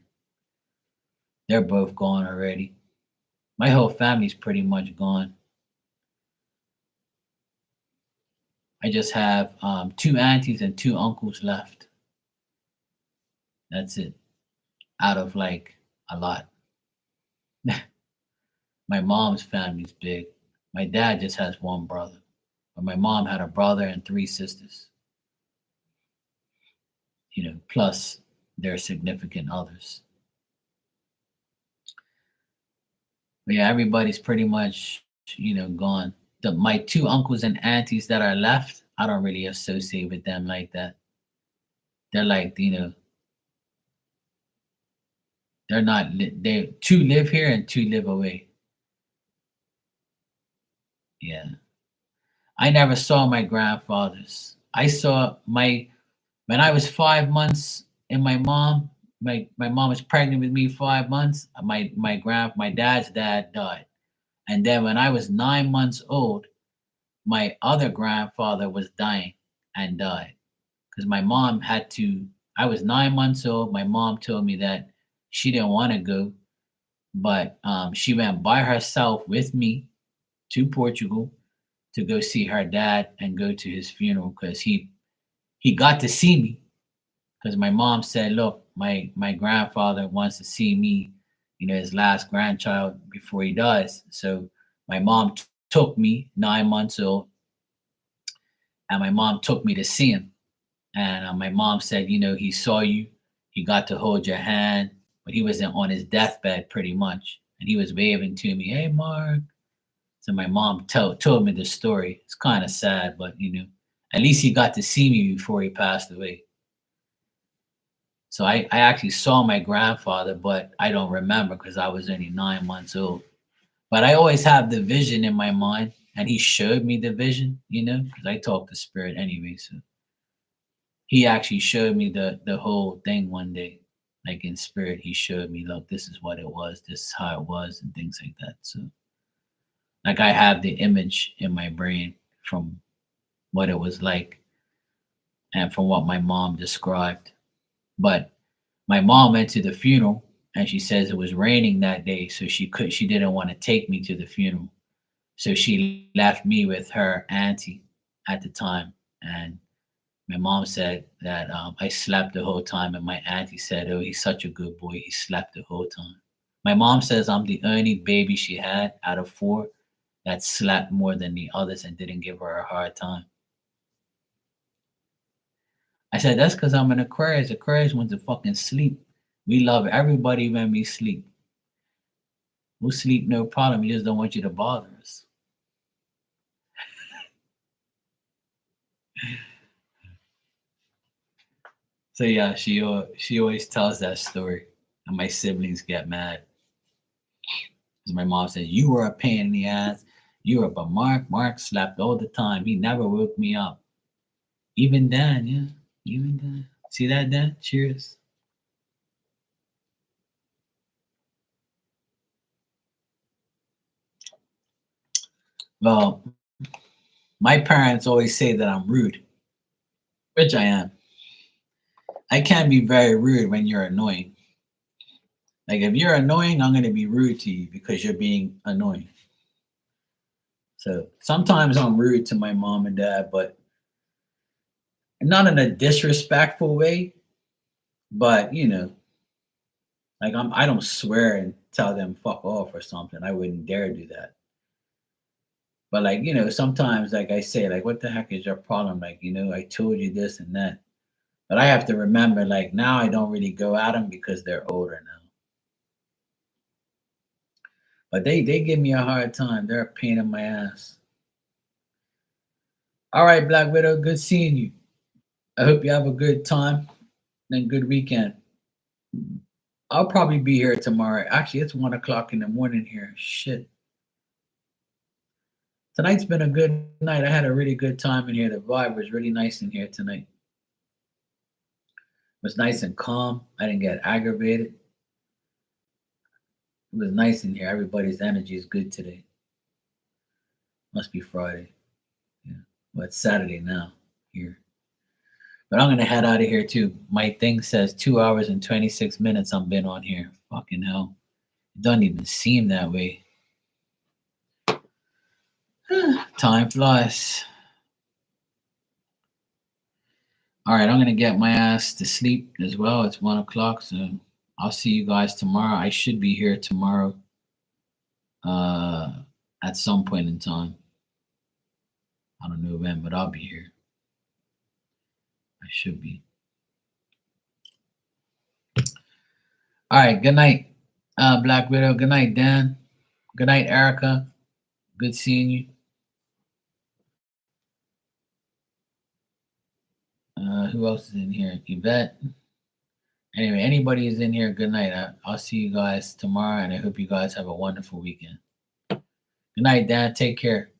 They're both gone already. My whole family's pretty much gone. I just have two aunties and two uncles left. That's it. Out of like a lot. My mom's family's big. My dad just has one brother, but my mom had a brother and three sisters. Plus their significant others. But yeah, everybody's pretty much gone. My two uncles and aunties that are left, I don't really associate with them like that. They're like they're not. They two live here and two live away. Yeah. I never saw my grandfathers. I saw my when I was 5 months and my mom was pregnant with me 5 months. My dad's dad died. And then when I was 9 months old, my other grandfather was dying and died. Because my mom had to I was 9 months old. My mom told me that she didn't want to go, but she went by herself with me to Portugal to go see her dad and go to his funeral because he got to see me because my mom said, "Look, my grandfather wants to see me, his last grandchild before he dies." So my mom took me 9 months old, and my mom took me to see him. And my mom said, he saw you, he got to hold your hand, but he wasn't on his deathbed pretty much, and he was waving to me, "Hey, Mark." So my mom told me the story. It's kind of sad, but at least he got to see me before he passed away. So I actually saw my grandfather, but I don't remember because I was only 9 months old. But I always have the vision in my mind, and he showed me the vision, because I talk to spirit anyway. So he actually showed me the whole thing one day, like in spirit. He showed me, look, this is what it was, this is how it was, and things like that. So like I have the image in my brain from what it was like and from what my mom described. But my mom went to the funeral and she says it was raining that day, so she didn't want to take me to the funeral. So she left me with her auntie at the time. And my mom said that I slept the whole time, and my auntie said, "Oh, he's such a good boy. He slept the whole time." My mom says I'm the only baby she had out of four that slept more than the others and didn't give her a hard time. I said, "That's because I'm an Aquarius. Aquarius wants to fucking sleep. We love everybody when we sleep. We'll sleep no problem. We just don't want you to bother us." So yeah, she always tells that story, and my siblings get mad because my mom says, "You were a pain in the ass. You were," but Mark slept all the time. He never woke me up. Even Dan, yeah, even Dan. See that, Dan? Cheers. Well, my parents always say that I'm rude, which I am. I can be very rude when you're annoying. Like if you're annoying, I'm gonna be rude to you because you're being annoying. So sometimes I'm rude to my mom and dad, but not in a disrespectful way. But like I don't swear and tell them fuck off or something. I wouldn't dare do that. But like, sometimes like I say, like, what the heck is your problem? Like, I told you this and that. But I have to remember, like now I don't really go at them because they're older now. But they give me a hard time. They're a pain in my ass. All right, Black Widow, good seeing you. I hope you have a good time and good weekend. I'll probably be here tomorrow. Actually, it's 1 o'clock in the morning here. Shit. Tonight's been a good night. I had a really good time in here. The vibe was really nice in here tonight. It was nice and calm. I didn't get aggravated. It was nice in here. Everybody's energy is good today. Must be Friday. Yeah. Well, it's Saturday now here. But I'm gonna head out of here too. My thing says 2 hours and 26 minutes I've been on here. Fucking hell. It doesn't even seem that way. Time flies. All right, I'm gonna get my ass to sleep as well. It's 1 o'clock, so I'll see you guys tomorrow. I should be here tomorrow at some point in time. I don't know when, but I'll be here. I should be. All right, good night, Black Widow. Good night, Dan. Good night, Erica. Good seeing you. Who else is in here? Yvette. Anyway, anybody is in here, good night. I'll see you guys tomorrow, and I hope you guys have a wonderful weekend. Good night, Dan. Take care.